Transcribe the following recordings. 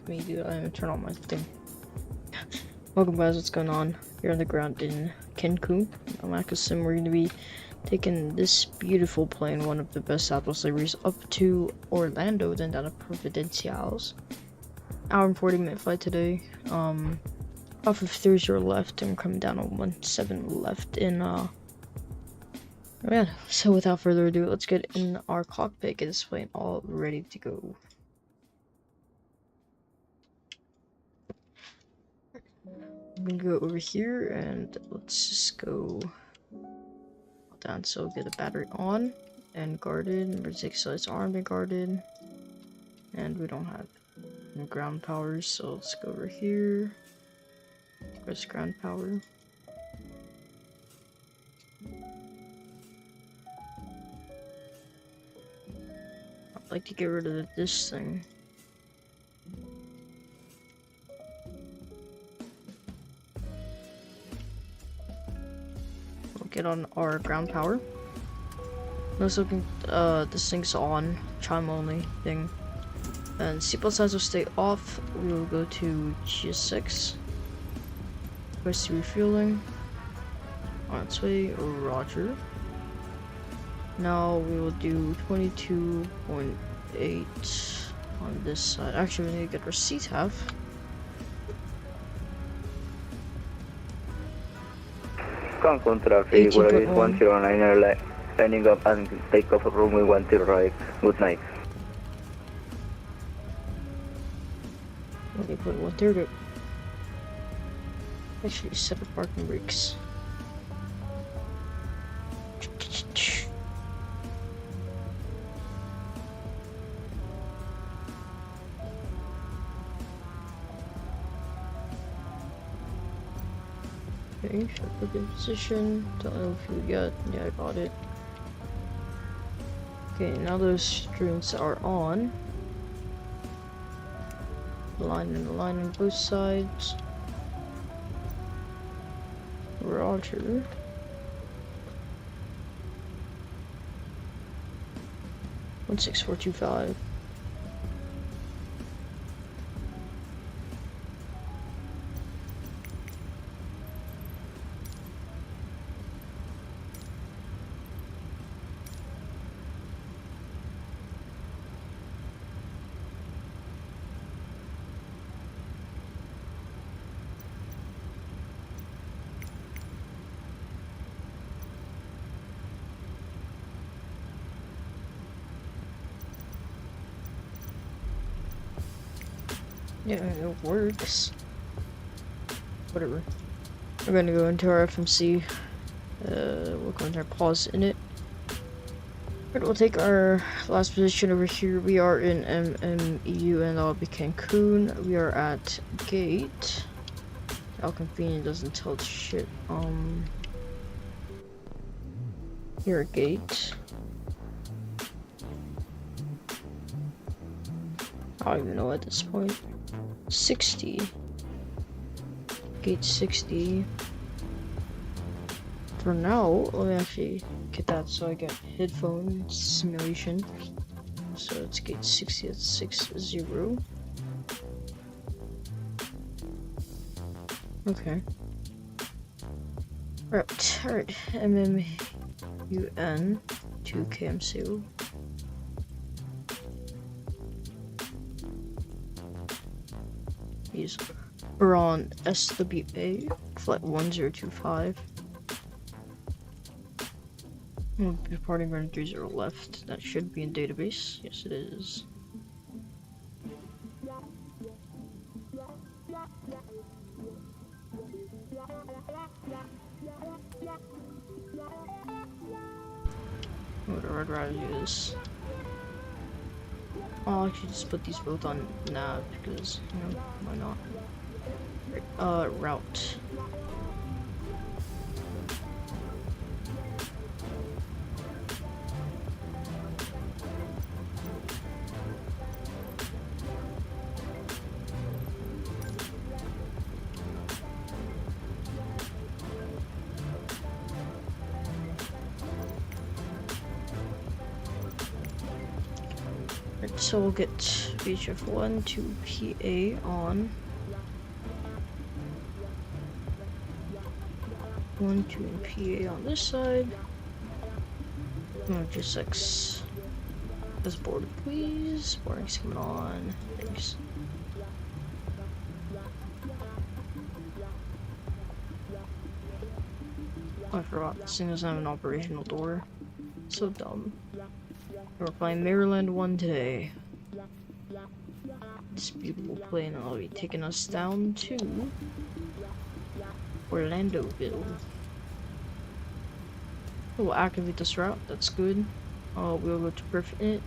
me, dude. I didn't turn on my thing. Welcome guys, what's going on? Here on the ground in Cancun. I'm Sim. We're going to be taking this beautiful plane, one of the best Southwest liveries, up to Orlando, then down to Providenciales. Hour and 40-minute flight today. Off of 30 left, and we're coming down on 17 left in yeah. So without further ado, let's get in our cockpit, get this plane all ready to go. I'm gonna go over here and let's just go down. So get the battery on and guarded. Emergency lights armed and guarded. And we don't have no ground power, so let's go over here. Press ground power. I'd like to get rid of this thing. Get on our ground power. Let's look this thing's on, chime only thing. And seatbelt signs will stay off. We will go to G6. Request refueling. On its way, roger. Now we will do 22.8 on this side. Actually, we need to get our seat half. Cancun traffic, Where is 109 airline, landing up and take off runway 10 right. Good night. Okay, put 130. Actually, set up parking brakes. Okay, shut in position. Don't know if you got. Yeah, I got it. Okay, now those strings are on. Line on both sides. Roger. 16425. Yeah, it works. Whatever. We're gonna go into our FMC. We'll go into our pause in it. Alright, we'll take our last position over here. We are in MMUN, and that'll be Cancun. We are at gate. How convenient, doesn't tell us shit. Here at gate. I don't even know at this point. 60. Gate 60. For now, let me actually get that so I get headphone simulation. So it's gate 60 at 60. Okay. Alright, MMUN to KMCO. We're on SWA, flight 1025. We'll be departing running 30 left. That should be in database. Yes, it is. What a red ride is. I'll actually just put these both on nav because, you know, why not? Route. Right, so we'll get VHF1 to PA on. 1, 2, and PA on this side. Just 6. This board, please. Boarding's coming on. Thanks. I forgot this thing doesn't have an operational door. So dumb. We're flying Maryland 1 today. This beautiful plane will be taking us down to Orlandoville. We'll activate this route, that's good. We'll go to Peripherals.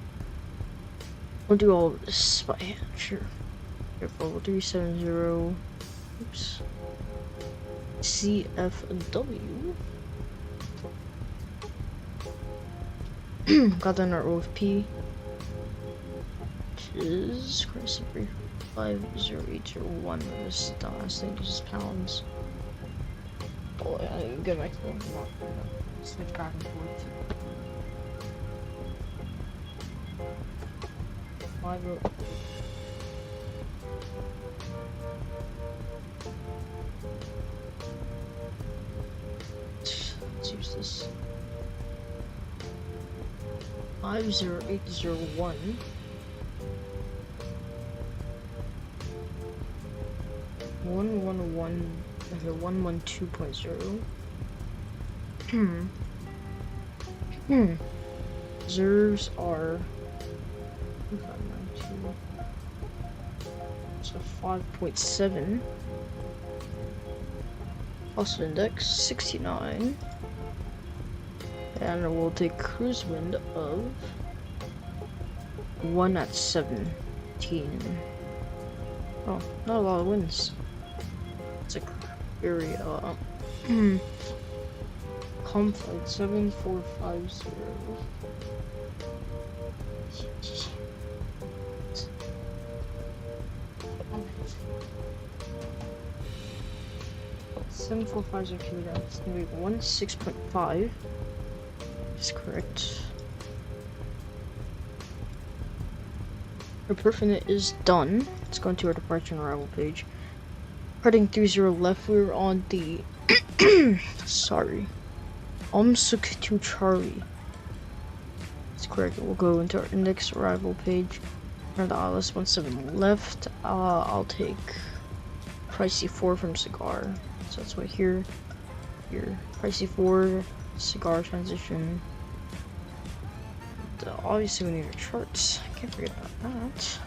We'll do all of this by hand, sure. Careful, 370. Oops. CFW. Got that in our OFP. Which is 50801. This last thing is just pounds. Oh, yeah, I didn't get my phone. Switch back and forth. 5 Let's use this. 50801. 112.0. Reserves are so 5.7. Also index 69. And we'll take cruise wind of 1 at 17. Oh, not a lot of winds. It's like very com flight 7450. It's gonna be 16.5. Is correct. Our Peripherals is done. Let's go into our departure and arrival page. Heading 30 left, we were on the sorry. Omsuk to Charlie. That's correct. We'll go into our index arrival page. Turn the ILS 17 left. I'll take Pricey 4 from Cigar. So that's what here. Pricey 4, Cigar transition. And, obviously we need our charts. I can't forget about that.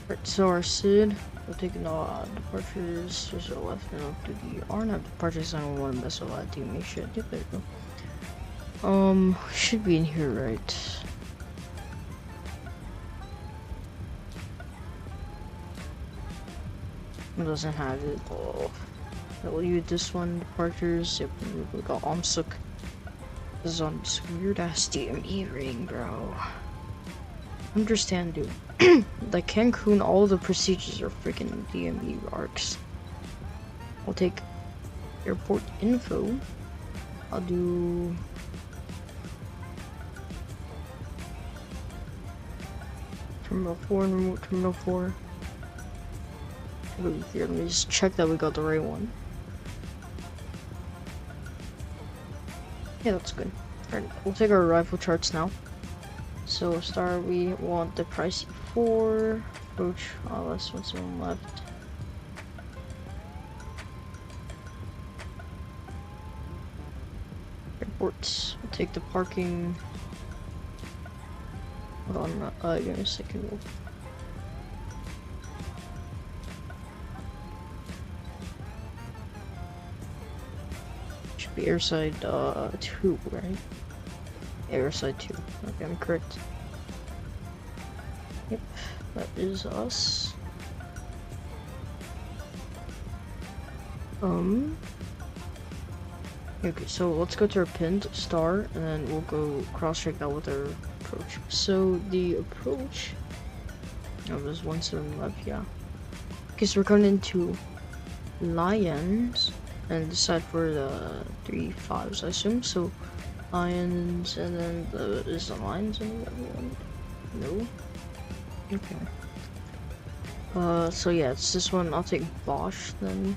Right, so our SID, we're taking departures, to the left, and up to the RNAV departures. I don't want to mess with that team. Make sure I do there we go. Should be in here, right? It doesn't have it. Oh, we'll use this one. Departures. Yep, we got Omsuk. This is on this weird ass DME ring, bro. Understand, dude. Like Cancun, all the procedures are freaking DME arcs. I'll take airport info. I'll do Terminal 4 and remote Terminal 4. Here, let me just check that we got the right one. Yeah, that's good. Alright, we'll take our arrival charts now. So, start, we want the Pricey 4, approach, ILS 17 left. Airports, we'll take the parking. Hold on, give me a second. Should be airside 2, right? Airside 2. Okay, I'm correct. Yep, that is us. Okay, so let's go to our pinned star, and then we'll go cross-check that with our approach. So the approach, oh, there's 17 left, yeah. Okay, so we're coming into Lions. and decide for the 3.5s, I assume. So lions, and then is the lions in the other one? No. Okay. So yeah, it's this one. I'll take Bosch then.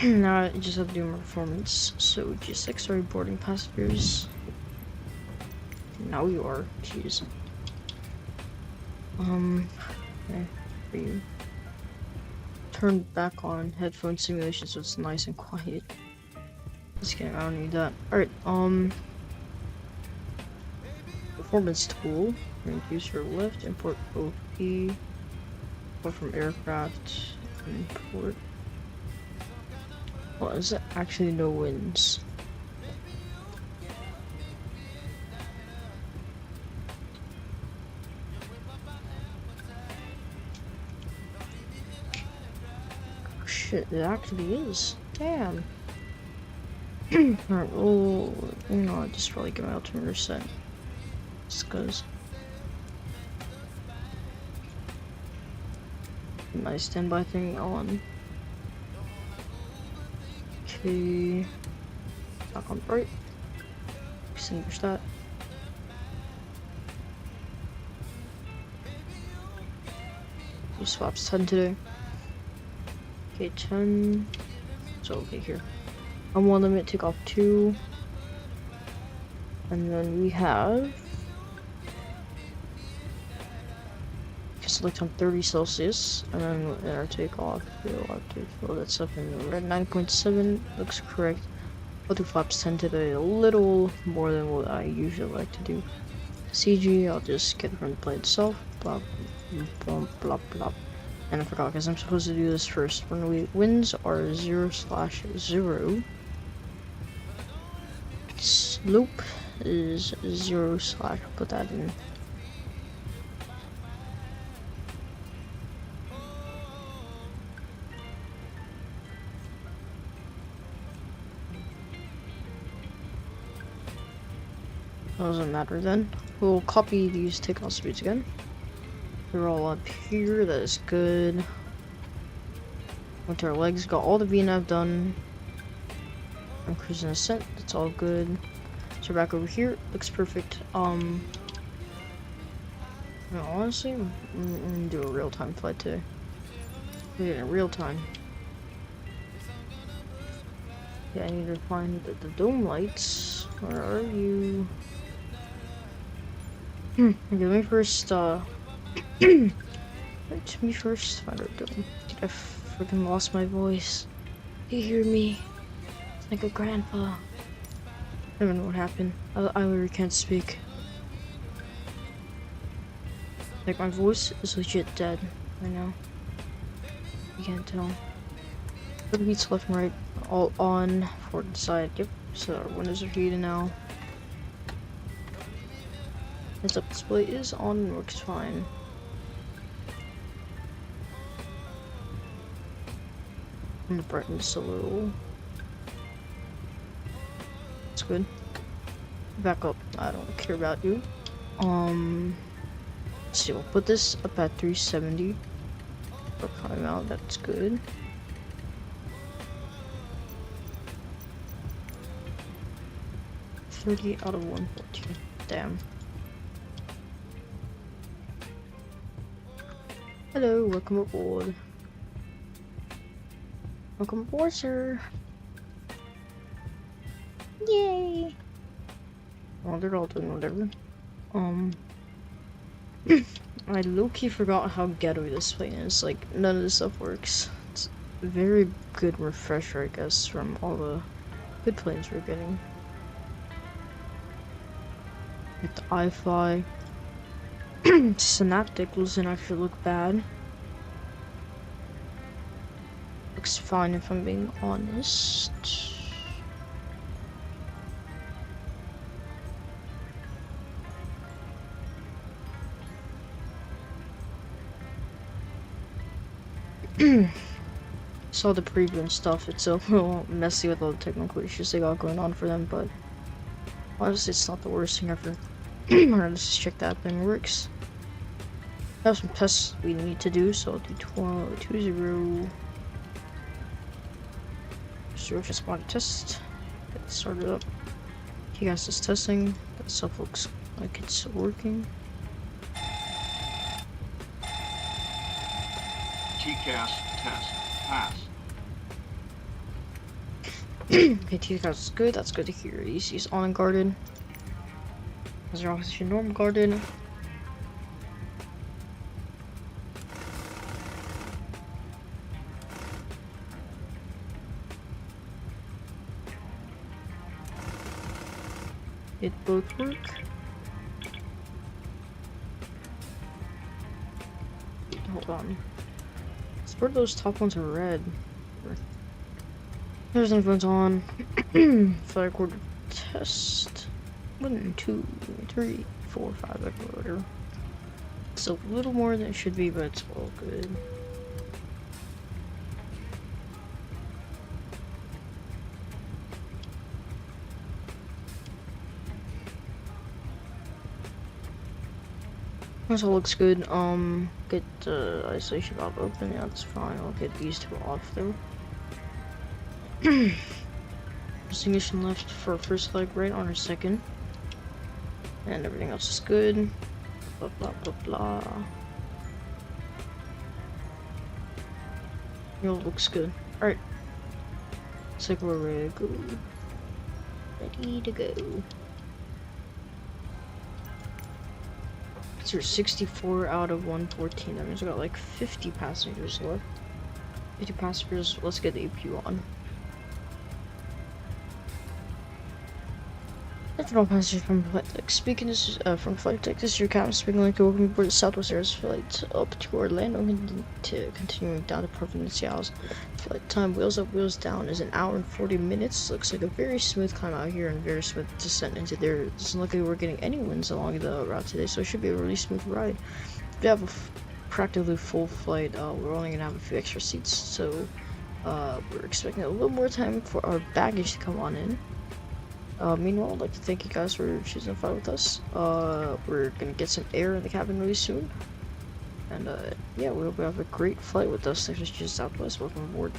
Now I just have to do more performance. So G6 are boarding passengers. Now you are. Jeez. Okay, for you. Turn back on headphone simulation so it's nice and quiet. Just kidding, I don't need that. Alright, performance tool. Reduce your lift, import OP, or from aircraft, import. Well, is it actually no winds? Oh, shit, it actually is. Damn. Alright, well, you know, I'll just probably get my altimeter set. Just cause. Nice standby thing on. Okay. Back on bright. Extinguish that. He swaps 10 today. Okay, 10. So, okay, here. On one limit, take off 2. And then we have. Select on 30 Celsius. And then our takeoff. We'll have to fill that stuff in the red. 9.7 looks correct. I'll do flaps 10 today, a little more than what I usually like to do. CG, I'll just get from the plane itself. Blah, blah, blah, blah. And I forgot because I'm supposed to do this first. When winds are 0/0. Slope is 0/. Put that in. Doesn't matter then. We'll copy these takeoff speeds again. They're all up here. That is good. Went to our legs. Got all the VNAV done. I'm cruising ascent. That's all good. So back over here. Looks perfect. No, honestly, I'm gonna do a real-time flight today. We're getting real time. Yeah, I need to find the dome lights. Where are you? Okay, let me first, let me first find out dome. I freaking lost my voice. You hear me? It's like a grandpa. I don't know what happened. I literally can't speak. Like, my voice is legit dead right now. You can't tell. The beats left and right, all on, forward and side. Yep, so our windows are heated now. Heads up display is on and works fine. I'm gonna brighten this a little. It's good. Back up. I don't care about you. Let's see, we'll put this up at 370 for climb out. That's good. $30 out of 114. Damn. Hello, welcome aboard. Welcome aboard, sir. Yay! Well, they're all doing whatever. I low-key forgot how ghetto this plane is. Like, none of this stuff works. It's a very good refresher, I guess, from all the good planes we're getting. Like the iFly. Synaptic doesn't actually look bad. Looks fine if I'm being honest. Saw the preview and stuff. It's a little messy with all the technical issues they got going on for them, but honestly, it's not the worst thing ever. Alright, let's just check that thing works. I have some tests we need to do, so I'll do 20. So just want to test. Get started up. You guys just testing. That stuff looks like it's working. TCAS test pass. Okay, TCAS is good. That's good to hear. EC is on and guarded. As your oxygen norm guarded. It both work. Hold on. Where those top ones are red. There's influence on. Flight recorder test. 1, 2, 3, 4, 5, whatever. It's a little more than it should be, but it's all good. This all looks good. Get the isolation valve open. Yeah, that's fine. I'll get these two off though. Ignition left for first leg, right on our second. And everything else is good. Blah blah blah blah. It all looks good. Alright. Looks like we're ready to go. Ready to go. It's 64 out of 114. That means we got like 50 passengers left. 50 passengers. Let's get the APU on. After all passengers from flight deck. Speaking this from flight deck, this is your captain speaking like to welcome aboard the Southwest Airlines flight up to Orlando and continuing down to Providenciales. Flight time, wheels up, wheels down, is 1 hour and 40 minutes. Looks like a very smooth climb out here and very smooth descent into there. It doesn't look like we're getting any winds along the route today, so it should be a really smooth ride. We have a practically full flight. We're only gonna have a few extra seats, so we're expecting a little more time for our baggage to come on in. Meanwhile, I'd like to thank you guys for choosing to fly with us. We're gonna get some air in the cabin really soon. And yeah, we hope you have a great flight with us. Thanks for choosing Southwest. Welcome aboard.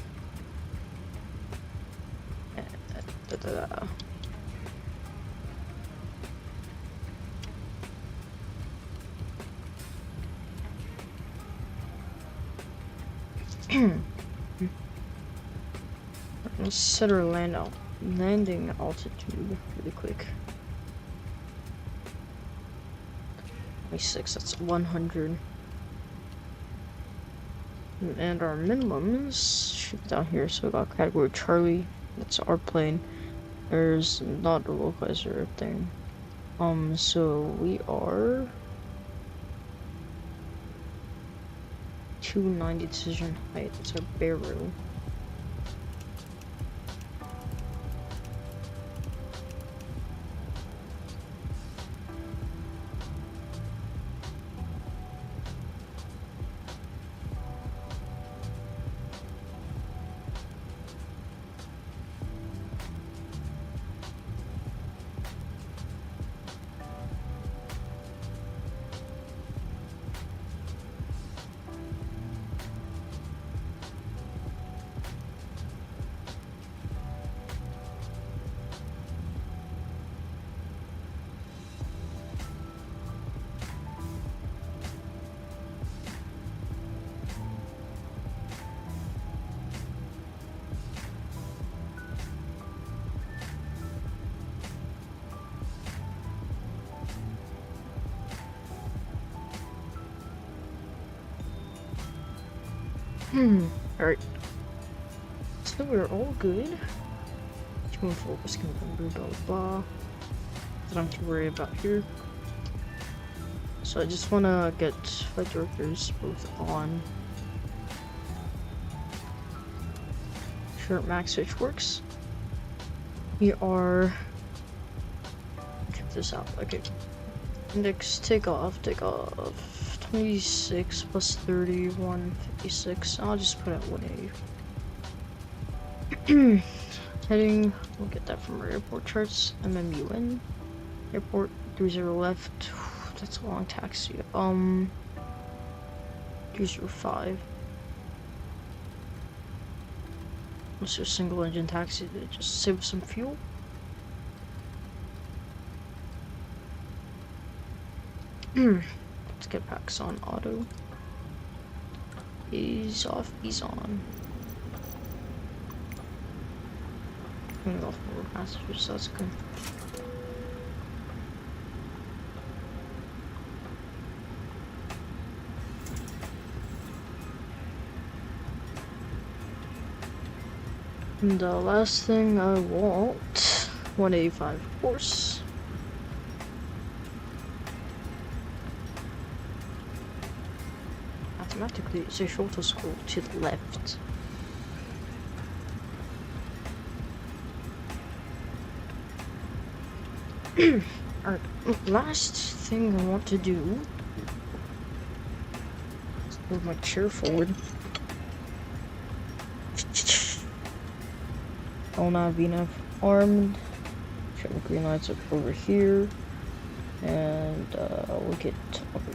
Let's set our landing altitude really quick. 26, that's 100. And our minimums should be down here. So we got category Charlie, that's our plane. There's not a localizer thing. So we are 290 decision height, that's our bare room. Alright. So we're all good. Tune focus can blah blah blah. Nothing to worry about here. So I just wanna get flight directors both on. Sure, max switch works. We are check this out. Okay. Index takeoff. 26 plus 30, 156. I'll just put it at 180. Heading, we'll get that from our airport charts. MMUN, airport 30 left. That's a long taxi. 305. Let's do a single engine taxi to just save some fuel. Let's get packs on auto. Ease off, ease on. I'm gonna go forward passengers, so that's good. And the last thing I want, 185 horse. Mathematically, it's a shorter scroll to the left. Alright, last thing I want to do is move my chair forward. LMAO armed. Show the green lights up over here. And we'll get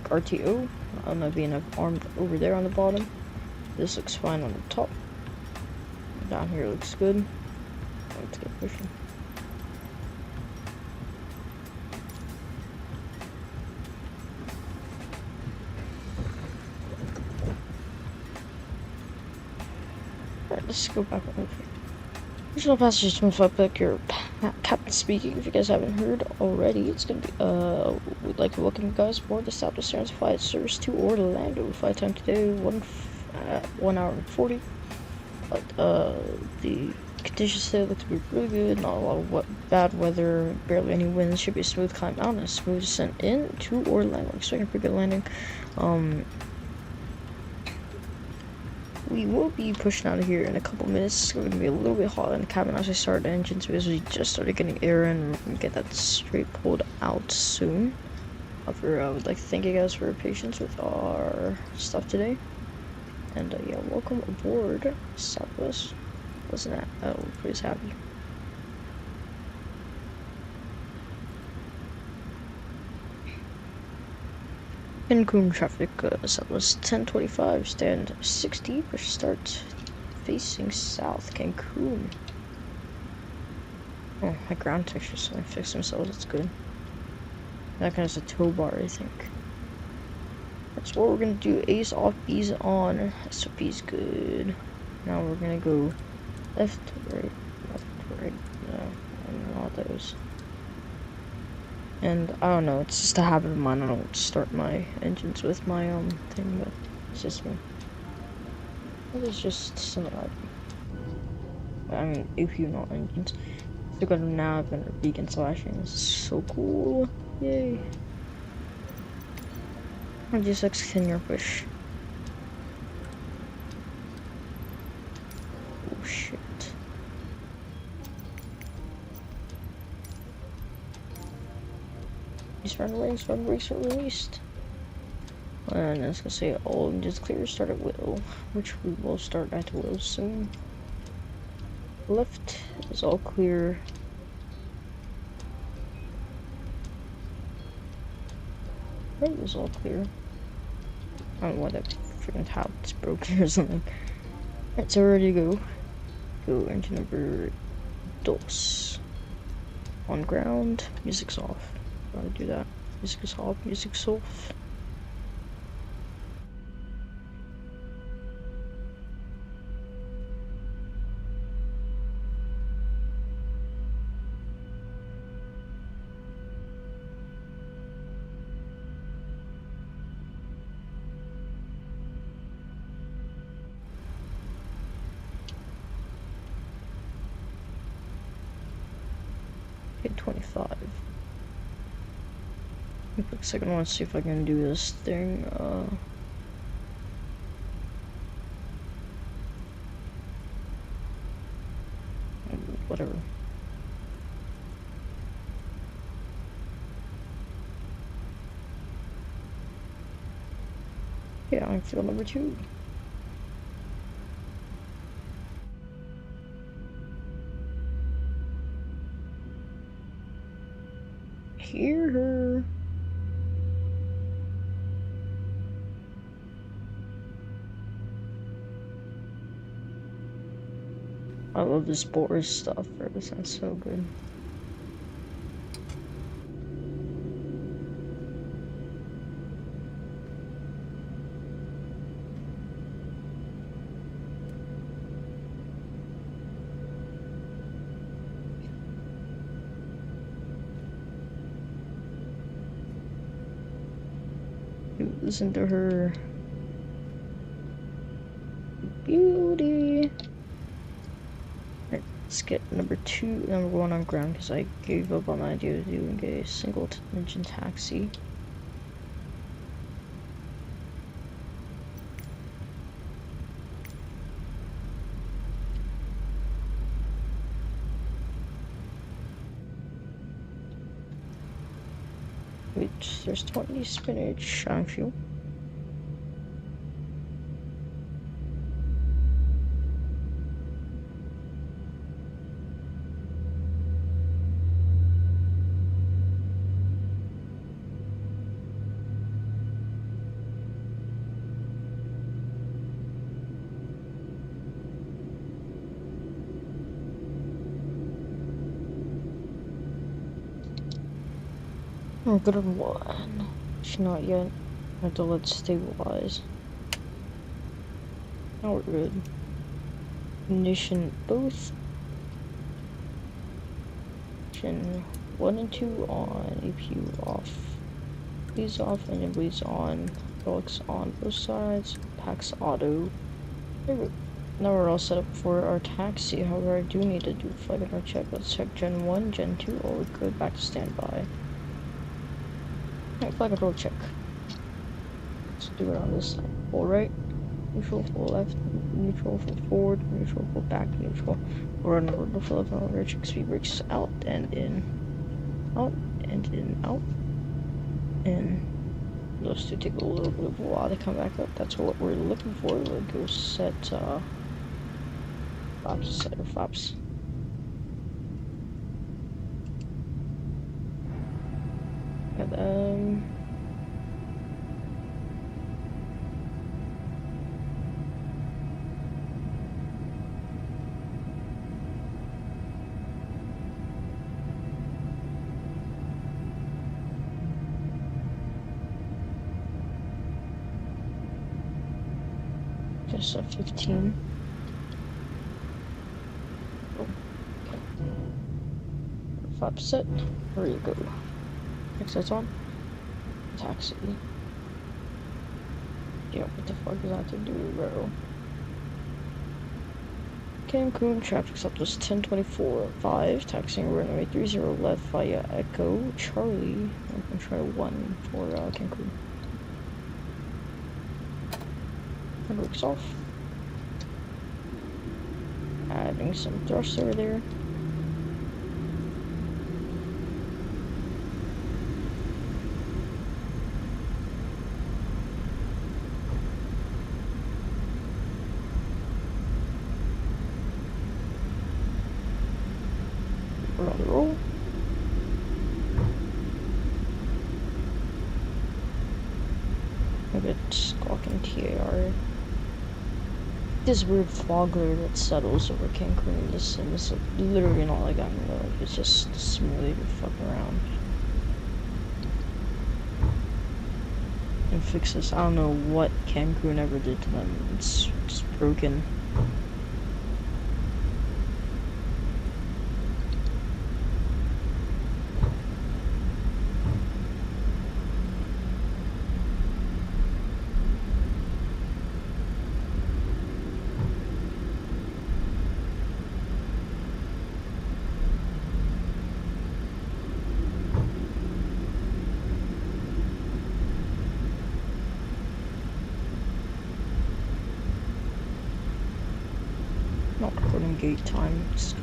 RTO. LMAO armed over there on the bottom. This looks fine on the top. Down here looks good. Let's get pushing. Alright, let's go back over here. Original passengers to flight back your captain speaking. If you guys haven't heard already, it's gonna be we'd like to welcome you guys aboard the Southwest Airlines flight service to Orlando. Flight time today 1 hour and 40. But the conditions today look to be really good. Not a lot of bad weather, barely any winds. Should be a smooth climb out and a smooth descent in to Orlando. Expecting a pretty good landing. We will be pushing out of here in a couple minutes. We're going to be a little bit hot in the cabin as I start the engines because we just started getting air in. We're going to get that straight pulled out soon. However, I would like to thank you guys for your patience with our stuff today. And yeah, welcome aboard Southwest. Wasn't that? Oh, we're pretty happy. Cancun traffic, Southwest 1025, stand 60 for start, facing south, Cancun. Oh, my ground texture's starting to fix themselves, that's good. That kind of is a tow bar, I think. That's what we're gonna do, A's off, B's on, SOP's good. Now we're gonna go left to right, no, I don't know what that was. And I don't know, it's just a habit of mine. I don't start my engines with my thing, but it's just me. It is just something I do. I mean, if you know engines. Still got a nav and a beacon slashing. This is so cool. Yay. I just extend your push. Oh shit. Run brakes are released. And it's gonna say all engines clear, start at will, which we will start at will soon. Left is all clear. Right is all clear. I don't know why that freaking tablet's broken or something. Alright, so we're ready to go. Go engine number dos. On ground, music's off. Gotta do that. Music's off, music's off. Okay, 25. Quick second, I want to see if I can do this thing. Whatever. Yeah, I'm field number 2. hear her. I love this Boris stuff, bro. This sounds so good. Dude, listen to her beauty. Alright, let's get number one on ground because I gave up on the idea of doing a single engine taxi. Wait, there's 20 spinach on fuel. Oh, good one. Not yet. I have to let it stabilize. Now we're good. Ignition both. Ignition 1 and 2 on. APU off. Bleeds off. Engine bleeds on. Hydraulics on both sides. Packs auto. There we go. Now we're all set up for our taxi. However, I do need to do flight radar check. Let's check Gen 1, Gen 2. All good. Back to standby. Alright, flight control check. Let's do it on this side. Full right, neutral, full left, neutral, full forward, neutral, full back, neutral. We're on order for left, on rear check speed brakes out and in, out and in, out, in. Those two take a little bit of a while to come back up. That's what we're looking for. We'll go set flaps, set our flaps. And just a 15. Oh, okay. Flap set. There you go. Exits on. Taxi. Yeah, what the fuck does that to do, bro? Cancun traffic stop was 10:24:05. Taxiing runway 30 left via Echo Charlie. I'm gonna try 1 for Cancun. That works off. Adding some thrust over there. We're on the roll. A bit squawking TAR. This weird fog layer that settles over Cancun. This is literally not like I'm like it's just a simulator fucking around. And fix this. I don't know what Cancun ever did to them. It's just broken. Not recording gate time, just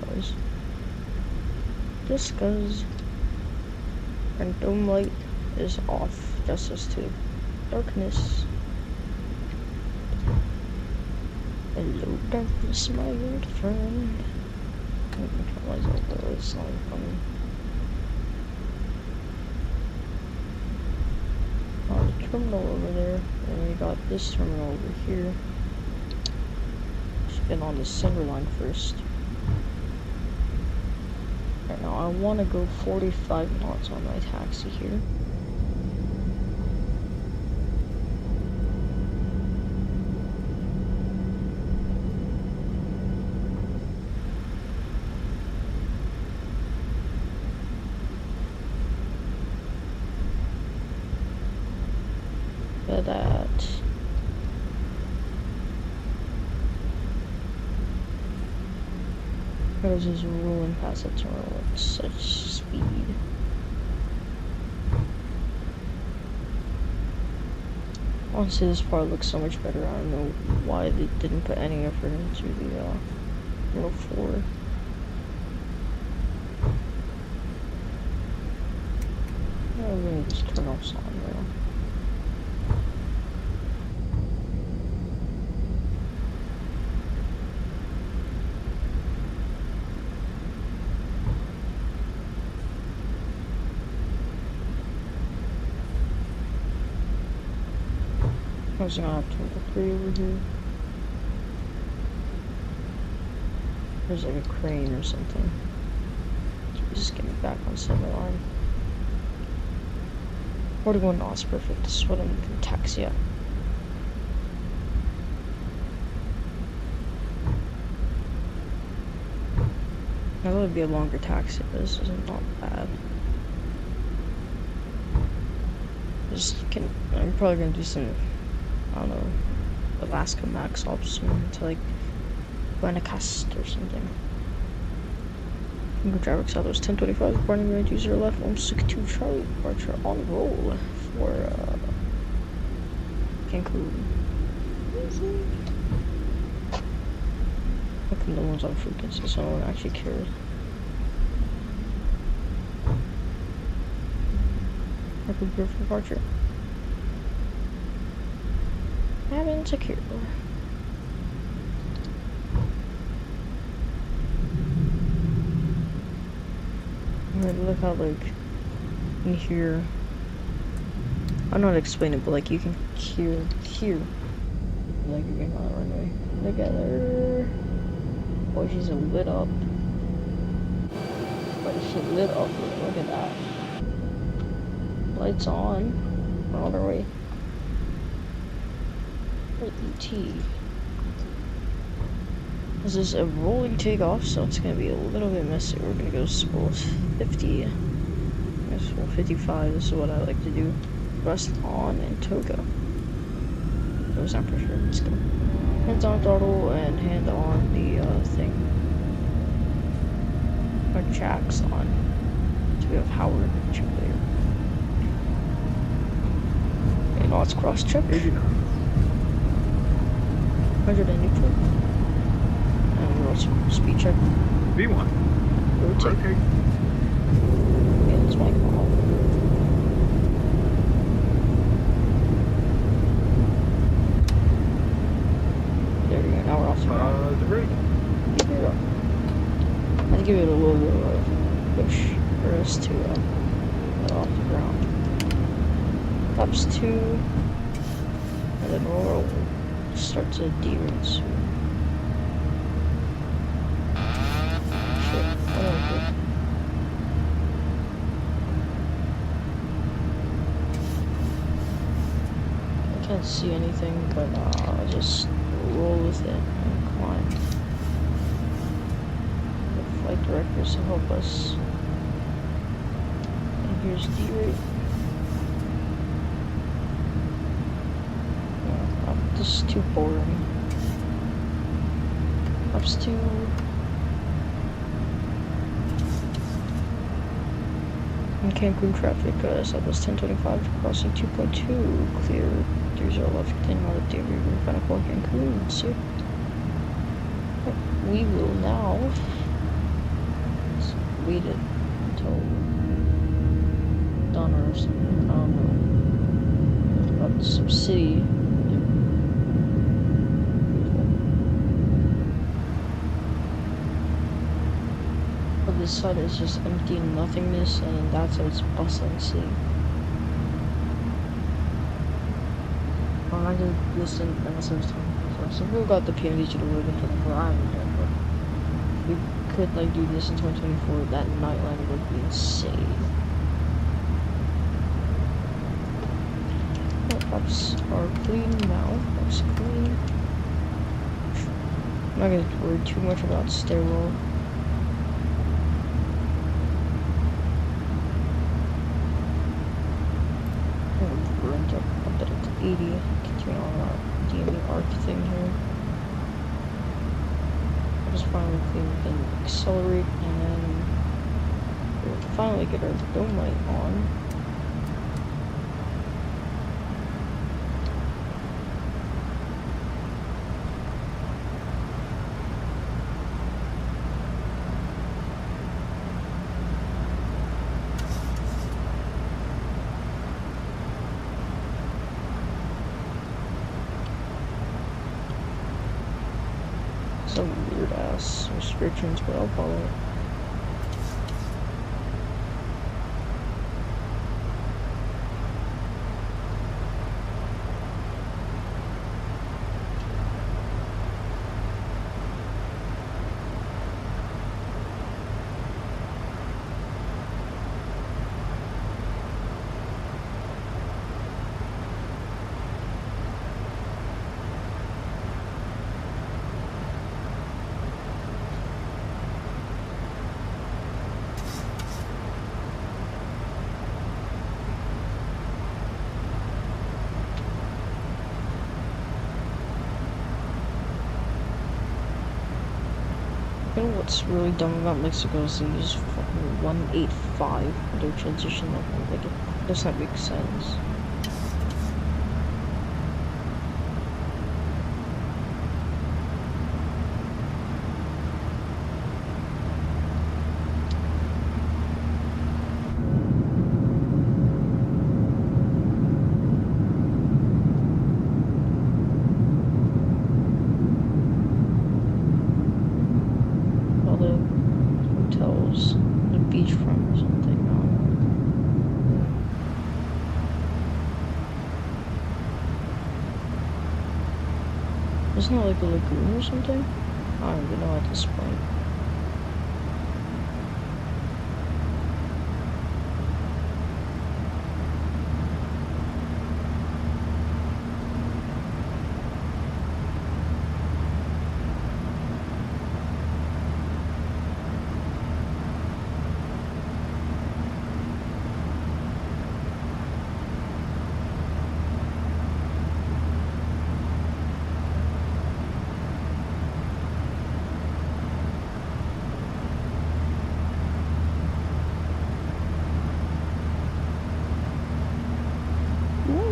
cause and dome light is off, just as to darkness. Hello darkness, my old friend. I'm gonna turn my lights out, but it's not funny. terminal over there, and we got this terminal over here. Should get on the center line first. Right now, I want to go 45 knots on my taxi here. That because just rolling past that terminal at such speed. Honestly, this part looks so much better. I don't know why they didn't put any effort into the Terminal 4. I'm gonna just turn off song now. I was gonna have Terminal 3 over here. There's like a crane or something. Jesus, get me back on center line. 41 knots, perfect. This is what I'm gonna taxi at. I thought it'd be a longer taxi, but this is not bad. I'm probably gonna do some, I don't know, Alaska max ops soon to like Guanacaste or something. Go driver Excelos 1025, departing right user left, 162 Charlie, departure on roll for Cancun. How come no one's on frequency, so no one actually cares? I prepare for departure. Cabin secure. Look how, like, in here, I don't know how to explain it, but like you can hear, like you're getting on the runway. Look at her. Oh, she's lit up. But she lit up. Look at that. Lights on. We're on our way. ET. This is a rolling takeoff, so it's gonna be a little bit messy. We're gonna go spool 50. I guess 55. This is what I like to do. Rest on and toga. Those aren't for sure. Let's go. Hands on throttle and hand on the thing. Our jacks on. So we have Howard and Chip there. Okay, now let's cross check. 100 and neutral. Speed check. V1. Rotate. Okay. Yeah, let's make them all. There we go, now we're off the ground. The brake. Here we go. I had to give it a little bit of push for us to get off the ground. Tops 2. And then we'll start to de-ring soon. I can't see anything, but I'll just roll with it and climb. The flight directors to help us. And here's D-rate. This is too boring. Ups 2. In Cancun traffic, Southwest 1025, crossing 2.2, clear 30 left, continue on the day we're gonna call Cancun, so we will now wait it until dawn or something, I don't know, about some city. This side is just empty nothingness, and that's how it's bustling city. I did listen MSFS 2024. Some people got the PMDG to load in 24. I haven't done, but we could like do this in 2024. That night landing would be insane. Ups are clean now. Ups clean. I'm not gonna worry too much about stairwell. Rent up a bit at 80. Continue on our DME arc thing here. I'll just finally clean and accelerate, and then we'll finally get our dome light on. Some weird ass restrictions, but I'll follow it. You know what's really dumb about Mexico is they use fucking 185 for their transition. Like, it does not make sense. Isn't it like a lagoon or something? I don't even know at this point.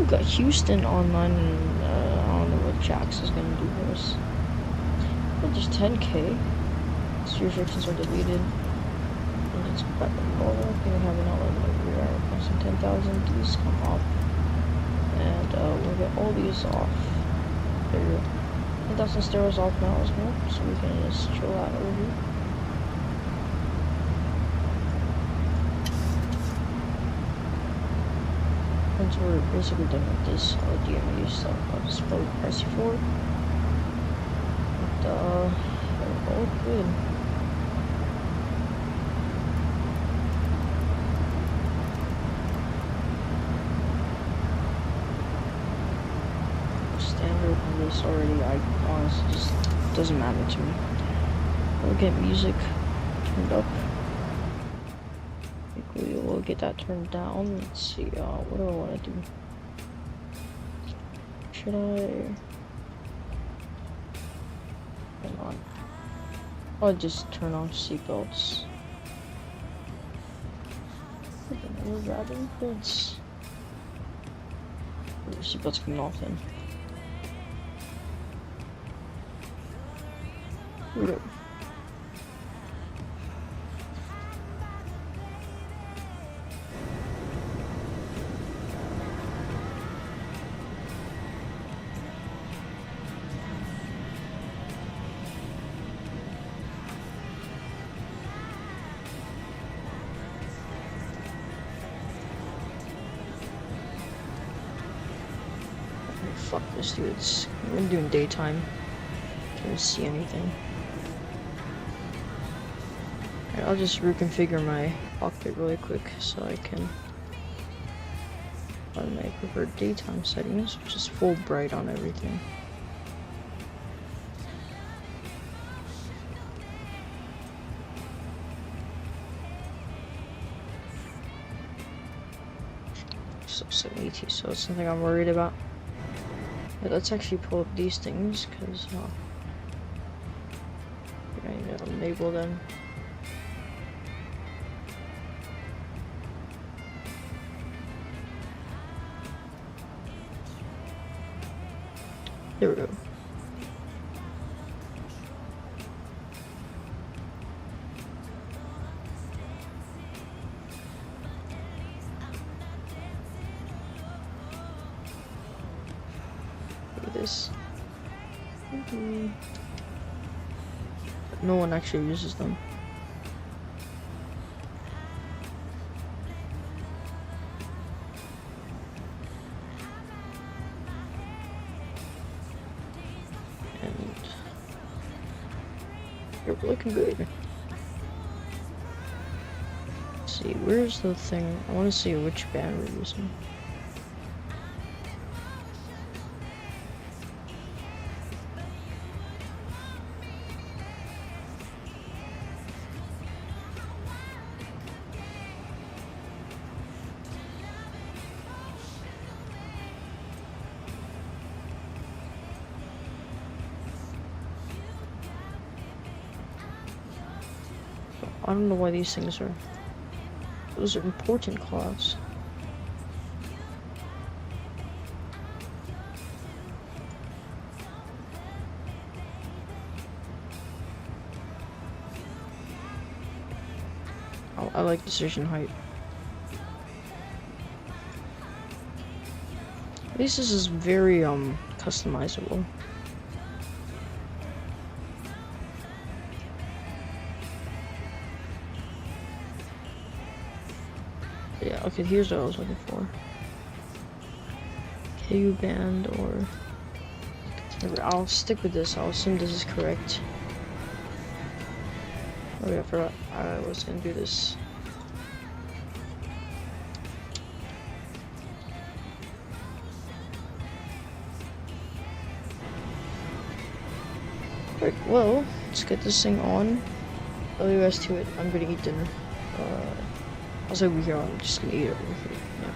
Got Houston online, and I don't know what Jax is gonna do for us. But there's 10k. These restrictions are deleted. And it's back to normal. We have an outlet over here. Costing 10,000. These come off. And we'll get all these off. There you go. 10,000 steroids off now as well. So we can just chill out over here. Once we're basically done with this DMU stuff, I'll just probably press C4. But, all good. Standard on this already, I honestly just doesn't matter to me. We'll get music turned up. We'll get that turned down. Let's see, what do I want to do? Should I... Hang on. I'll just turn on seatbelts. We're driving goods. Seatbelts coming off then. Here we go. fuck this, dude. I'm doing daytime. Can't see anything. Alright, I'll just reconfigure my cockpit really quick so I can find my preferred daytime settings, which is full bright on everything. So 780, so it's something I'm worried about. But let's actually pull up these things, because I need to enable them. There we go. Look at this. No one actually uses them. You're looking good. Let's see, where's the thing? I want to see which band we're using. I don't know why these things are. Those are important clocks. Oh, I like decision height. At least this is very customizable. Yeah, okay, here's what I was looking for. KU band or... I'll stick with this, I'll assume this is correct. Oh yeah, I forgot I was gonna do this. Right, well, let's get this thing on. I'll leave you guys to it. I'm gonna eat dinner. I'll say over here, I'm just gonna eat it over here. Yeah.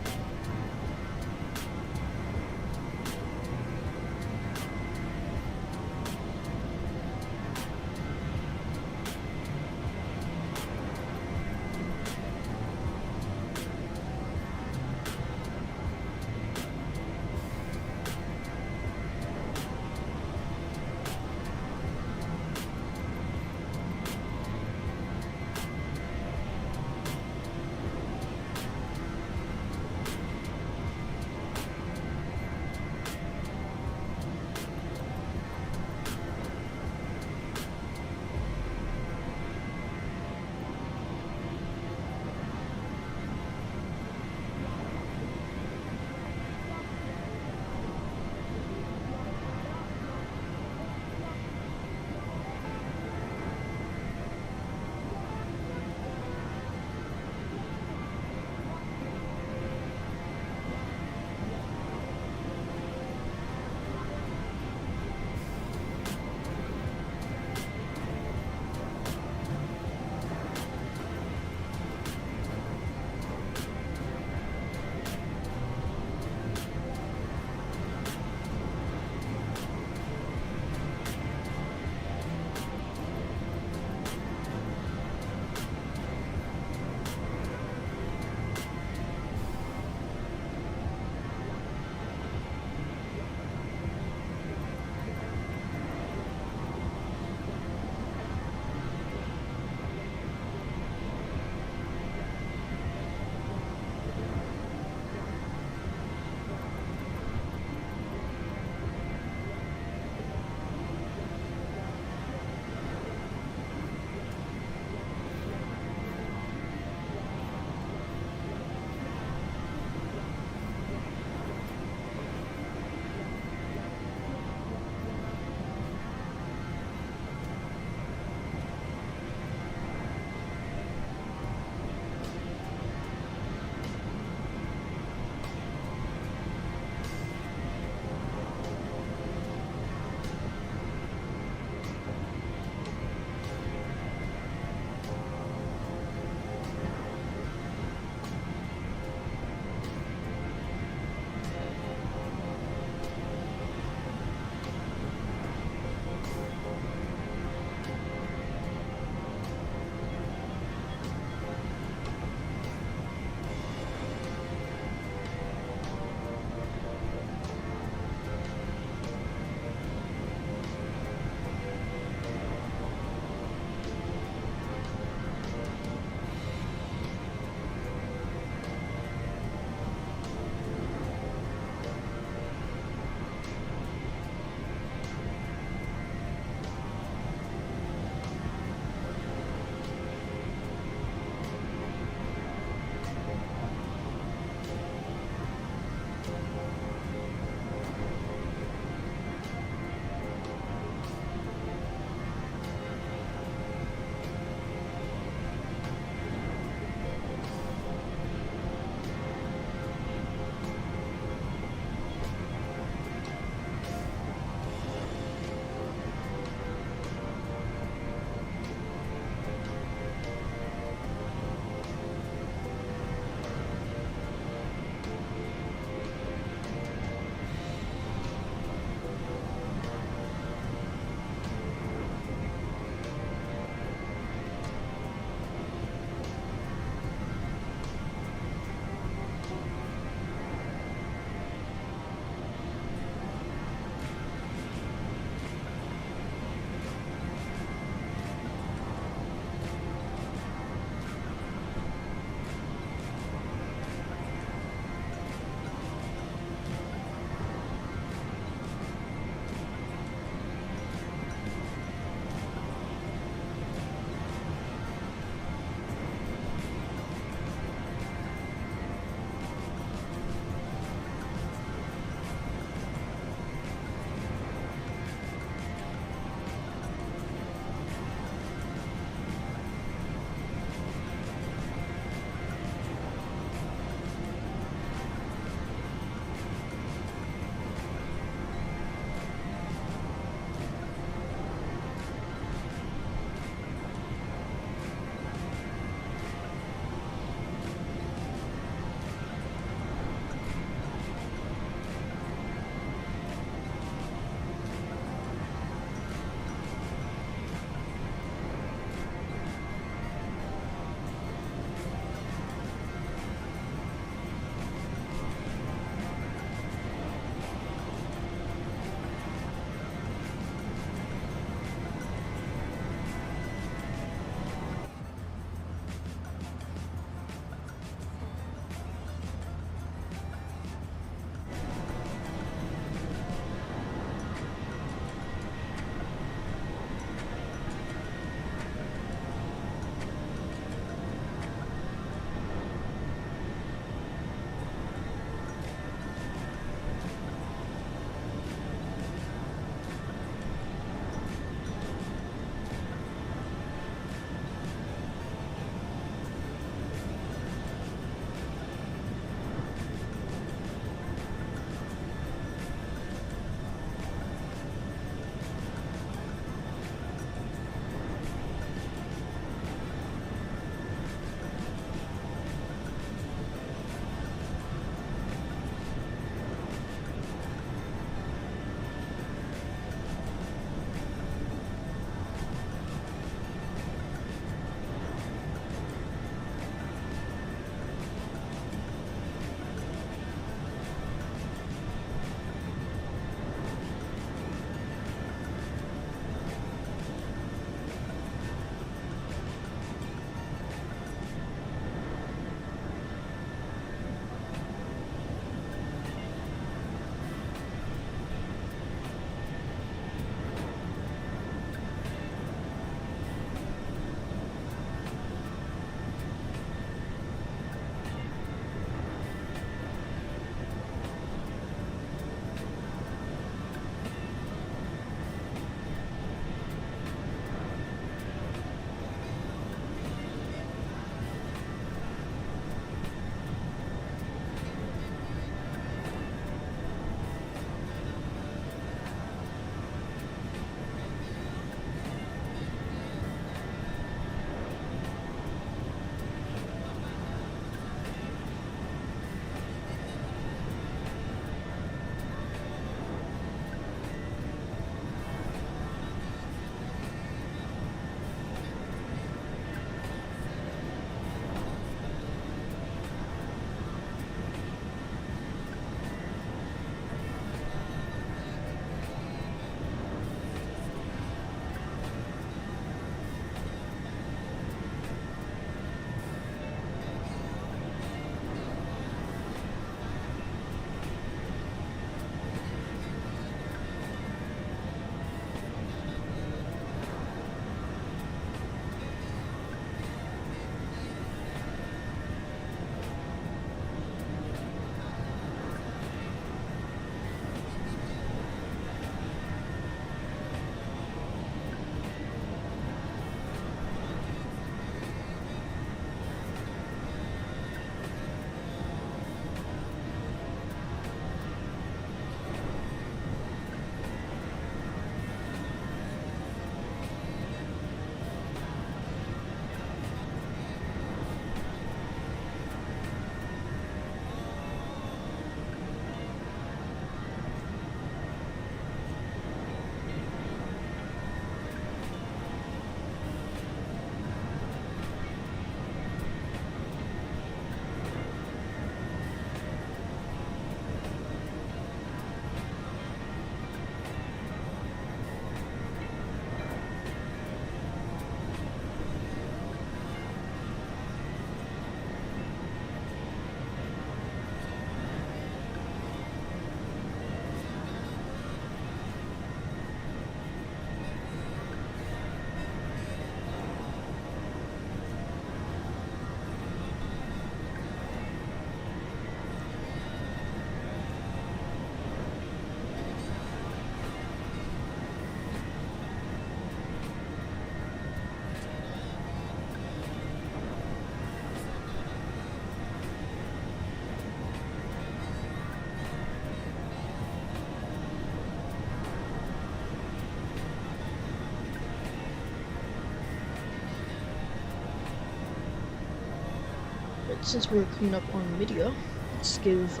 But since we're coming up on media, let's give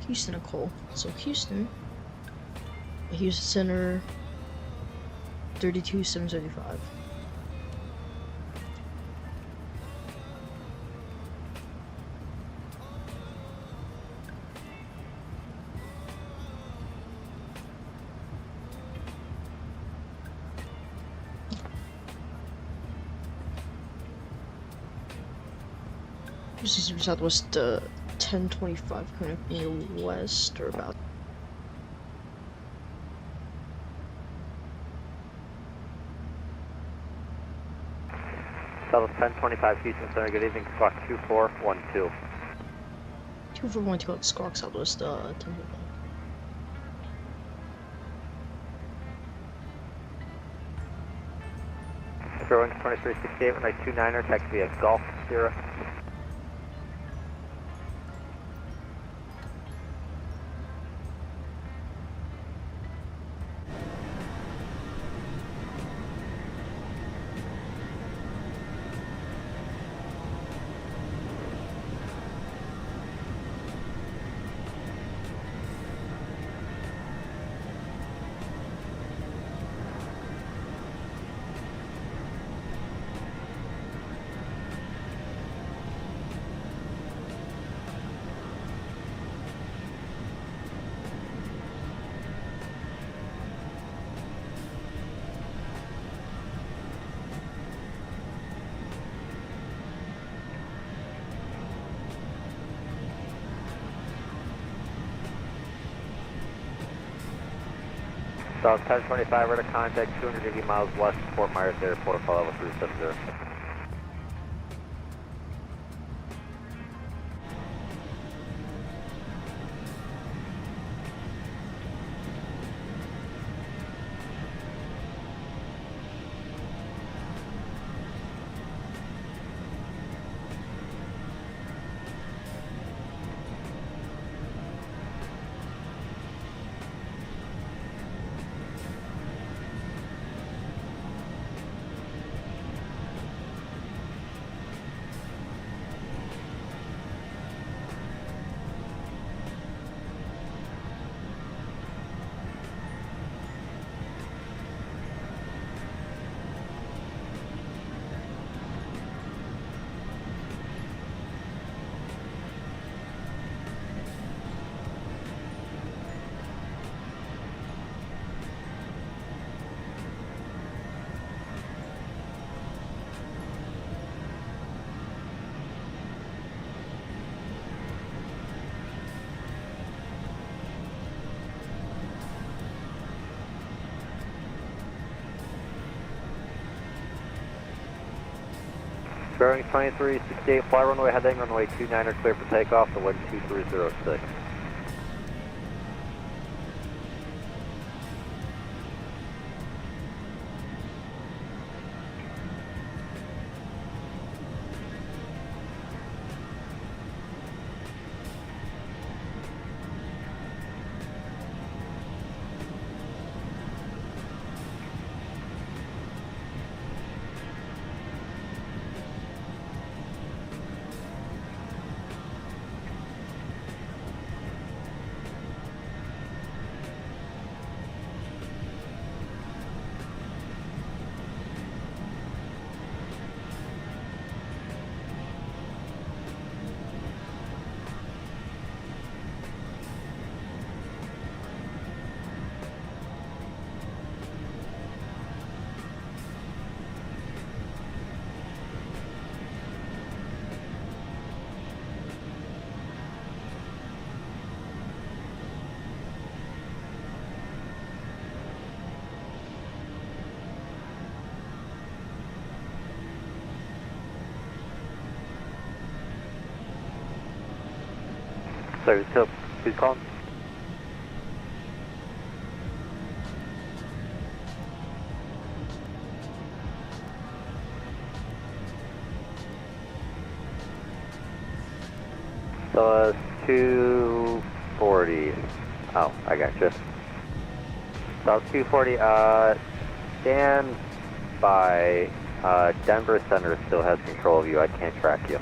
Houston a call. So Houston Center 32775. This is Southwest 1025 coming up in your west or about. Southwest 1025 Houston Center, good evening, squawk 2412. 2412 Squawk Southwest 1025. Fairwind 2368, runway 29er, taxi via Golf Sierra. South 1025, we're to contact 280 miles west of Fort Myers Airport, flight level 370. Bearing 2368, fly runway heading, runway 29er, clear for takeoff, the wind 2306. Sorry, who's calling? So 240. Oh, I got you. So 240. Stand by. Denver Center still has control of you. I can't track you.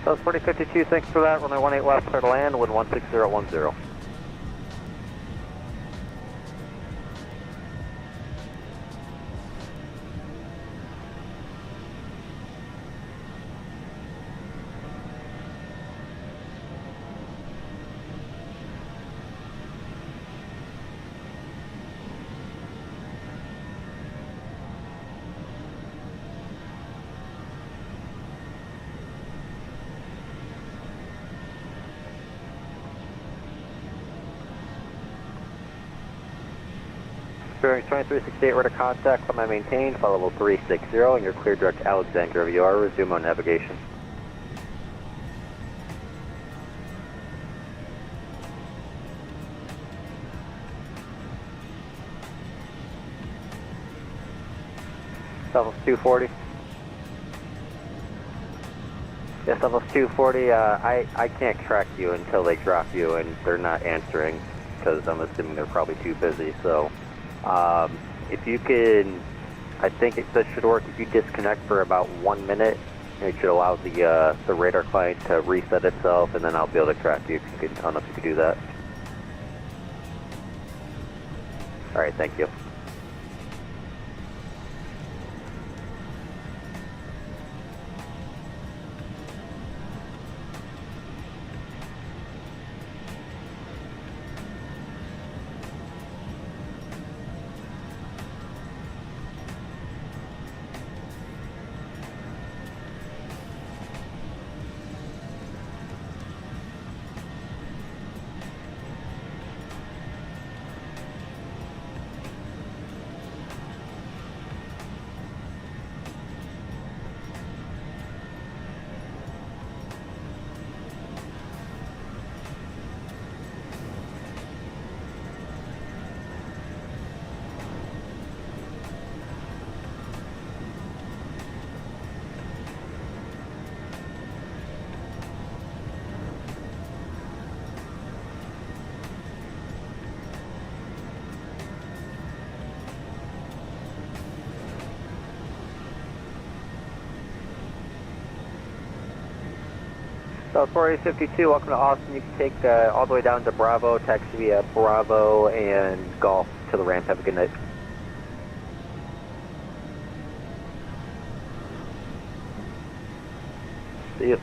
South 4052, thanks for that. Runway 18 left, clear to land, wind 16010. Bearing 2368, rudder contact, climb maintained, flight level 360, and you're clear direct to Alexandria. You are resume on navigation. Southwest 240. Yes, Southwest 240, I can't track you until they drop you, and they're not answering, because I'm assuming they're probably too busy, so... if you can, I think this should work if you disconnect for about 1 minute. It should allow the radar client to reset itself, and then I'll be able to track you. If you can, I don't know if you can do that. All right, thank you. South 4852, welcome to Austin. You can take all the way down to Bravo, taxi via Bravo and Golf to the ramp. Have a good night. See you.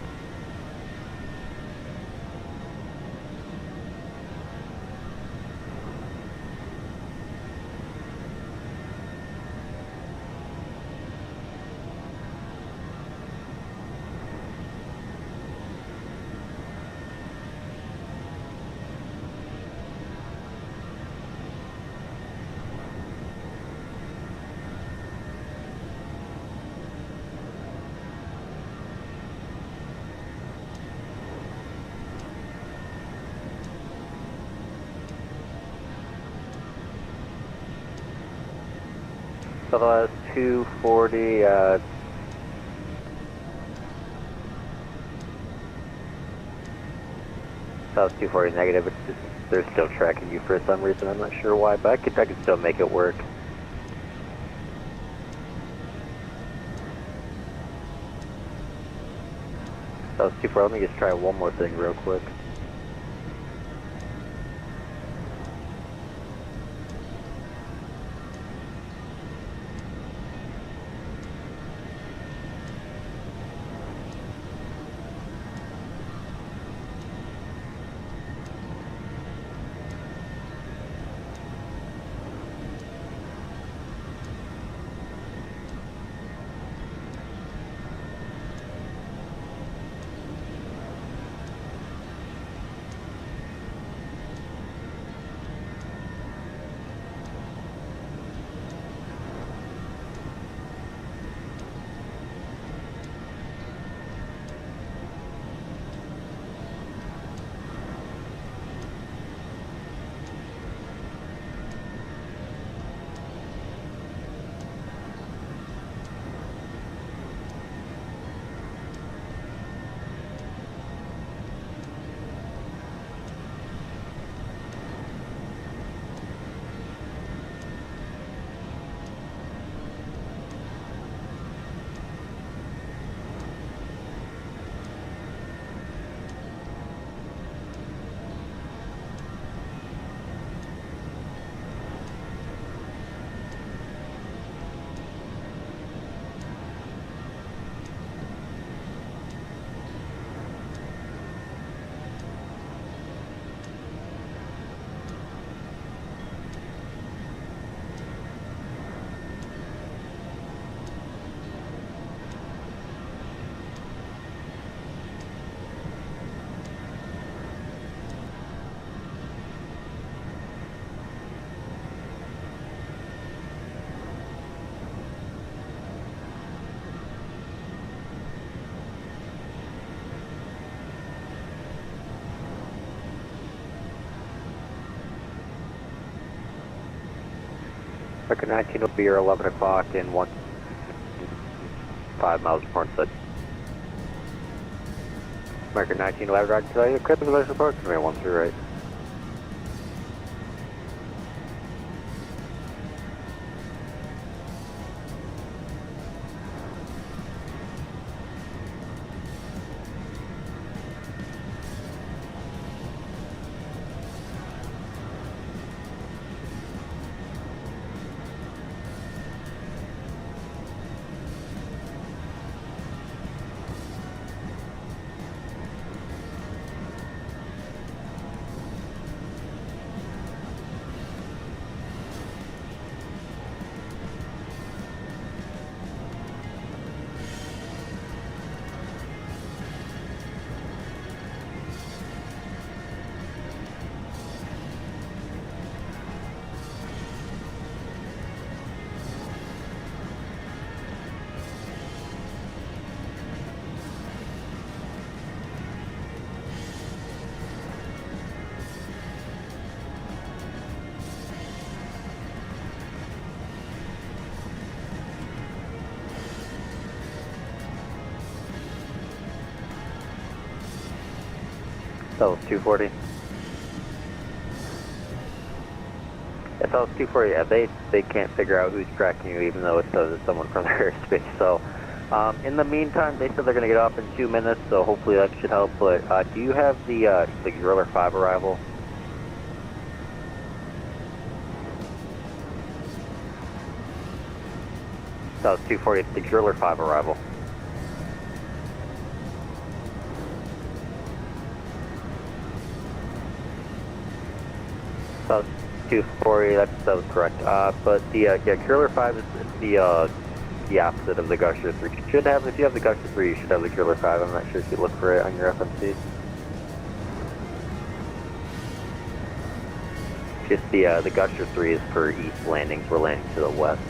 So that's 240, South 240 negative, it's just, they're still tracking you for some reason, I'm not sure why, but I could still make it work. South 240, let me just try one more thing real quick. American 19 will be here 11 o'clock in 5 miles from Portside. American 19 will have a tell you, critical device report, come here 13 right. That was 240. If that was 240, yeah, they can't figure out who's tracking you, even though it says it's someone from their airspace. So, in the meantime, they said they're going to get off in 2 minutes, so hopefully that should help. But do you have the Driller 5 arrival? That was 240. It's the Driller 5 arrival. That was 240. That was correct. But the Driller 5 is the opposite of the Gusher 3. You should have, if you have the Gusher 3, you should have the Driller 5. I'm not sure if you look for it on your FMC. Just the Gusher 3 is for east landings. We're landing to the west.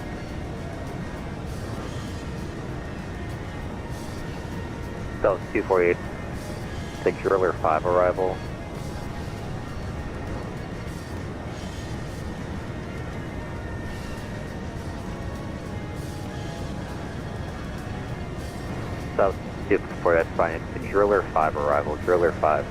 That was 248. The Driller 5 arrival. South 244, that's fine. It's the Driller 5 arrival. Driller 5.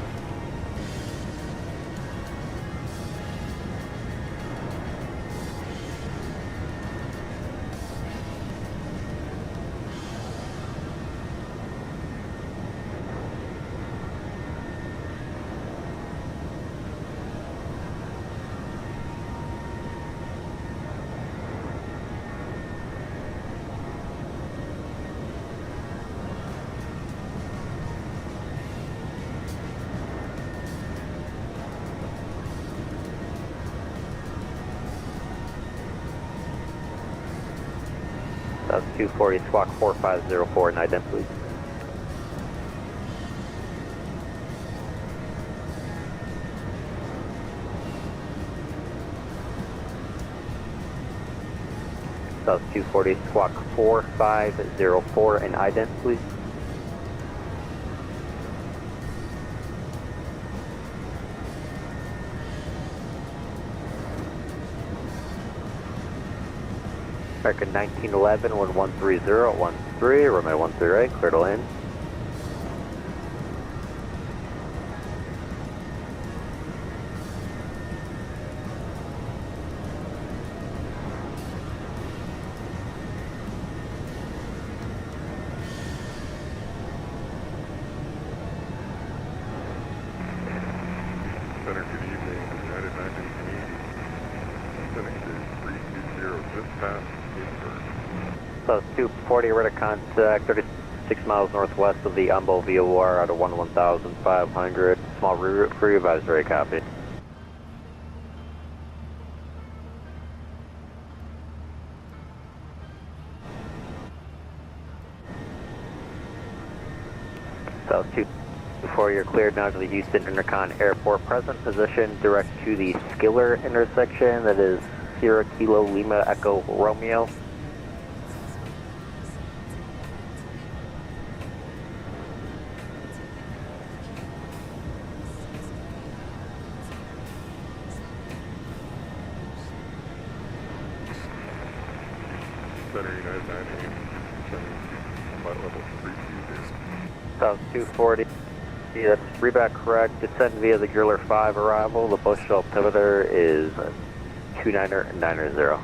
That's 240, squawk 4504, and ident, please. That's 240, squawk 4504, and ident, please. American 1911, 1130, 13, runway 13 right, clear to land. Center, good evening. United 1980. Center to 320, just past So it's 240, radar contact, 36 miles northwest of the Umbo VOR out of 11,500. Small reroute for you, advisory copy. So 240, you're cleared now to the Houston Intercon Airport. Present position direct to the Skiller intersection, that is Sierra Kilo Lima Echo Romeo. South 240. Yeah, that's reback correct. Descend via the Driller 5 arrival. The bush altimeter is 2990.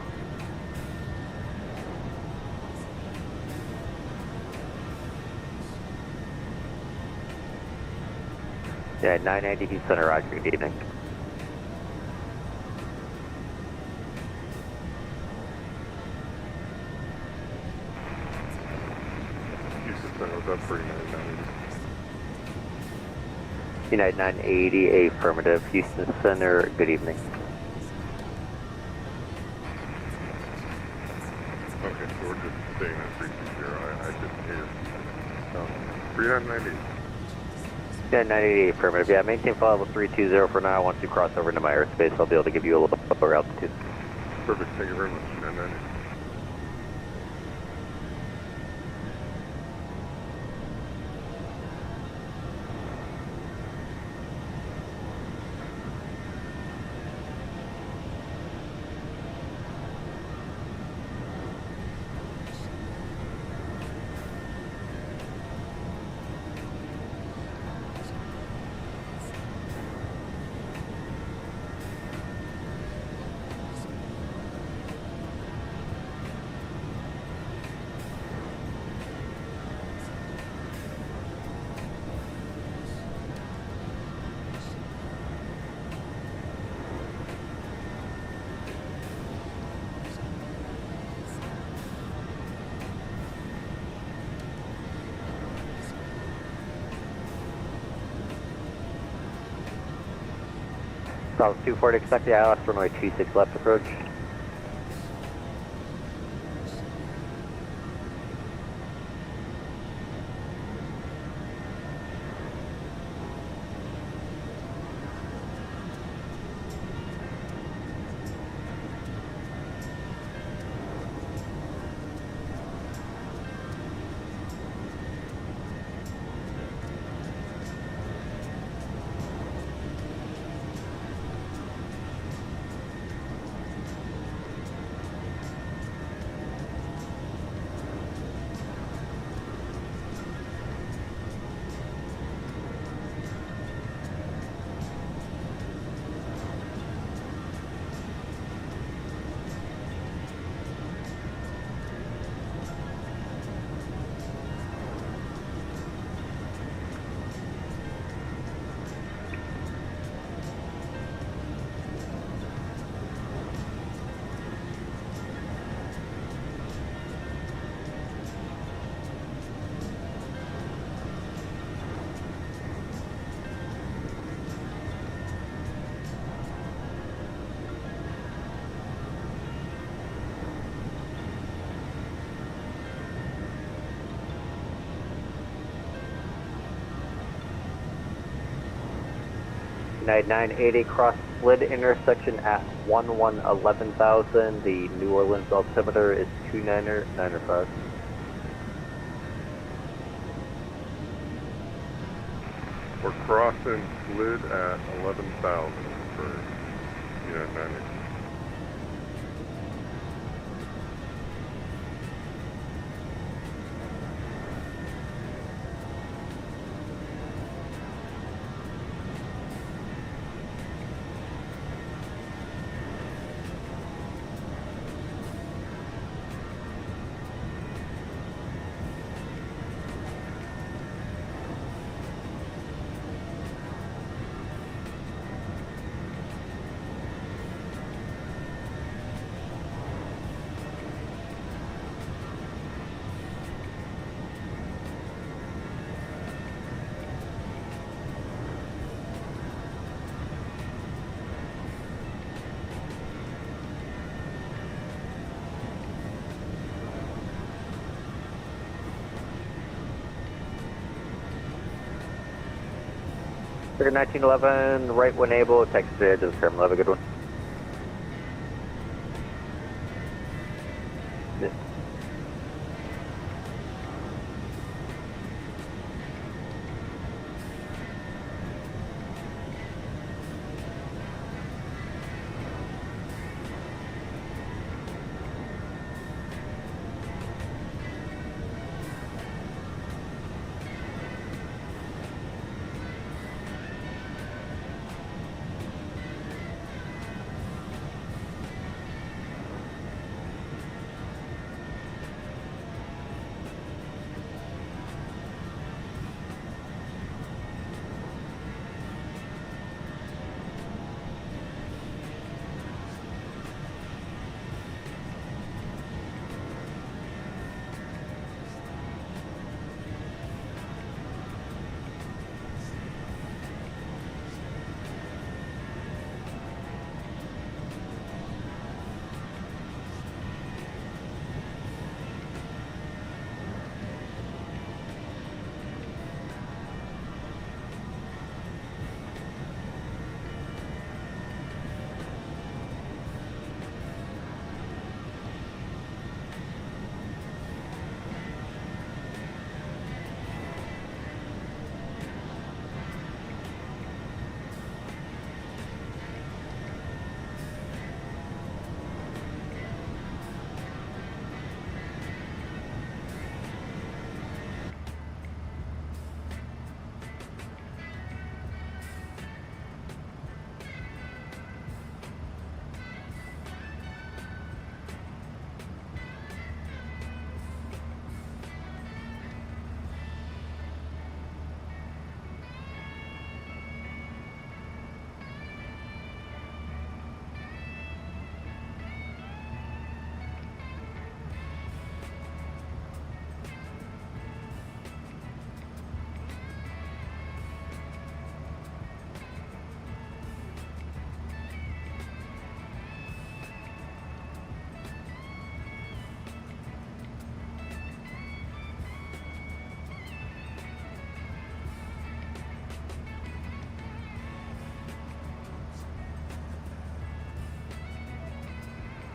Yeah, 990 Center, Roger. Good evening. Houston Center was up for United 980. United 980, affirmative. Houston Center, good evening. Okay, so we're just staying at 320. I didn't hear. 3990. Yeah, 980, affirmative. Yeah, maintain flight level 320 for now. Once you cross over into my airspace, I'll be able to give you a little bit lower altitude. Perfect, thank you very much. 990. South 240, expect the ILS runway 26 left approach. United 980 cross slid intersection at 11,000. The New Orleans altimeter is 2995. We're crossing slid at 11,000 for United 980. Figure 1911, right when able, Texas to the terminal. Have a good one. Yeah.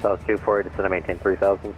South 240, descend and maintain 3000.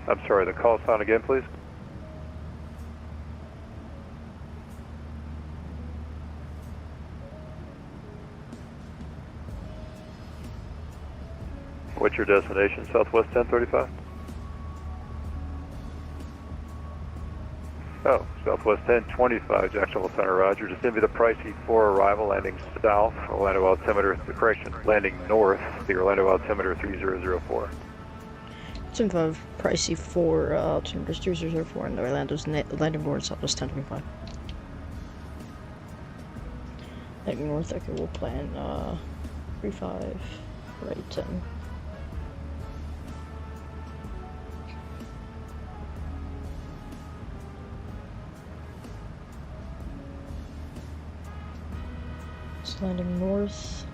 I'm sorry, the call sign again, please. What's your destination? Southwest 1035? Oh, Southwest 1025, Jacksonville Center, roger. Just give me the pricey for arrival, landing south, Orlando altimeter, correction, landing north, the Orlando altimeter 3004. 10-5, pricey for altimeter 3004, and Orlando's landing board, Southwest 1025. Landing north, okay, we'll plan 35, right 10. Landing north,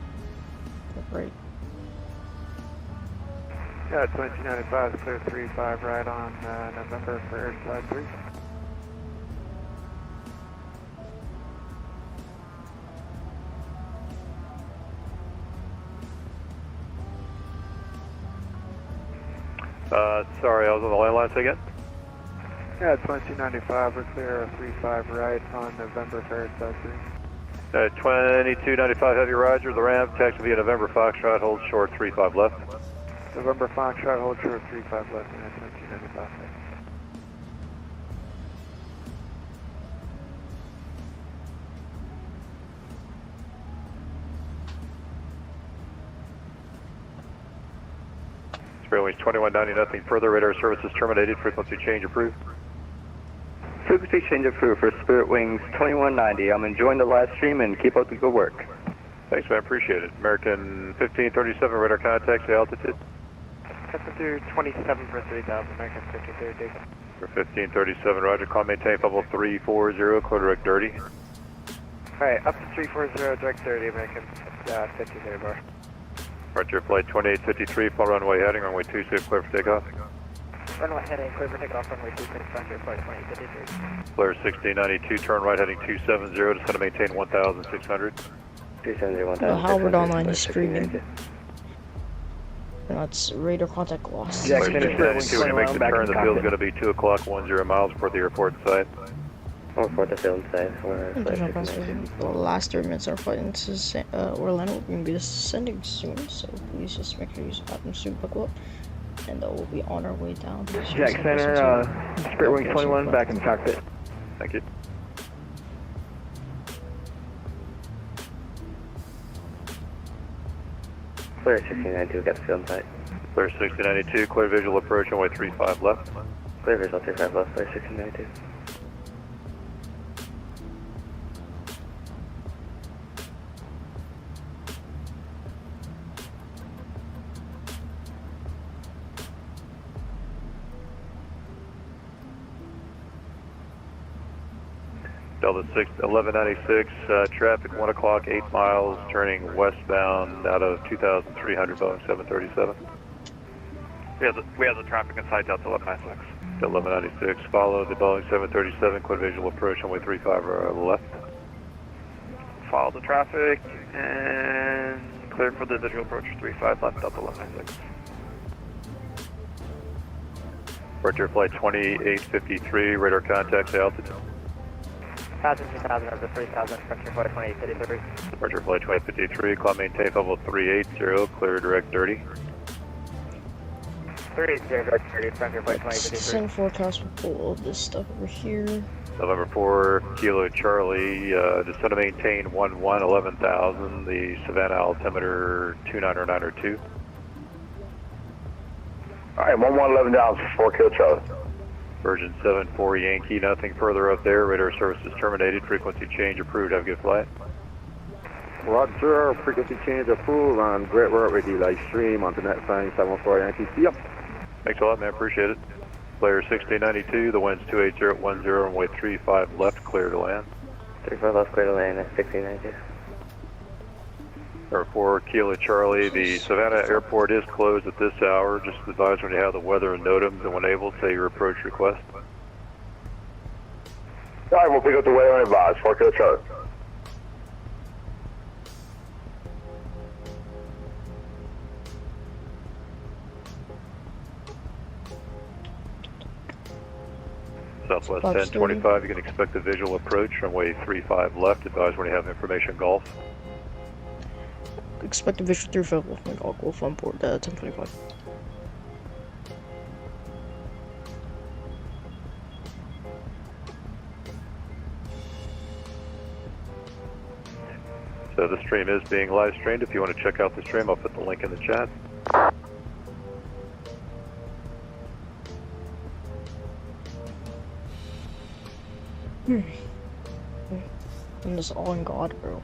right. Yeah, 2295, clear 35 right on November for Airside 3. Sorry, I was on the landline again. Yeah, 2295, we're clear 35 right on November for Airside 3. 2295 Heavy Roger, the ramp, taxi via November Foxtrot, hold short 35 left. November Foxtrot, hold short 35 left, and 2295. Railways 2190, nothing further, radar services terminated, frequency change approved. Frequency change approved for Spirit Wings 2190. I'm enjoying the live stream and keep up the good work. Thanks, man. Appreciate it. American 1537, radar contact, say altitude. Temperature 27 for 3000, American 1530. For 1537, roger. Call maintain level 340, clear direct dirty. Alright, up to 340, direct 30, American 1530 bar. Departure flight 2853, full runway heading, runway 26, clear for takeoff. Runway heading, clear for takeoff, runway 26, factory flight 2853. Clear 1692, turn right heading 270, descend to maintain 1600. 270, 1000. The Howard online is streaming. And that's radar contact lost. Clear 1692, when you make the turn, the field's going to be 2 o'clock, 10 miles before the airport site. Or for the field side. The last 3 minutes are flight to Orlando. We're going to be descending soon, so please just make sure you happen soon, buckle up. And we'll be on our way down. Jack Center, Spirit Wings 21, back in the cockpit. Thank you. Clear 1692, got the field site. Clear 1692, clear visual approach, runway 35 left. Clear visual 35 left, clear 1692. Delta 6, 1196, traffic 1 o'clock, 8 miles, turning westbound out of 2300 Boeing 737. We have the traffic inside Delta 1196. Delta 1196, follow the Boeing 737, clear visual approach, runway 35 left. Follow the traffic and clear for the visual approach 35 left, Delta 1196. Departure flight 2853, radar contact altitude. 2000 over 3000, departure flight 2853. Departure flight 2853, climb maintain level 380, clear direct dirty. 380, direct 30, departure flight 2853. Send forecast with all of this stuff over here. November 4, Kilo Charlie, descend to maintain 11,000, the Savannah altimeter 29902. Alright, 11,000, 4 Kilo Charlie. Virgin 74 Yankee, nothing further up there. Radar services terminated. Frequency change approved. Have a good flight. Roger, frequency change approved on Great World Radio live stream on the net sign 714 Yankee. See ya. Thanks a lot, man. Appreciate it. Player 1692, the wind's 28010, runway 35 left, clear to land. 35 left, clear to land at 1692. Number 4, Kilo Charlie, the Savannah airport is closed at this hour. Just advise when you have the weather and NOTAMs, and when able, say your approach request. Alright, we'll pick up the weather and advise, 4 Kilo Charlie. Southwest Box 1025, you can expect a visual approach, runway 35 left, advise when you have information Golf. Expect a visual 35 left, and I'll go on board 1025. So the stream is being live streamed. If you want to check out the stream, I'll put the link in the chat. I'm just all in God, bro.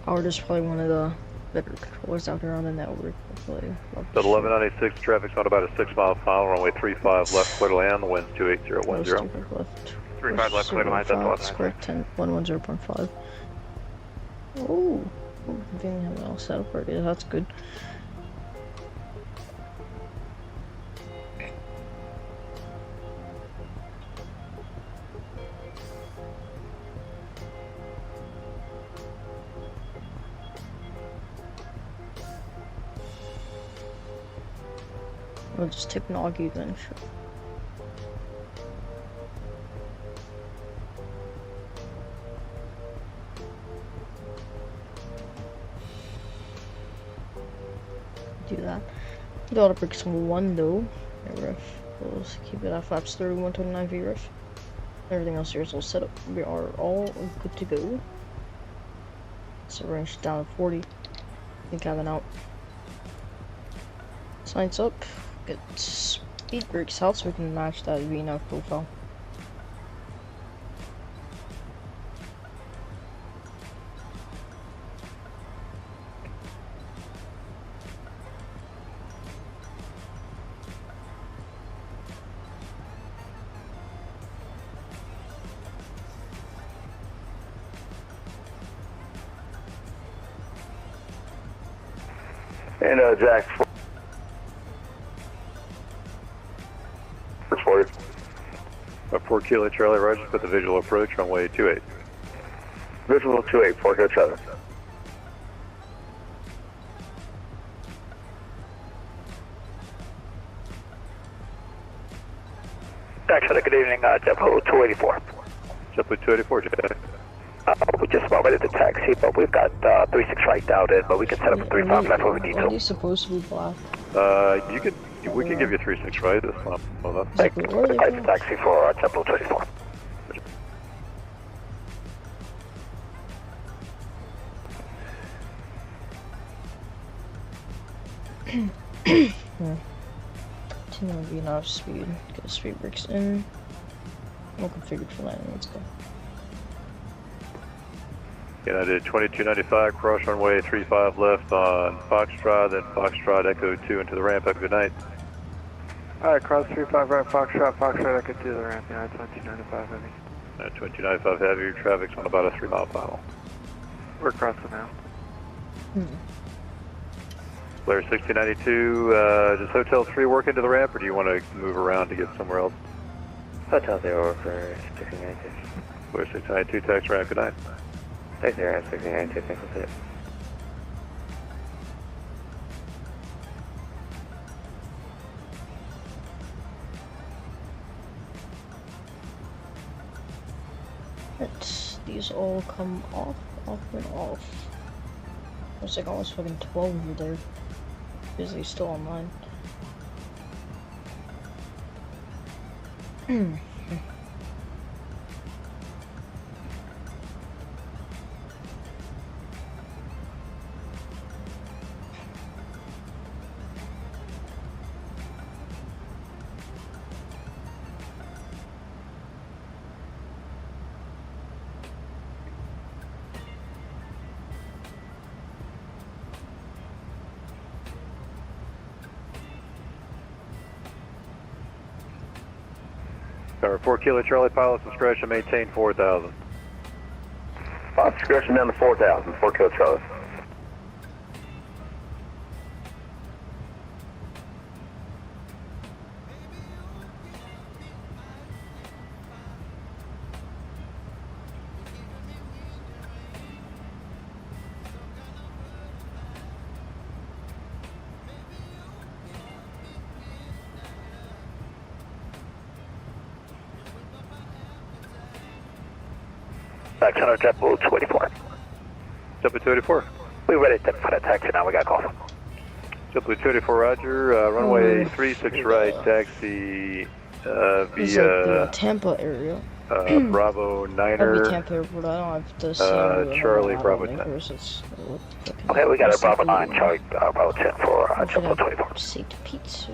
Howard is probably one of the better controllers out there on the network. So the 1196 traffic's on about a 6 mile final, runway 35 left, clear to land, the wind's 28010. 35 left, clear to land, That's correct, 110.5. Oh, didn't have it all set up already, that's good. We'll just take Noggy then, sure. Do that. You gotta break some 1 though. Ref. We'll just keep it at flaps 3129 VREF. Everything else here is all set up. We are all good to go. So range down to 40. I think having out. Signs up. Get speed brakes out so we can match that VNAV profile. And Jack, 40. 4 Kilo Charlie, Roger, put the visual approach, runway 28. Visual 28, 4 Kilo Charlie. Actually, good evening, JetBlue 284. JetBlue 284, Jack. We're just about ready to taxi, but we've got 36 right out in, but we can set up a 35 left where we need Are to. these supposed to be black? We can give you 36 right. That's not well, that's Thank you. Type of taxi for JetBlue 284. Continue to be enough speed. Get the speed brakes in. All configured for landing. Let's go. United 2295, cross runway 35 left on Foxtrot, then Foxtrot Echo 2 into the ramp. Have a good night. Alright, cross 35 right, Foxtrot Echo 2 to the ramp, United 2295 heavy. 2295 heavy, traffic's on about a 3 mile final. We're crossing now. Blair 1692, does Hotel 3 work into the ramp, or do you want to move around to get somewhere else? Hotel 0 for 1692. Blair 1692, tax ramp, good night. Thanks, there, 1692, thanks, that's it. These all come off and off. Looks like almost fucking 12 over there. Is he still online? Tower 4 Kilo Charlie, pilot's discretion, maintain 4,000. Discretion down to 4,000, 4 Kilo Charlie. Back Center, JetBlue 284. JetBlue 284. We ready for that taxi now, we got call. JetBlue 284, roger. Runway 36 right, taxi It's like via the Tampa area. Bravo That'd 9er. be Tampa Airport. I don't have to see Charlie, Bravo 10. Okay, we got a Bravo 9, Charlie, Bravo 10 for JetBlue 24. Safety pizza.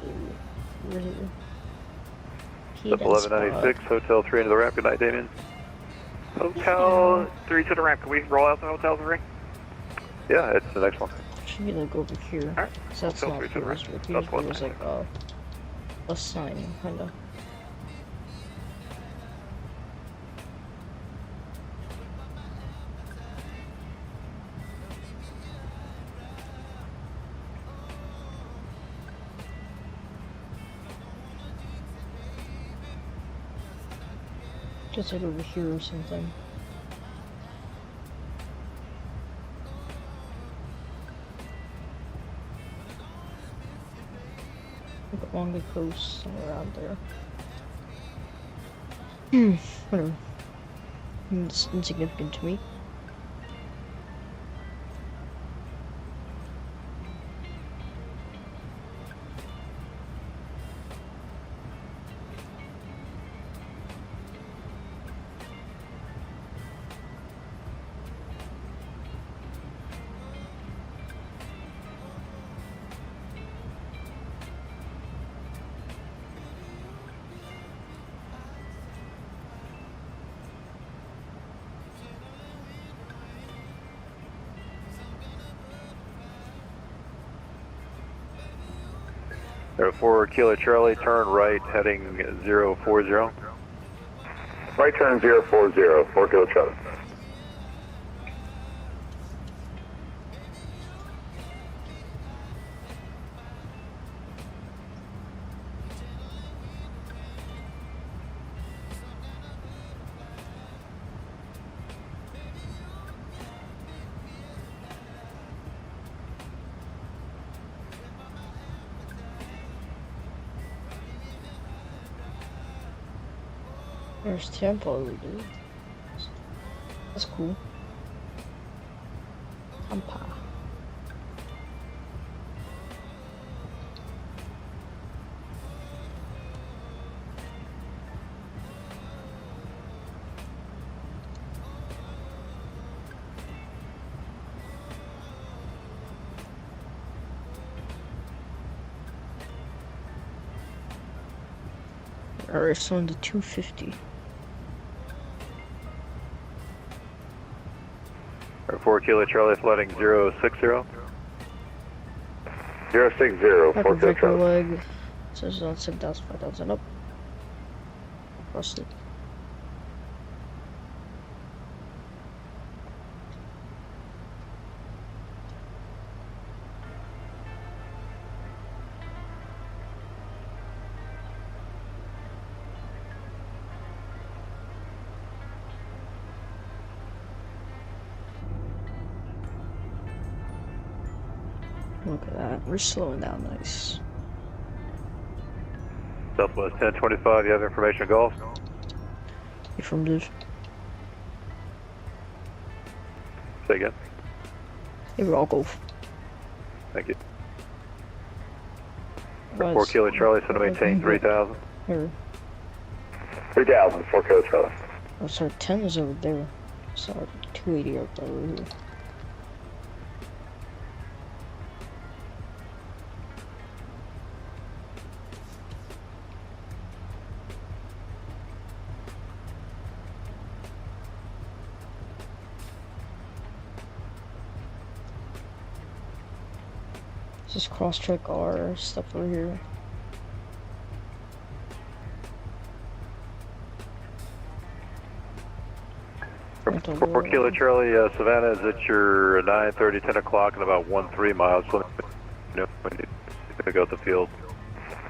Right here. Step 1196, Hotel 3 into the ramp. Good night, Damien. Hotel 3 to the ramp. Can we roll out the Hotel 3? Yeah, it's the next one. Should be like over here. Alright. So that's Hotel not 3 to the yours, ramp. but That's here's one there's like a sign, kinda. Just like over here or something. Like along the coast, somewhere out there. Whatever. It's insignificant to me. There 4 Kilo Charlie, turn right, heading 040. Right turn 040, 4 Kilo Charlie. There's Tampa over there. That's cool. Tampa. Alright, it's on the 250. 4 Kilo Charlie, flooding 060. 060, 4 Kilo Breaker Charlie. leg. Says on 7,000, 5,000 up. Crossed it. Look at that. We're slowing down nice. Southwest 1025, you have information, Golf? Affirmative. Say again. Yeah, we're all go. Thank you. Right, 4 Kilo Charlie, so to maintain 3,000. Here. 3,000, 4 Kilo Charlie. Oh, sorry, 10 is over there. Sorry, 280 up over here. Just cross-check our stuff over here. For Kilo Charlie, Savannah is at your 9:30, 10 o'clock, and about 13 miles. So you know, when you go to the field.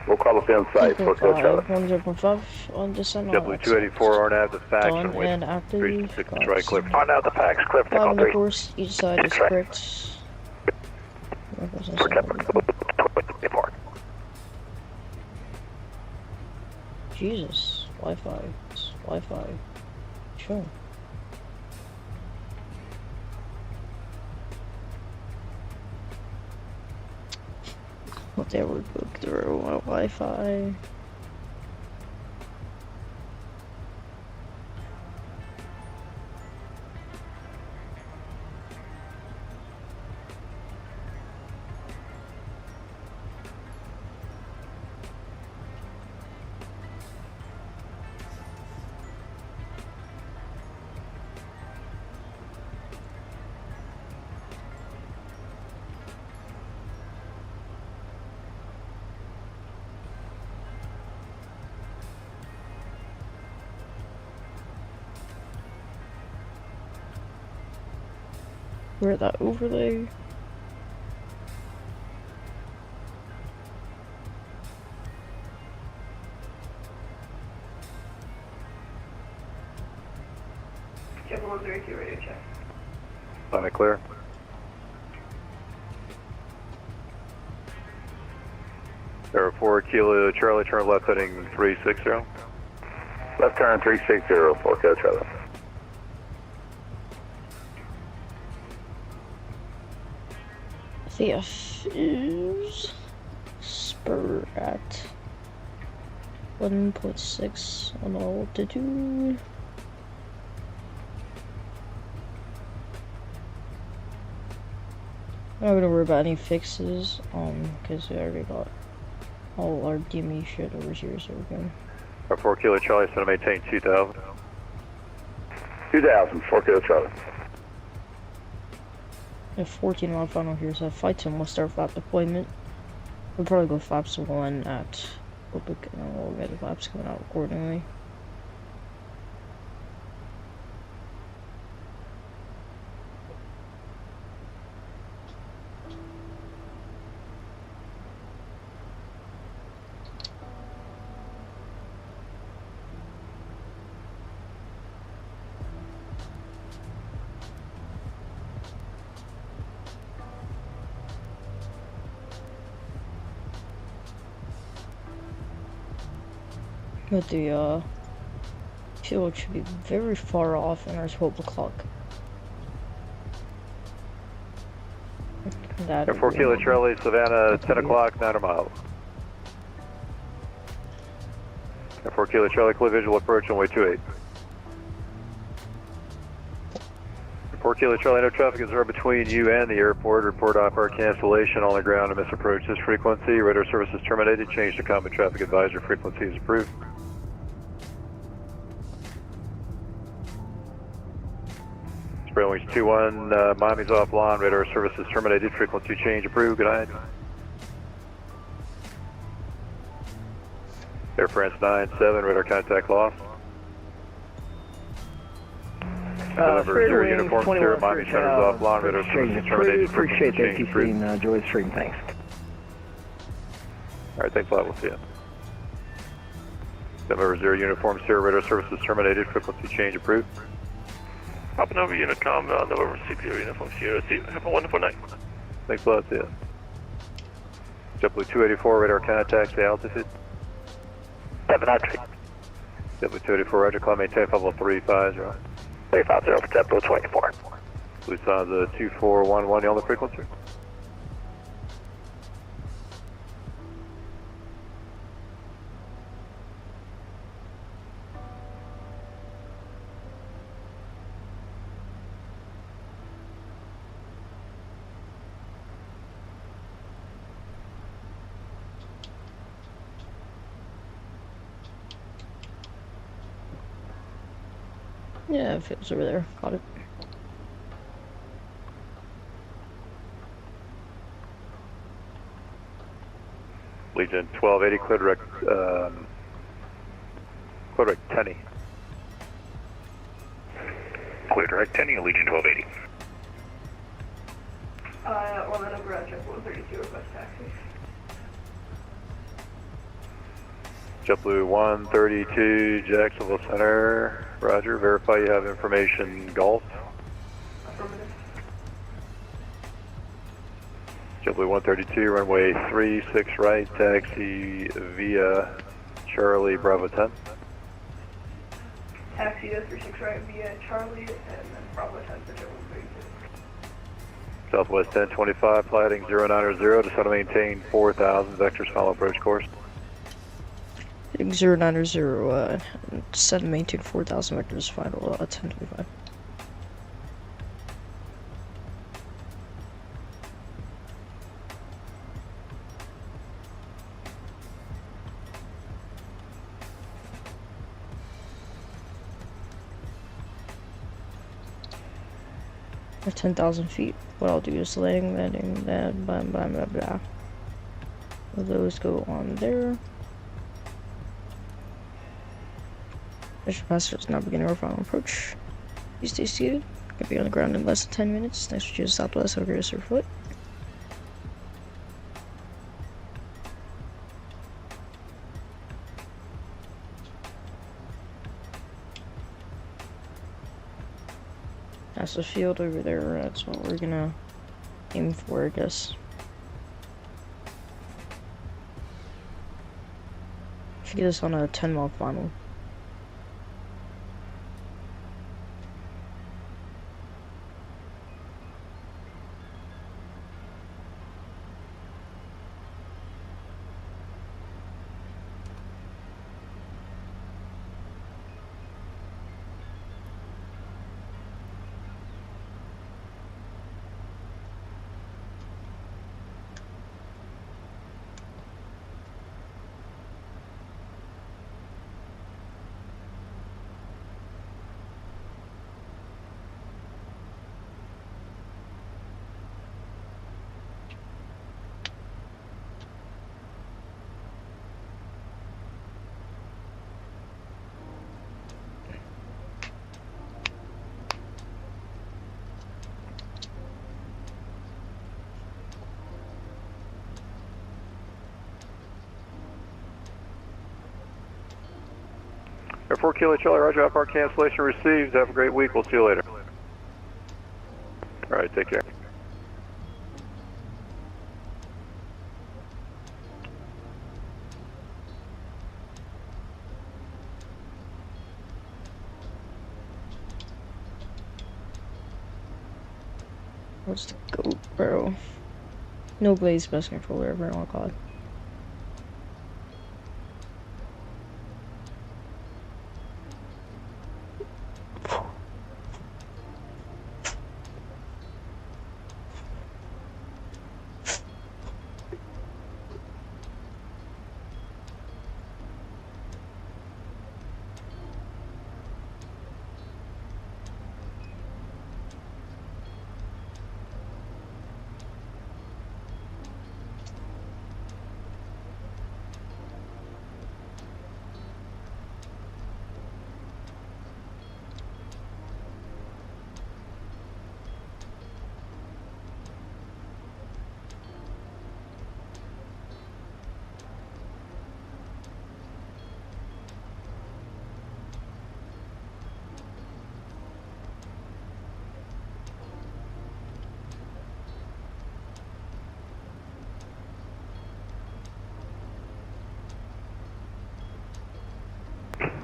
We'll call us inside, 4 Kilo Charlie. 1.5 on descent. JetBlue 284, RNAV to faction Done with and active. 366 strike clip. On out the packs, clip, 5 on the 3. course, each side is correct. Jesus, Wi-Fi, Wi-Fi. Sure. thought they were booked through my Wi-Fi. Where that overlay? Jet 132 radio check. Planet clear. Air 4 Kilo Charlie, turn left heading 360. Left turn 360, 4 Kilo Charlie. VF is spur at 11.6 on altitude. I'm not gonna worry about any fixes, because we already got all our DME shit over here, so we're good. Air 4 Kilo Charlie, is going to maintain 2000. 2000, 4 Kilo Charlie. We have 14 on final here, so flight sim will start flap deployment. We'll probably go flaps 1 at Opic, and then we'll get the flaps coming out accordingly. But the fuel should be very far off in our 12 o'clock. Air 4 Kilo Charlie, Savannah, 10 o'clock, 9 miles. Air 4 Kilo Charlie, clear visual approach, runway 28. Air 4 Kilo Charlie, no traffic is between you and the airport. Report operator cancellation on the ground and misapproach this frequency. Radar services terminated. Change to common traffic advisor. Frequency is approved. Wings 21, Miami's offline, radar services terminated, frequency change approved, good night. Air France 97, radar contact lost. November 0 uniform, 0, Miami centers offline, radar services terminated, Appreciate frequency that, change approved. and enjoy the stream, thanks. Alright, thanks a lot, we'll see you. November 0 uniform, 0, radar services terminated, frequency change approved. Papa Nova Unicom, November 60 uniform Sierra. Have a wonderful night. Thanks a lot, see ya. JetBlue 284, radar contact, the altitude. 700. JetBlue 284, roger, climb maintain, level 350. 350 for JetBlue 24. Lufthansa 2411, you on the frequency? Yeah, it feels over there. Got it. Legion 1280, clear direct, clear direct 10. Clear direct 10, Legion 1280. Orlando Garage, Jet 132, request taxi. JetBlue 132, Jacksonville Center, roger, verify you have information, Gulf. Affirmative. JetBlue 132, runway 36 right, taxi via Charlie Bravo 10. Taxi to 36 right via Charlie, and then Bravo 10 for Jet 132. Southwest 1025, flighting 090, just want to maintain 4,000, vectors final approach course. Heading 090, set and maintain 4,000 vectors, final 1025. At 10,000 feet, what I'll do is landing, that, blah, blah, blah, blah. Those go on there. Mission passengers now beginning our final approach. Please stay seated. Gonna be on the ground in less than 10 minutes. Next to Southwest, have a great surf foot. That's the field over there. That's what we're gonna aim for, I guess. Should get us on a 10-mile final. Air 4 Kilo Charlie, roger, up our cancellation received. Have a great week, we'll see you later. Alright, take care. What's the goat, bro? No blaze, best control, whatever I want to call it.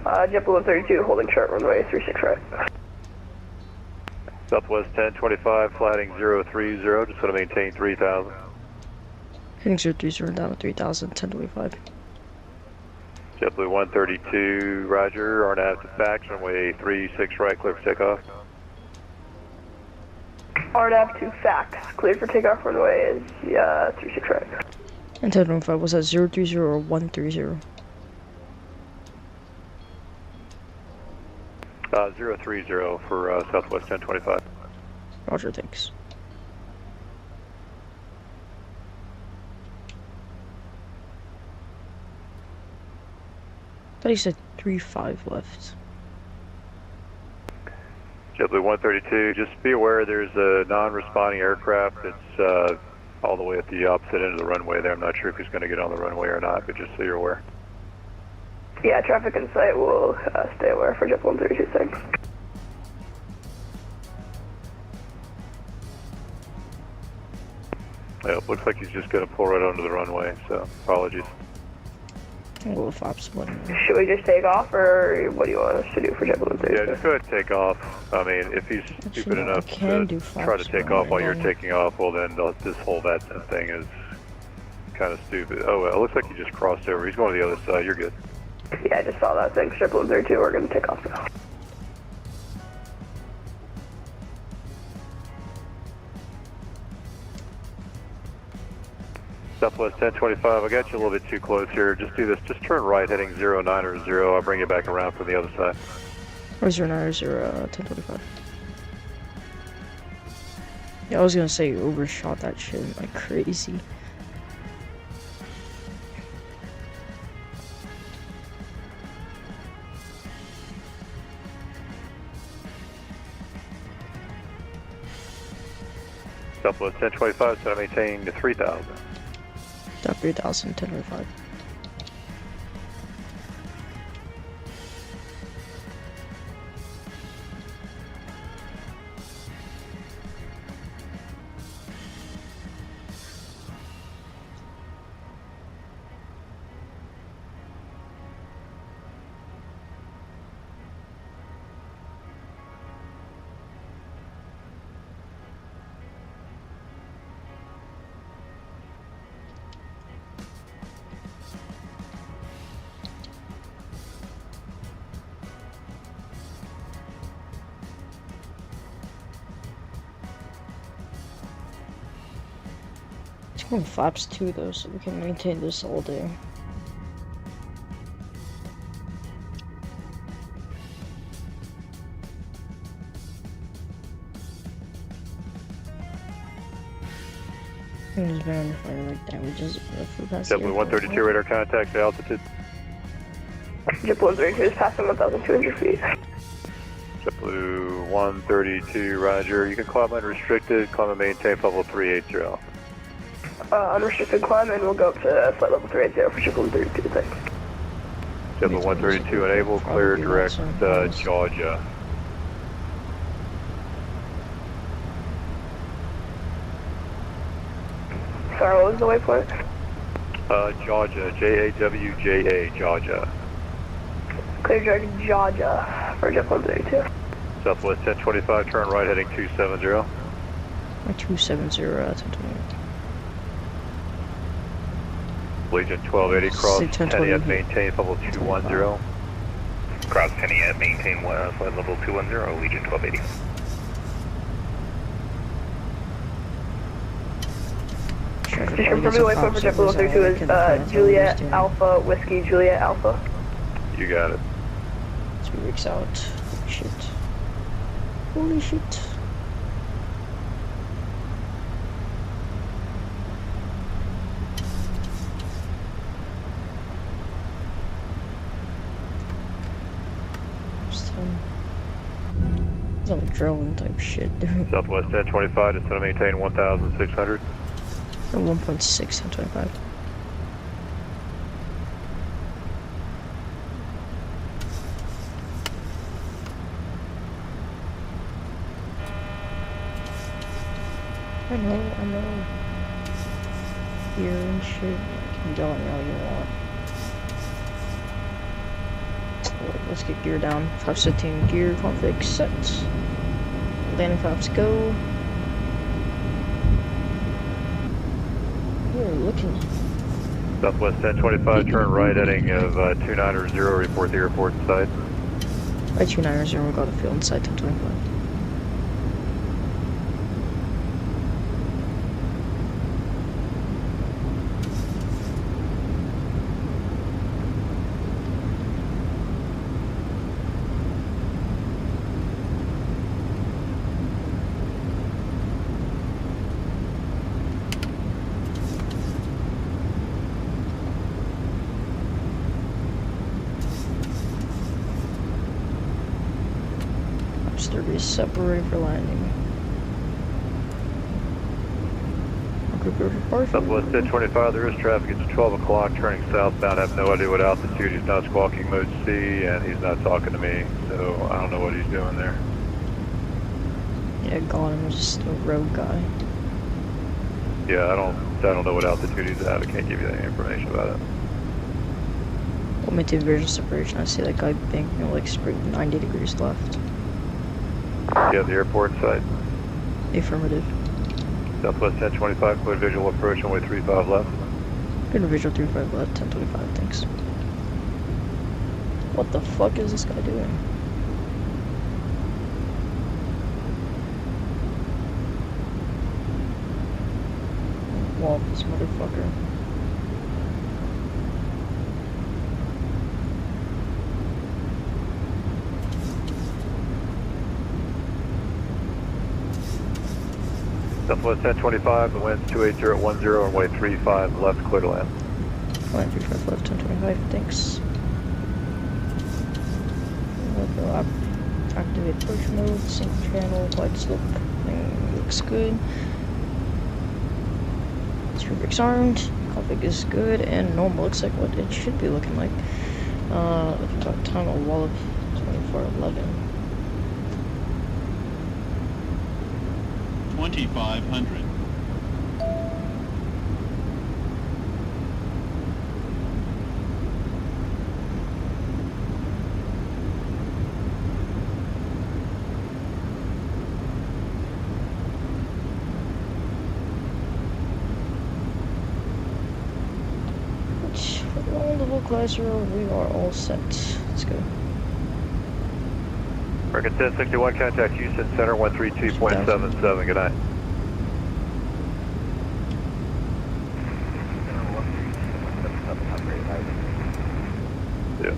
JetBlue 132, holding short runway 36 right. Southwest 1025, flighting 030, just want to maintain 3,000. Heading 030 down to 3,000, 1025. JetBlue 132, roger, RNAV to fax, runway 36 right, clear for takeoff. RNAV to fax, cleared for takeoff runway is 36 right. And 1025 was at 030 or 130? 030 for Southwest 1025. Roger, thanks. I thought he said 35 left. JetBlue 132, just be aware there's a non-responding aircraft that's all the way at the opposite end of the runway there. I'm not sure if he's going to get on the runway or not, but just so you're aware. Yeah, traffic in sight will stay aware for JetBlue 132, thanks. Yeah, it looks like he's just going to pull right onto the runway, so apologies. Well, flaps one. Should we just take off, or what do you want us to do for JetBlue 32? Yeah, just go ahead and take off. I mean, if he's stupid enough to try to take off while you're taking off, well then this whole VATSIM thing is kind of stupid. Oh, well, it looks like he just crossed over. He's going to the other side. You're good. Yeah, I just saw that thing. JetBlue 32, we're going to take off now. Southwest 1025, I got you a little bit too close here. Just do this. Just turn right heading 09 0. I'll bring you back around from the other side. Or 09 1025. Yeah, I was gonna say overshot that shit like crazy. Southwest 1025, so I maintain to 3000. Top 3000, 1025. It's going flaps too though, so we can maintain this all day. I'm just verifying like damages for the past. JetBlue 132 radar contact altitude. JetBlue 132 is passing 1,200 feet. JetBlue 132, roger. You can climb unrestricted, climb and maintain level 380. Unrestricted climb, and we'll go up to flight level 380 for JetBlue 132, thanks. JetBlue 132 enable, clear direct Georgia. Sorry, what was the waypoint? Georgia, J-A-W-J-A, Georgia. Clear direct Georgia for JetBlue 132. Southwest 1025, turn right heading 270. 270, 1020. Legion 1280, cross 10 at maintain level 210. Cross 10 at maintain flight level 210, Legion 1280. Just confirm the waypoint for JetBlue 132 is Juliet Alpha, Whiskey Juliet Alpha. You got it. 2 weeks out. Holy shit. Holy shit. It's on the drone type shit, dude. Southwest 1025, just to maintain 1,600. 1.6 1025. I know. Gear and shit. You can yell at me all you want. Alright, let's get gear down. 517 gear config set. Landing flaps go. We're looking. Southwest 1025, turn right heading of 290, report the airport inside. Right 290, we'll go to field inside 1025. Separate for landing. Southwest 1025, there is traffic. It's 12 o'clock, turning southbound. I have no idea what altitude. He's not squawking mode C, and he's not talking to me, so I don't know what he's doing there. Yeah, Gollum was just a rogue guy. Yeah, I don't know what altitude he's at. I can't give you any information about it. We'll maintain visual separation. I see that guy banking like straight 90 degrees left. Yeah, the airport in sight. Affirmative. Southwest 1025, clear visual approach, runway 35 left. Good visual 35 left, 1025, thanks. What the fuck is this guy doing? Wall this motherfucker. Southwest 1025, the wind's 280 at 10, runway 35 left, clear to land. Line 35 left, 1025, thanks. Activate push mode, sync channel, wide slope, thing looks good. Rubric's armed, config is good, and normal looks like what it should be looking like. Looking about time a wall of 2411. 2500. Class we are all set. Let's go. American 1061, contact Houston Center 132.77. Good night. Yeah.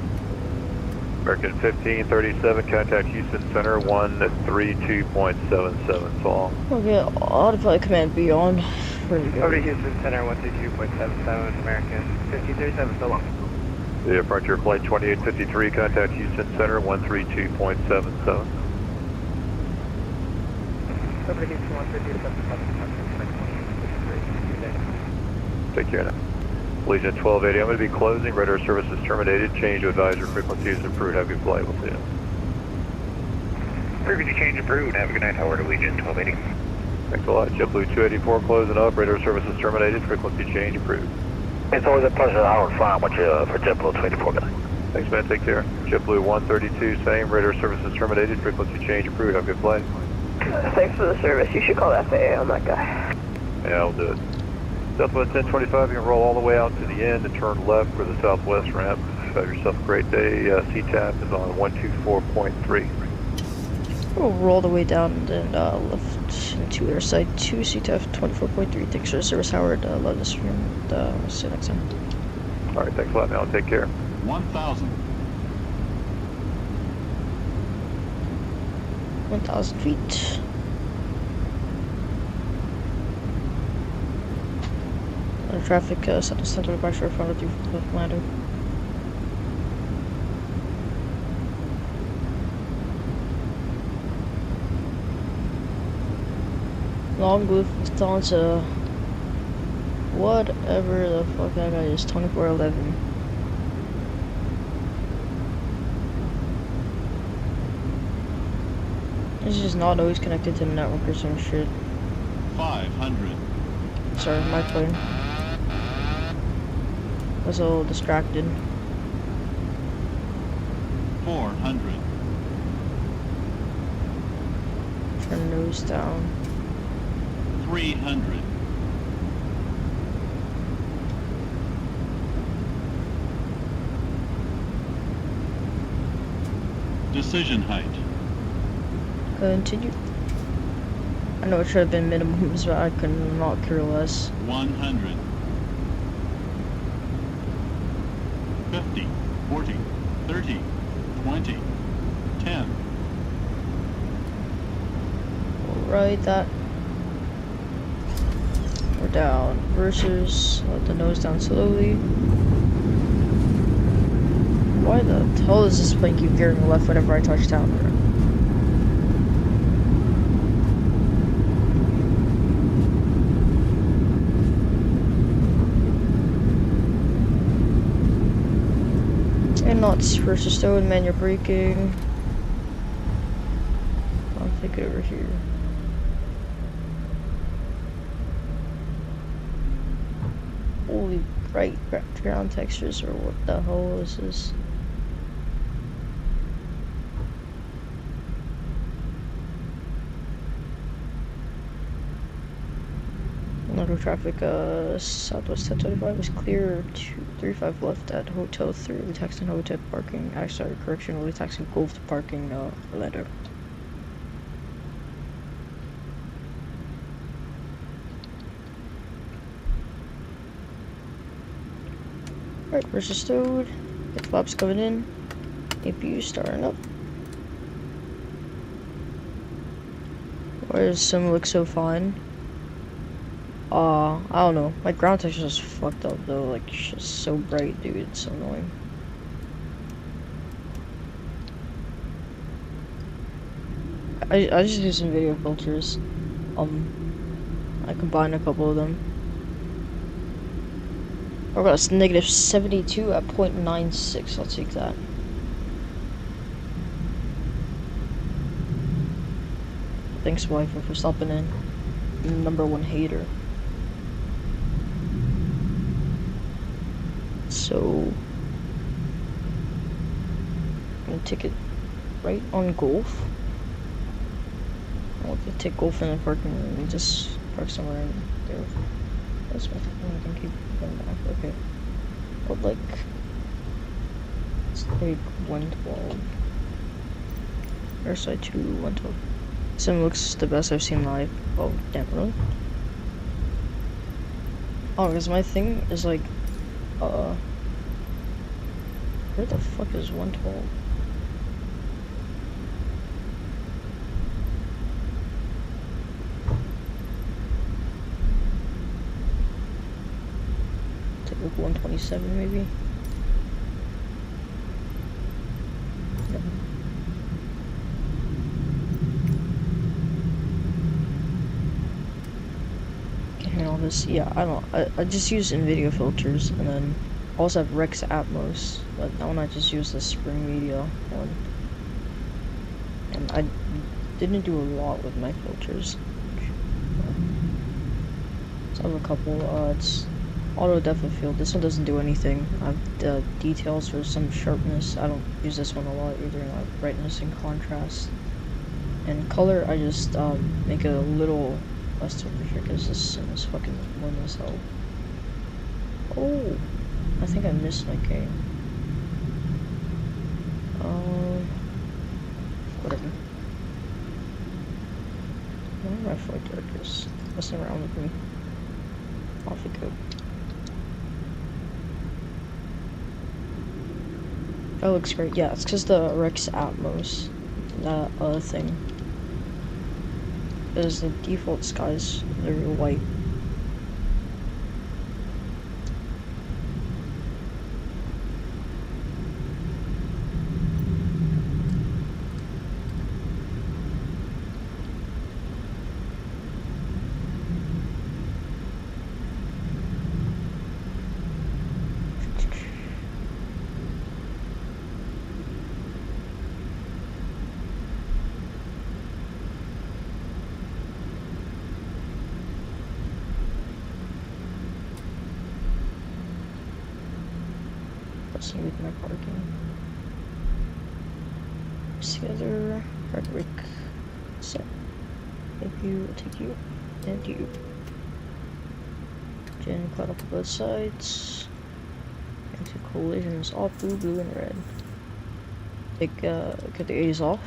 American 1537, contact Houston Center 132.77. So long. Okay, autopilot command beyond. Pretty good. Over to Houston Center 132.77, American 1537, so long. Yeah, Frontier Flight 2853, contact Houston Center 132.77. Over to Houston 132.77, Take care now. Legion 1280, I'm going to be closing. Radar service is terminated. Change to advisor frequency is improved. Have a good flight. We'll see you. Frequency change approved. Have a good night, Howard. Legion 1280. Thanks a lot. JetBlue 284 closing up. Radar service is terminated. Frequency change approved. It's always a pleasure, Howard, flying with you for JetBlue 284. Good night. Thanks, man. Take care. JetBlue 132, same. Radar service is terminated. Frequency change approved. Have a good flight. Thanks for the service. You should call the FAA on that guy. Yeah, I'll do it. Southwest 1025, you can roll all the way out to the end and turn left for the southwest ramp. Have yourself a great day. CTAP is on 124.3. We'll roll the way down and then left into Ursa side 2, CTF 24.3. Thanks for the service, Howard. Love this room. We'll see you next time. All right, thanks a lot, man. Take care. 1000. 1,000 feet. Traffic, center pressure, front of the landing. Long Lufthansa, whatever the fuck that guy is, 2411. This is not always connected to the network or some shit. 500. Sorry, my plane. I was a little distracted. 400. Turn nose down. 300. 200. Decision height. Continue. I know it should have been minimums, but I could not care less. 100. 50, 40, 30, 20, 10. Alright, that. We're down. Versus, let the nose down slowly. Why the hell does this plane keep veering left whenever I touch down? And not versus stone, man, you're braking. I'll take it over here. holy bright ground textures, or what the hell is this? Auto traffic, Southwest 1025 is clear, 235 left at Hotel 3, we'll be taxing Hotel parking, sorry, correction, we'll be taxing Golf to parking, Orlando. Alright, Ursa stowed, get flaps coming in, APU starting up. Why does some look so fine? I don't know. My ground texture is fucked up though. Like, it's just so bright, dude. It's so annoying. I just use some video filters. I combine a couple of them. Oh, that's negative 72 at 0.96. I'll take that. Thanks, wife, for stopping in. #1 hater. So I'm gonna take it right on Golf. I'll take Golf in the parking room and just park somewhere in there. That's my thing. I can keep going back. Okay. But like, let's take 112. Or side 2, 112. Sim looks the best I've seen live. Oh, damn, really? Oh, because my thing is like, where the fuck is 112? Take like 127 maybe? No. All this, yeah, I just use Nvidia filters, and then also have Rex Atmos, but that one I just use the Spring Media one, and I didn't do a lot with my filters. So I have a couple. It's auto depth of field. This one doesn't do anything. I have the details for some sharpness. I don't use this one a lot either. Like brightness and contrast, and color I just make it a little less temperature because this sim is fucking warm as hell. Oh, I think I missed my game. Whatever. Why are my flight directors messing around with me? Off we go. That looks great. Yeah, it's because the Rex Atmos, that other thing. Because the default skies, they're white. With my parking. Together, Hardwick, set. Thank you, take you, and you. Gen cloud up both sides. Into collisions, all blue, blue, and red. Take, get the A's off.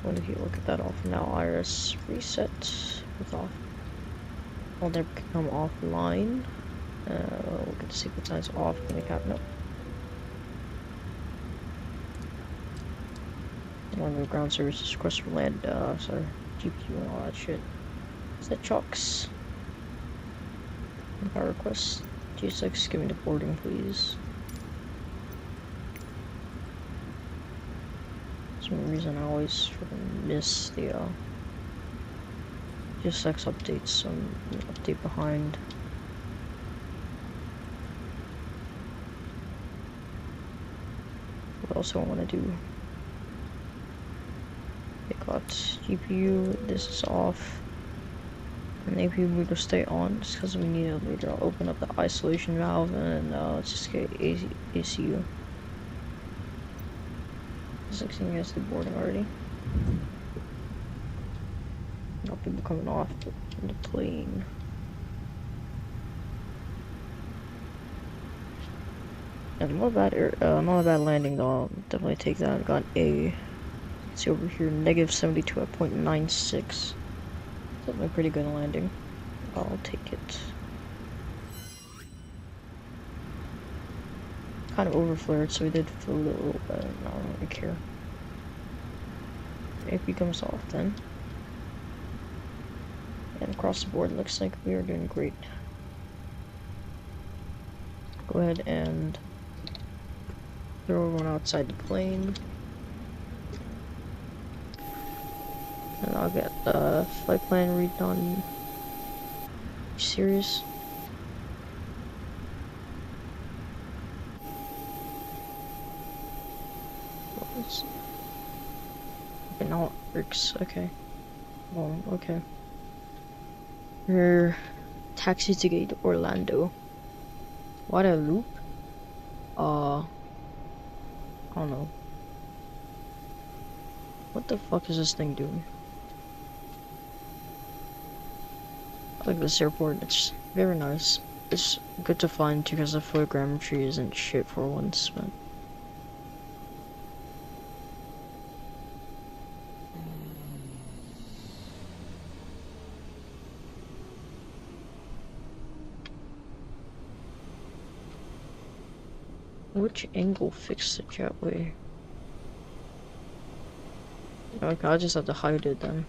When did you look at that off? Now iris reset with off. I'll never come offline. We'll get the sequence signs off. Gonna cap no. One of the ground services request for land, sorry, GPU and all that shit. Set chocks. Power request. G6, give me the boarding, please. For some reason I always freaking miss the G6 updates, so I'm an update behind. What else do I want to do? I got GPU, this is off. And maybe we will stay on just because we need to later open up the isolation valve and let's just get ACU. 16 guys to boarding already. No people coming off the plane. And not a bad landing though. I'll definitely take that. I got a, let's see over here, negative 72 at 0.96. Definitely pretty good landing. I'll take it. Kind of overflared, so we did feel a little bit. I don't really care. If he comes off then. And across the board, looks like we are doing great. Go ahead and throw one outside the plane. And I'll get the flight plan read on. Serious? Okay, now it works. Okay. Well, okay. We're taxi to gate Orlando. What a loop? I don't know. What the fuck is this thing doing? I like this airport, it's very nice. It's good to find because the photogrammetry isn't shit for once, but... Which angle fixed the jetway? Okay, I'll just have to hide it then.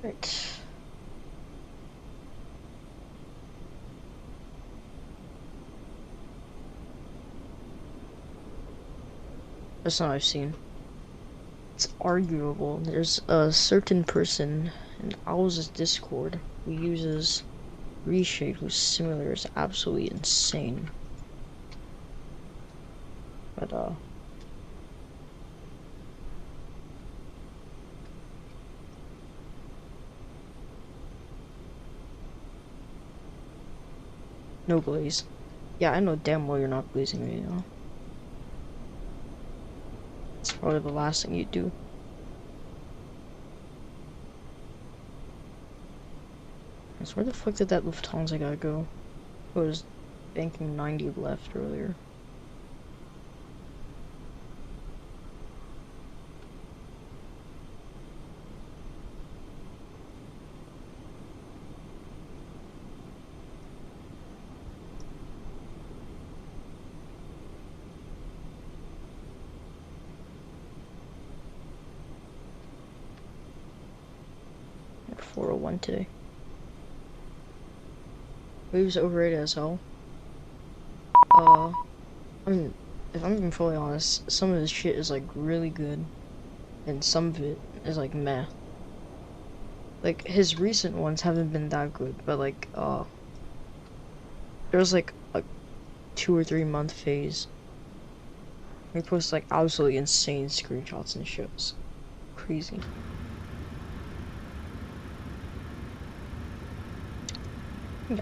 Right. That's not what I've seen. It's arguable. There's a certain person in Owl's Discord who uses Reshape, whose simulator is absolutely insane. But no glaze. Yeah, I know damn well you're not glazing me now. It's probably the last thing you do. So where the fuck did that Lufthansa guy go? It was banking 90 left earlier. At 4:01 today. Waves overrated as hell. I mean, if I'm being fully honest, some of this shit is like really good, and some of it is like meh. Like his recent ones haven't been that good, but like there was like a 2 or 3 month phase. He posts like absolutely insane screenshots and shows. Crazy.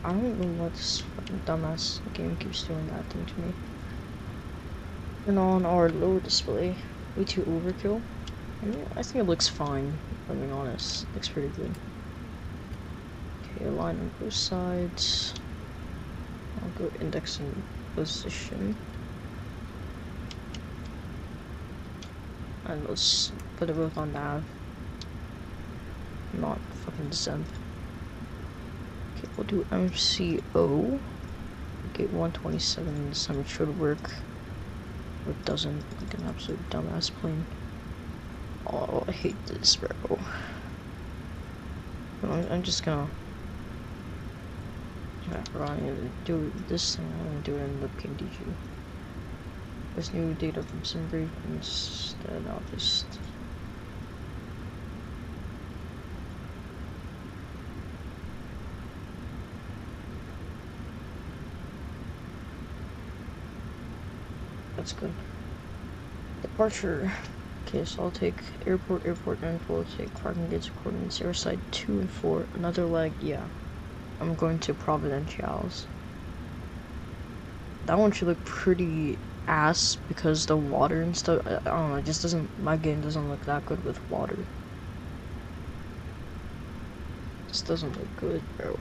I don't know what this fucking dumbass game keeps doing that thing to me. And on our low display, way too overkill. I mean, I think it looks fine, if I'm being honest. Looks pretty good. Okay, align on both sides. I'll go indexing position. And let's put it both on nav. Not fucking Zen. Okay, we'll do MCO. Gate 127 this time it should work. Or it doesn't, like an absolute dumbass plane. Oh, I hate this, bro. I'm just gonna do this thing. I'm gonna do it in the PMDG. There's new data from some brief instead. I'll just. That's good. Departure Okay, so I'll take airport, and we'll take parking gates, coordinates, airside 2 and 4. Another leg, yeah. I'm going to Providenciales. That one should look pretty ass because the water and stuff. I don't know, it just doesn't. My game doesn't look that good with water. Just doesn't look good, bro.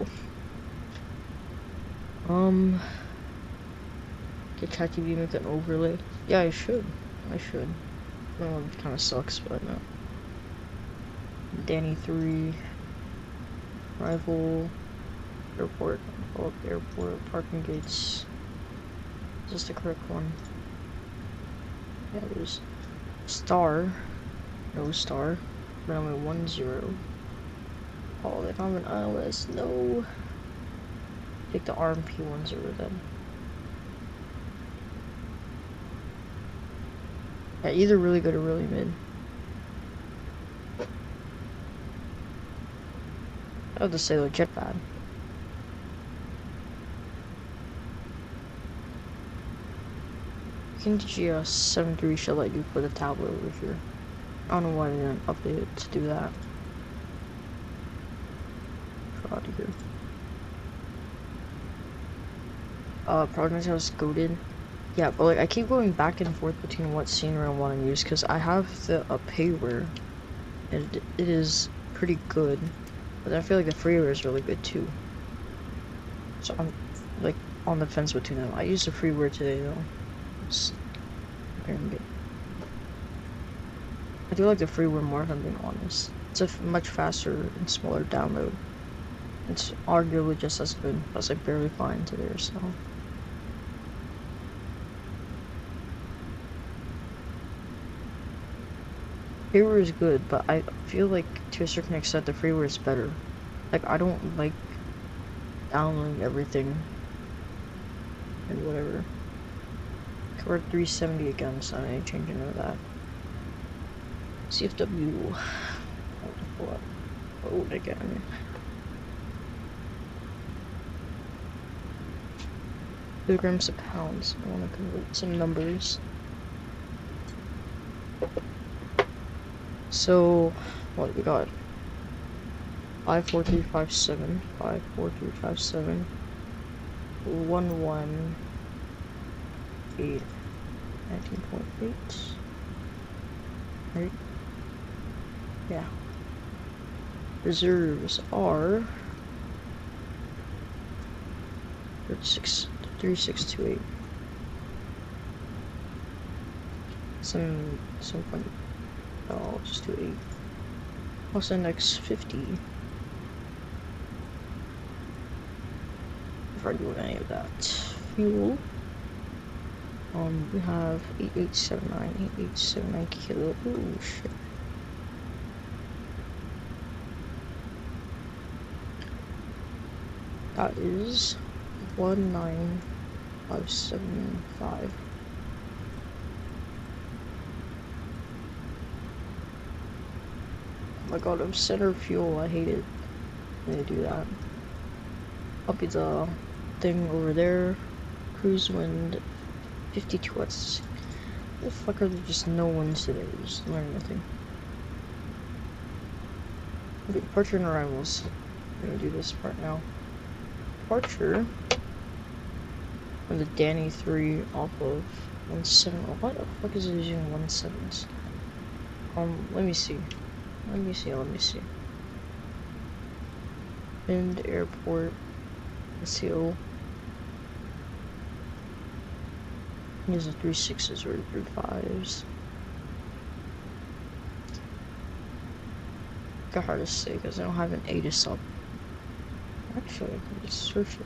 Get ChatGPT make an overlay. Yeah, I should. Well, it kind of sucks, but no. Danny 3. Rival. Airport. Follow up airport. Parking gates. Is this the correct one? Yeah, there's star. No star. Runway 10. Oh, they don't have an ILS. No. Take the RMP 10 then. Yeah, either really good or really mid. I would just say they're jet bad. KMCO 73 should let you put a tablet over here. I don't know why they didn't update it to do that. Get out of here. Providenciales goated. Yeah, but like I keep going back and forth between what scenery I want to use because I have the payware, and it is pretty good, but I feel like the freeware is really good too. So I'm like on the fence between them. I used the freeware today though. I do like the freeware more if I'm being honest. It's a much faster and smaller download. It's arguably just as good, plus I barely fly into there, so. Freeware is good, but I feel like to a certain extent the freeware is better. Like I don't like downloading everything and whatever. We're at 370 again, so I ain't changing none of that. CFW. Oh, again. Kilograms to pounds. I want to convert some numbers. So, what we got? 54357, 54357, 118, 19.8, right? Yeah. Reserves are 3628. Some point. I'll just do 8. Plus index 50. Before I do any of that. Fuel. We have 8879 kilo. Ooh, shit. That is 19575. Oh my god, I'm center fuel. I hate it when they do that. I'll be the thing over there. Cruise wind 52 watts. What the fuck are there just no ones today? Just learn nothing. Okay, departure and arrivals. I'm gonna do this part now. Departure from the Danny 3 off of 17. Oh, what the fuck is it using 17s? Let me see. Let me see. End airport. MCO. These are 36s or 35s. Got hard to say because I don't have an ATIS up. Actually, I can just search it.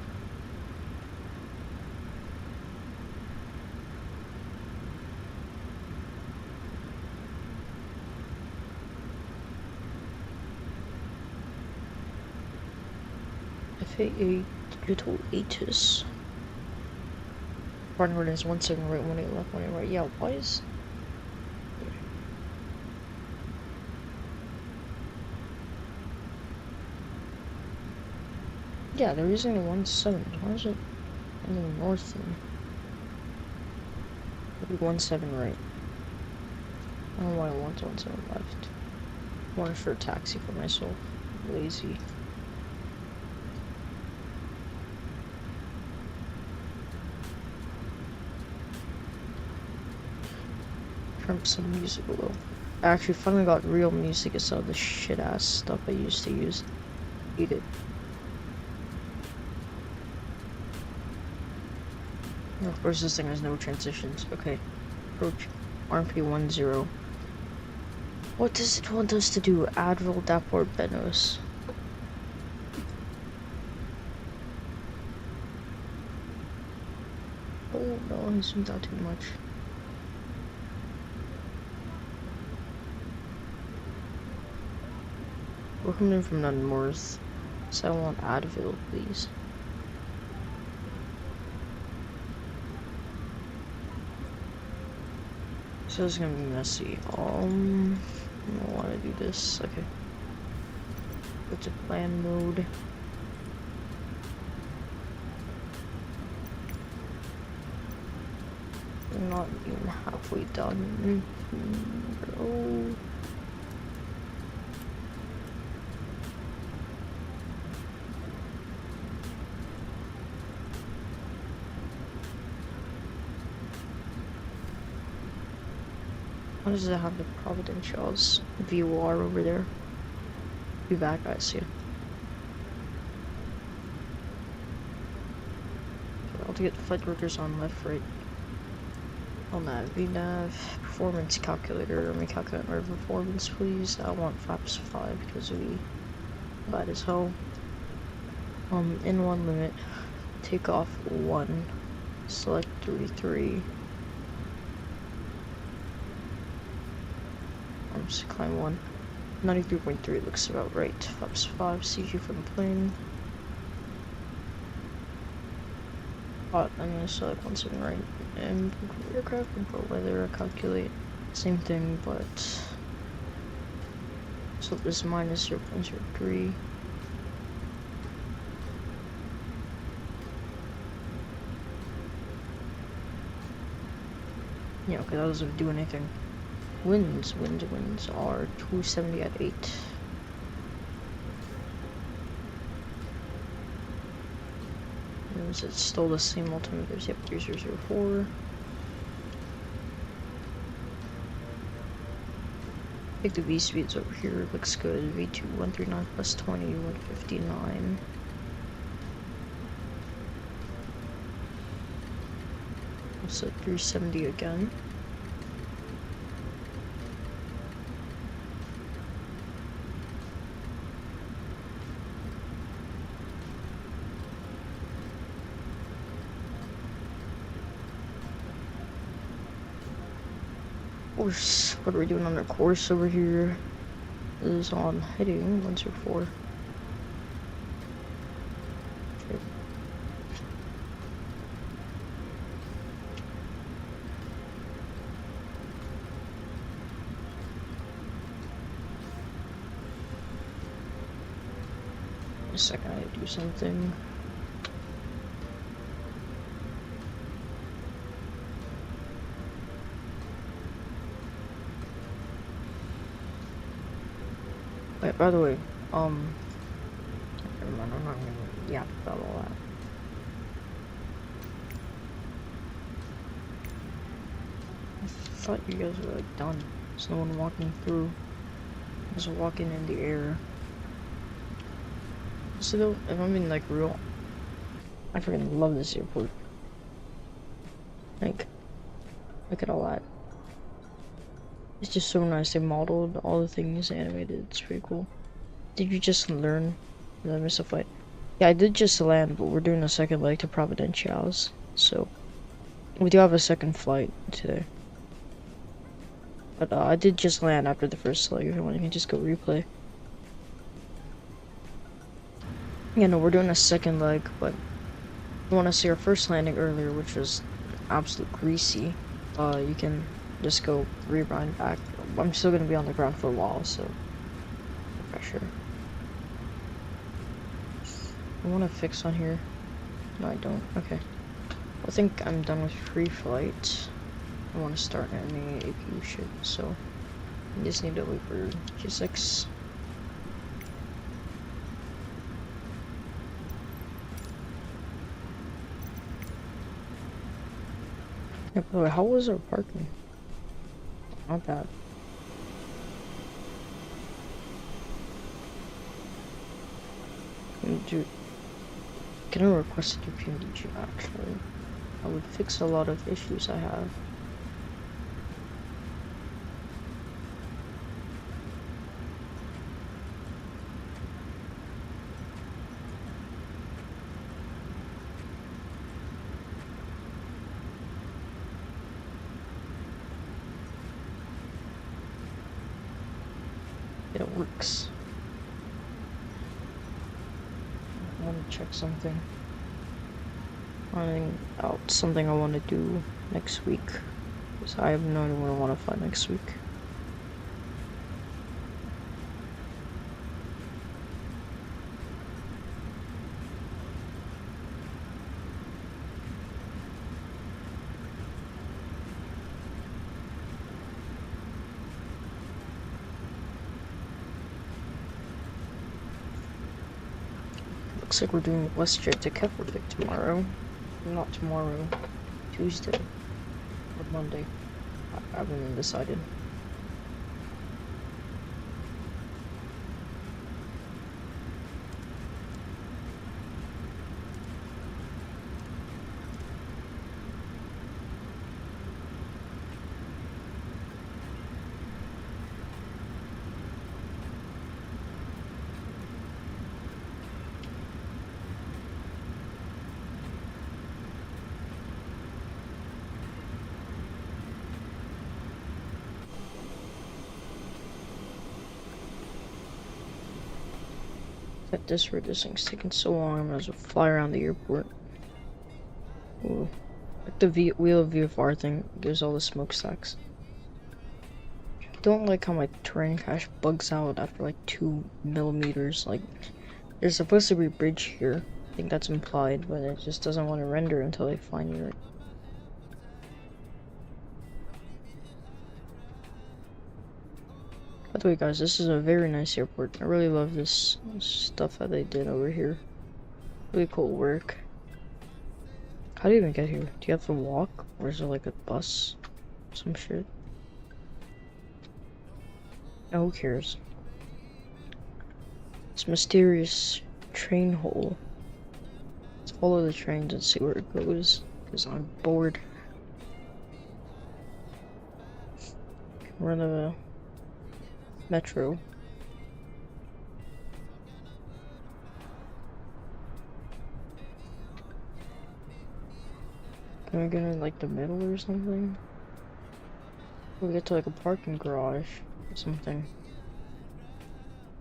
FAA digital ATIS. Parking order is 17 right, 18 left, 18 right. Yeah, why is... Yeah, they're using the 17. Why is it in the north then? Maybe 17 right. don't know why I want to on left. I wanted for a taxi for myself. Lazy. Turn some music a little. I actually finally got real music instead of the shit ass stuff I used to use. Eat it. And of course, this thing has no transitions. Okay. Approach RP10. What does it want us to do? Admiral Daport Benos. Oh no, I zoomed out too much. We're coming in from the north, so I want Advil, please. So it's gonna be messy. I don't want to do this. Okay. Go to plan mode. We're not even halfway done. Bro. How does it have the Providenciales VOR over there? Be back, guys. See ya. I'll get the flight workers on left, right. On that VNAV performance calculator. Let me calculate my performance, please. I want flaps 5 because we bad as hell. In one limit. Take off 1. Select 33. Just climb 1. 93.3 looks about right. Flaps 5, CG from the plane. I'm gonna select 17 right. And aircraft control weather, calculate. Same thing, but. So this is minus 0.03. Yeah, okay, that doesn't do anything. Winds are 270 at 8. Is it still the same altimeters? Yep, 3004. I think the V speeds over here looks good. V2 139 plus 20, 159. So 370 again. Course, what are we doing on our course over here? Is on heading 104. Okay. A second, I do something. Wait, by the way, never mind, I'm not gonna yap about all that. I thought you guys were like done. There's no one walking through. There's walking in the air. So though, if I'm being like real, I freaking love this airport. Like, look at all that. It's just so nice. They modeled all the things animated. It's pretty cool. Did you just learn? Did I miss a flight? Yeah, I did just land, but we're doing a second leg to Providenciales. So, we do have a second flight today. But I did just land after the first leg. If you want, you can just go replay. Yeah, no, we're doing a second leg, but you want to see our first landing earlier, which was absolute greasy. You can just go rewind back. I'm still gonna be on the ground for a while, so for sure. I want to fix on here. No, I don't. Okay. I think I'm done with free flight. I want to start any APU shit, so You just need to wait for G6. Yeah, by the way, how was our parking? Not bad. Can I request a PMDG actually? I would fix a lot of issues I have. It works. I want to check something. Finding out something I want to do next week. Because I have no idea what I want to find next week. Looks like we're doing WestJet to Keflavik tomorrow. Not tomorrow, Tuesday or Monday. I haven't even decided. At this thing's taking so long, I might as well fly around the airport. Ooh. Like the wheel of VFR thing gives all the smokestacks. I don't like how my terrain cache bugs out after like 2 millimeters. Like, there's supposed to be a bridge here. I think that's implied, but it just doesn't want to render until I find it. By the way, guys, this is a very nice airport. I really love this stuff that they did over here. Really cool work. How do you even get here? Do you have to walk? Or is there like a bus? Some shit? No, who cares? This mysterious train hole. Let's follow the trains and see where it goes. Because I'm bored. We're in the metro. Can we get in like the middle or something? We get to like a parking garage or something.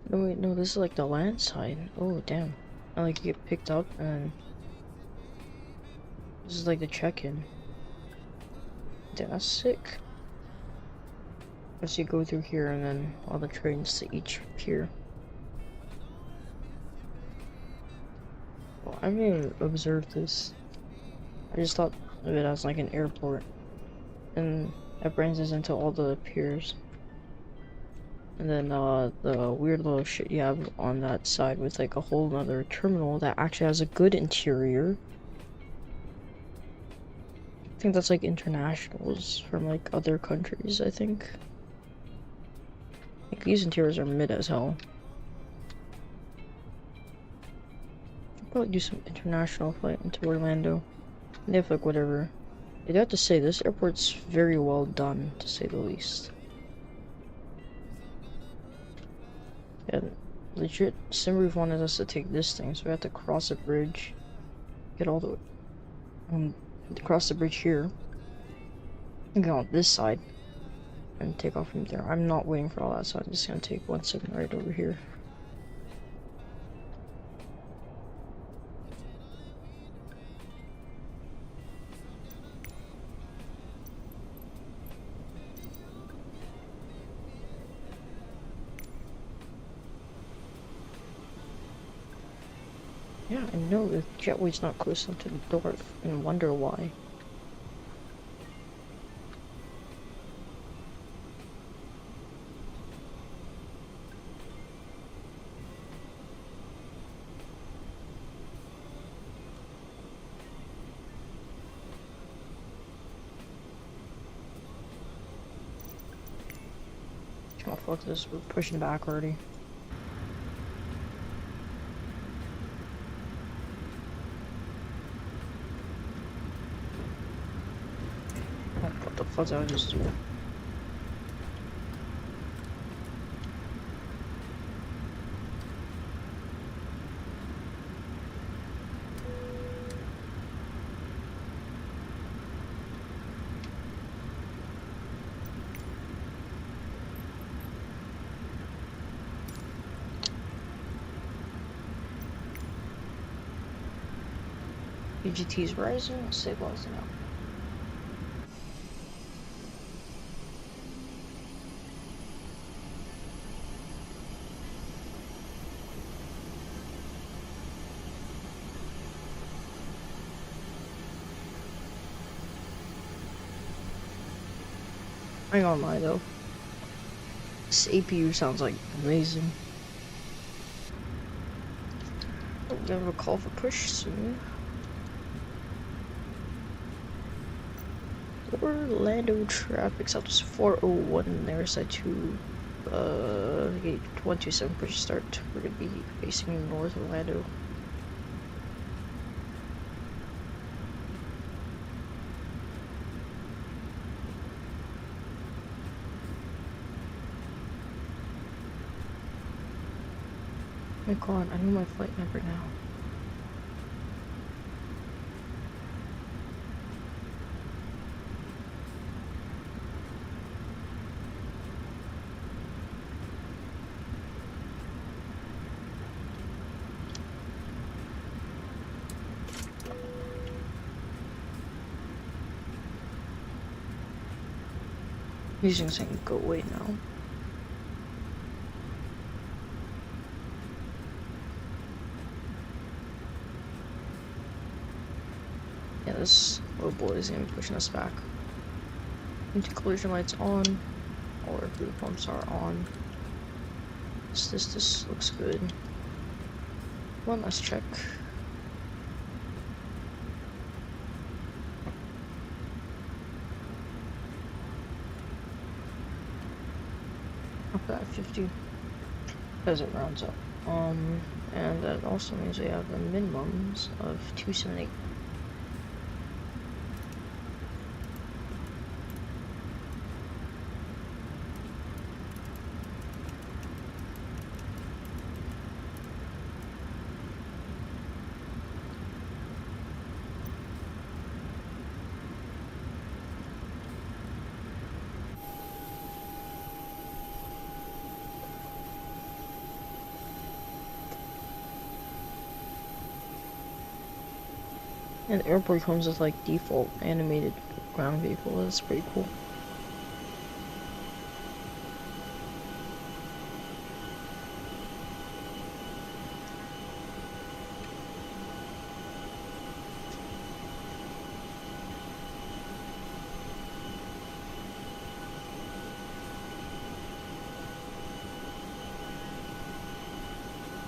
No wait, no, this is like the land side. Oh damn. I like get picked up and this is like the check-in. Damn, that's sick. As you go through here and then all the trains to each pier. Well, I haven't even observed this. I just thought of it as like an airport. And that brings us into all the piers. And then the weird little shit you have on that side with like a whole nother terminal that actually has a good interior. I think that's like internationals from like other countries, I think. Like, these interiors are mid as hell. I'll probably do some international flight into Orlando. And they have like whatever. I'd have to say, this airport's very well done, to say the least. And legit, Simroof wanted us to take this thing, so we have to cross a bridge. Get all the way. Cross the bridge here. And go on this side. And take off from there. I'm not waiting for all that, so I'm just gonna take 17 right over here. Yeah, I know the jetway's not close enough to the door and wonder why. fuck this, we're pushing back already. Oh, what the fuck did I just do? UGT's rising, stabilizing out. I ain't gonna lie though. This APU sounds like amazing. We're gonna have a call for push soon. Orlando traffic Southwest 401 there side to gate 127 push start. We're gonna be facing North Orlando. Oh my god, I know my flight number now. These things can go away now. Yeah, this little boy is gonna be pushing us back. Anti-collision lights on, all our fuel pumps are on. This looks good. One last check. Up at 50 as it rounds up. And that also means we have the minimums of 278. And the airport comes with like default animated ground vehicle. That's pretty cool.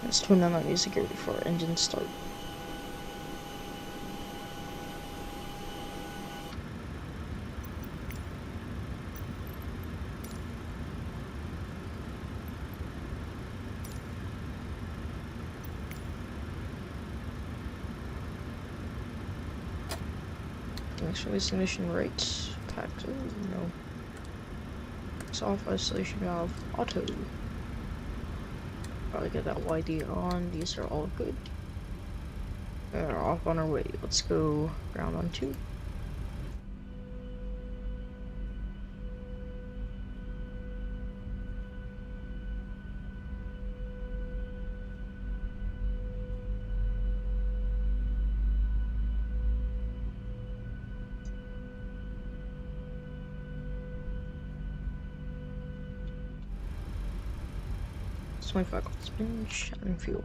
Let's turn on that music here before our engines start. Next release ignition right. Tactical, no. Soft isolation valve, auto. Probably get that YD on. These are all good. We're off on our way. Let's go ground on 2. My faculty spin, and fuel.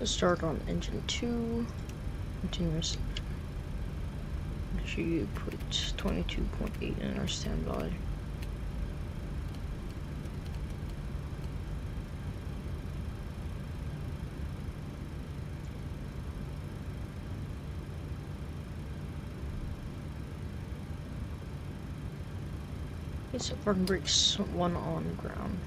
Let's start on engine 2. Continuous. Make sure you put 22.8 in our standby. Okay, so parking brakes, 1 on ground.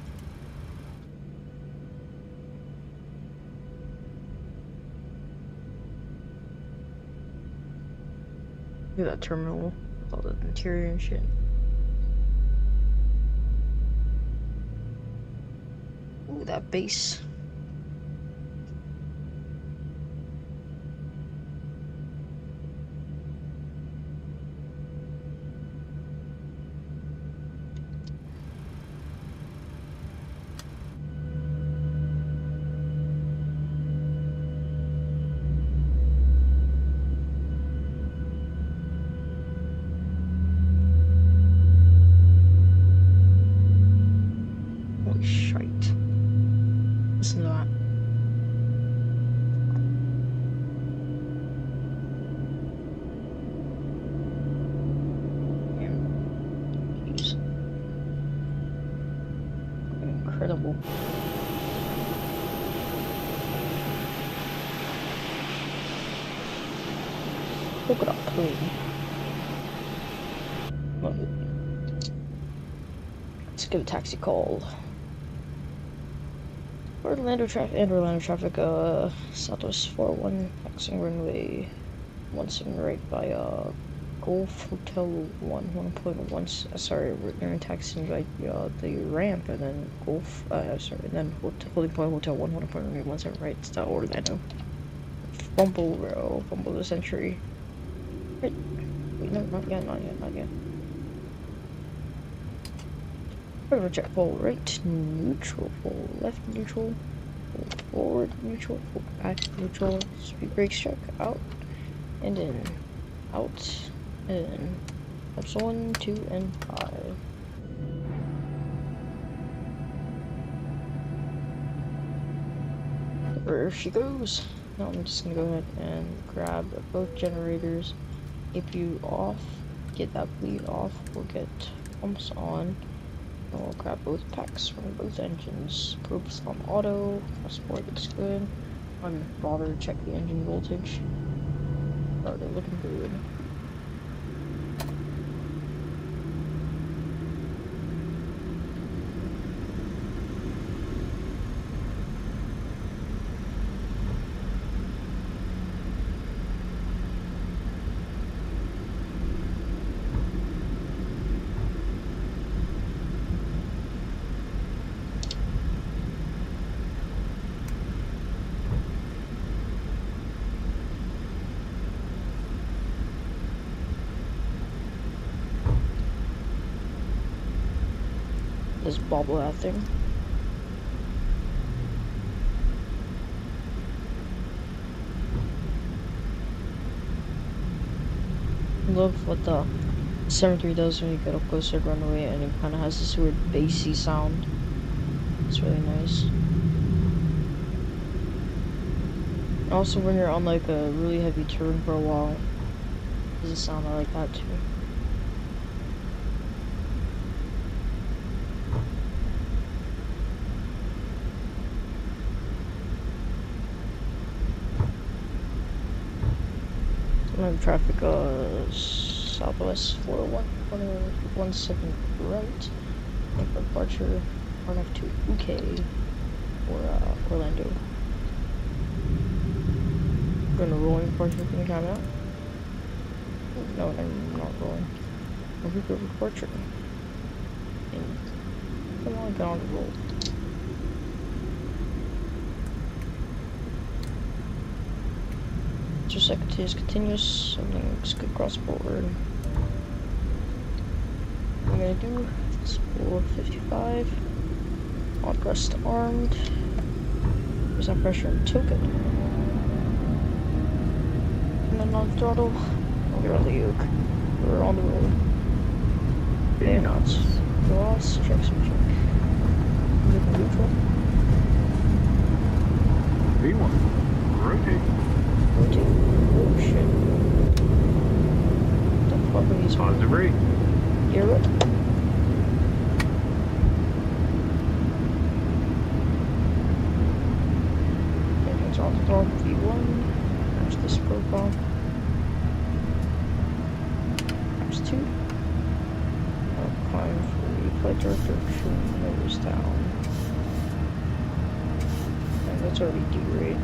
Look at that terminal with all the interior and shit. Ooh, that base. Incredible. Look at that plane. Let's give a taxi call. Orlando traffic, Southwest 41, taxiing runway 17 right by Golf Hotel 1.1. Sorry, we're taxiing by the ramp, and then then holding point Hotel 1.17 right. It's Orlando. Fumble the century. Right. Wait, no, not yet. We're gonna check full right, neutral, full left, neutral, full forward, neutral, full back, neutral, speed brakes check, out, and in, out, and in. That's 1, 2, and 5. There she goes. Now I'm just gonna go ahead and grab both generators. APU off, get that bleed off, we'll get pumps on. We'll grab both packs from both engines. Probes on auto. Thrustmaster looks good. I'm gonna bother to check the engine voltage. Oh, they're looking good. Just bobble that thing. Love what the 73 does when you get up closer to runway, and it kind of has this weird bassy sound. It's really nice. Also, when you're on like a really heavy turn for a while, there's a sound I like that too. Traffic Southwest 417 right. And for departure, RNF to UK or Orlando. We're gonna rolling departure from the camera. No, I'm not rolling. We're going to departure. And come on, get on the roll. Second is continuous, everything looks good across board. I'm gonna do spool 55, on rest armed, there's that pressure and token. And then on throttle, we're on the yoke, we're on the road. Bayonets, gloss, check some check. Neutral. V1. Rotate. Rotate. Oh shit. The fuck are these? Positive rate. You're right. Okay, that's all the dog V1. There's this profile. There's 2. I'll climb for flight director, nose down. And that's already D-rate.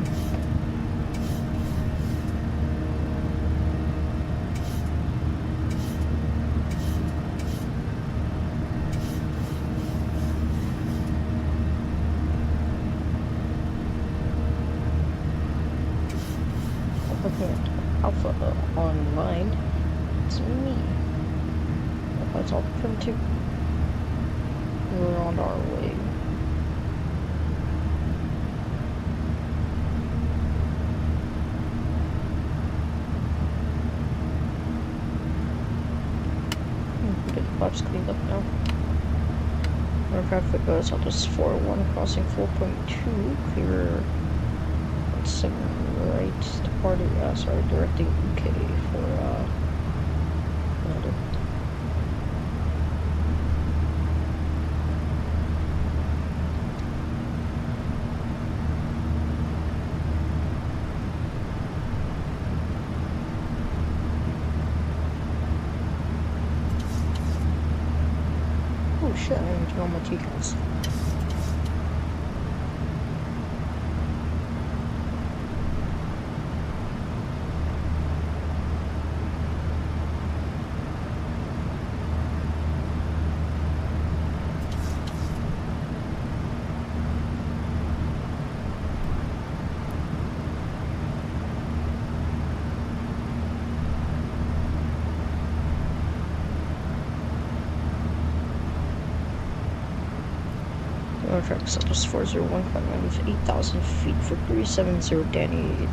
Alpha online. It's me. That's all primitive. We're on our way. Get the flaps cleaned up now. Aircraft goes Southwest 401 crossing 4.2, clear 7 right, departing, sorry, directing UK for, London. Oh shit, I didn't turn on my T-cons. Track Southwest 401 climbing with 8,000 feet for 370 Danny.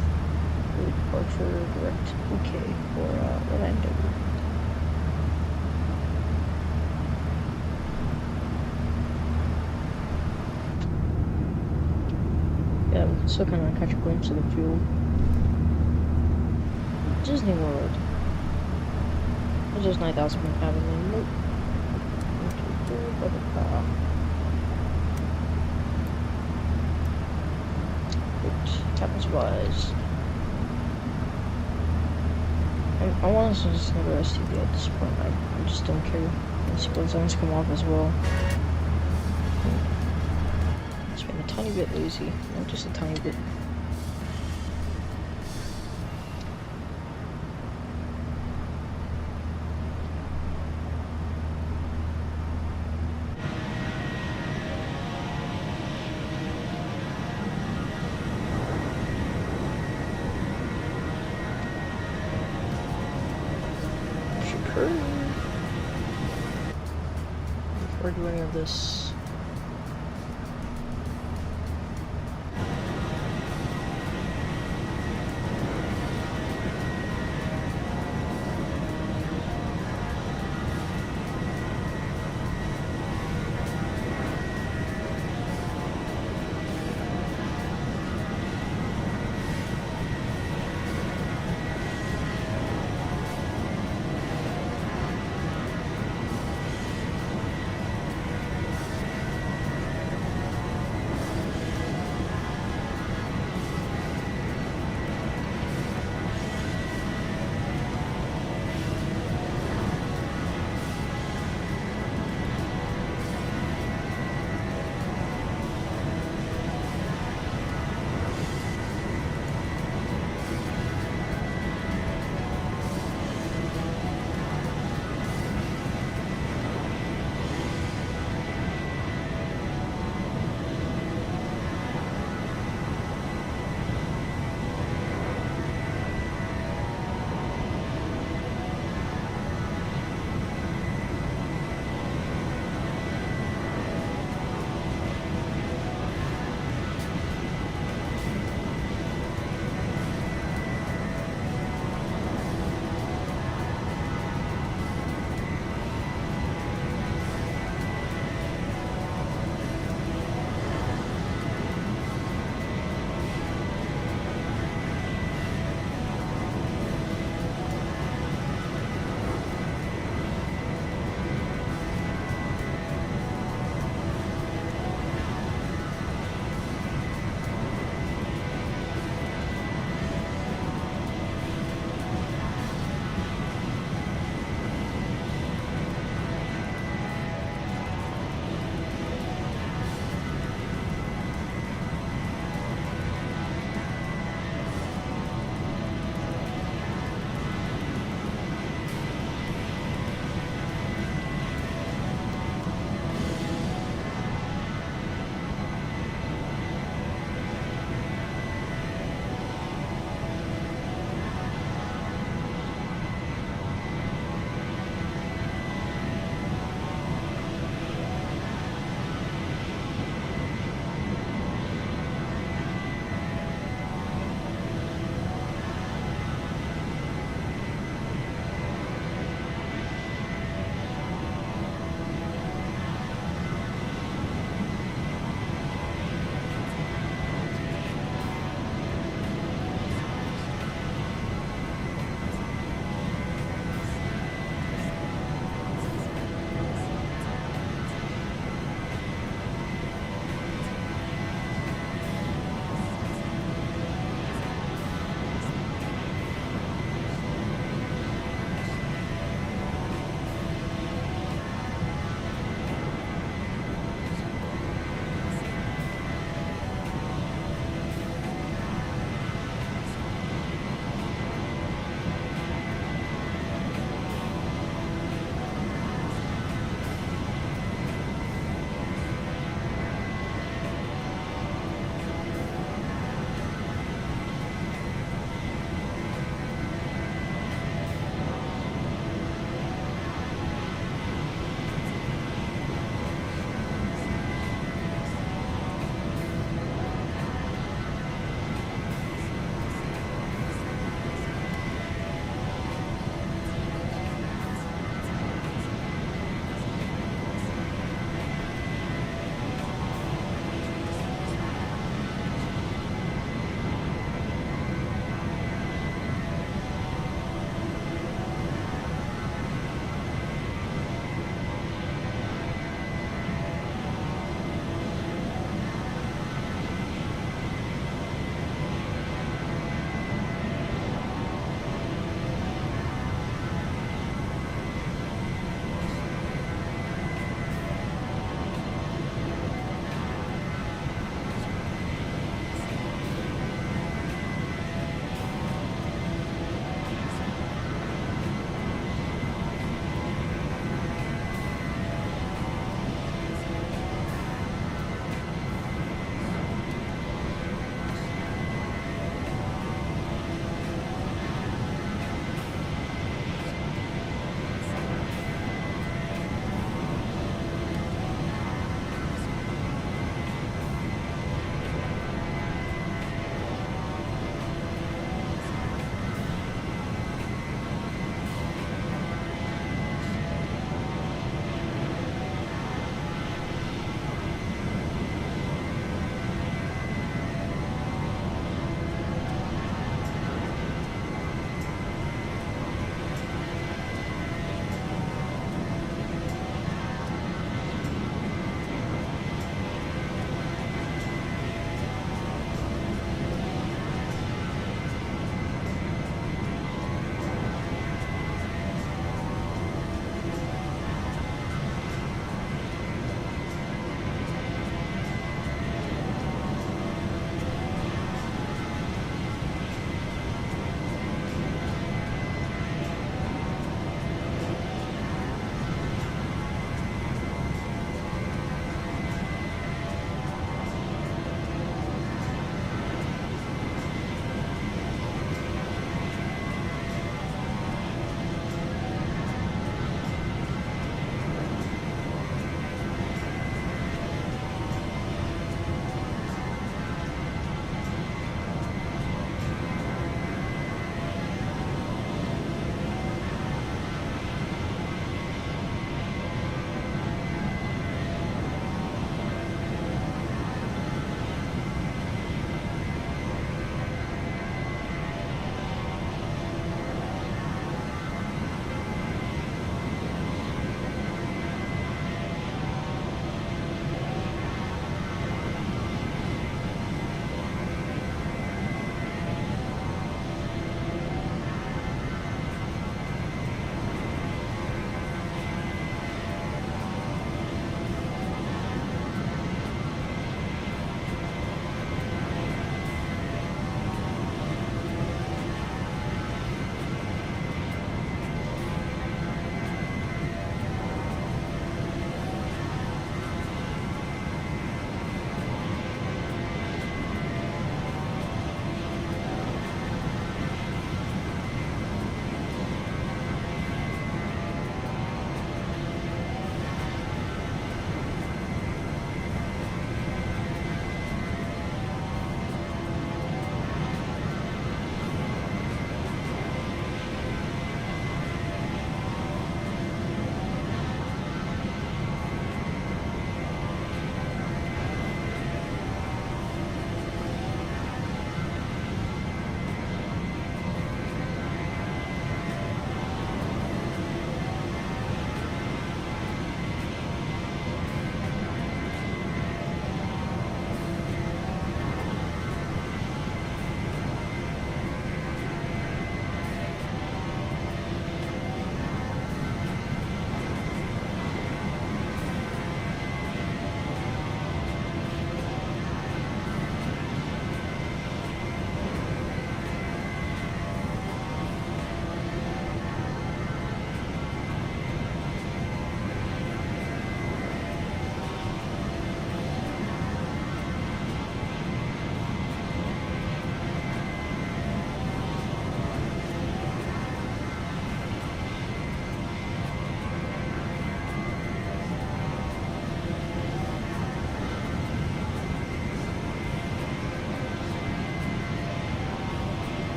Departure direct UK for Orlando. Yeah, I'm still gonna catch a glimpse of the fuel. Disney World. There's just 9,000 feet having nope. 1, 2, 3, blah, blah, blah. Happens wise. I want to just never STV at this point. I just don't care. The split zones come off as well. It's been a tiny bit lazy, not just a tiny bit. Before doing any of this,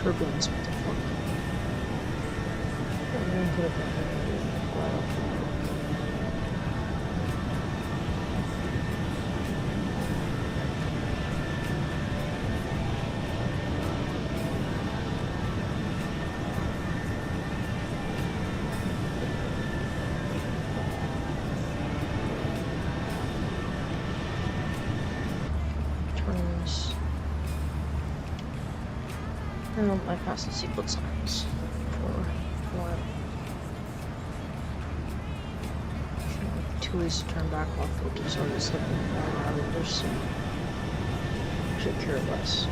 turbulence, motherfucker. I'm gonna put it back right off the road. Turns. I don't bypass the seatbelt signs for a while. Two ways to turn back off focus on this looking rather than just should care less.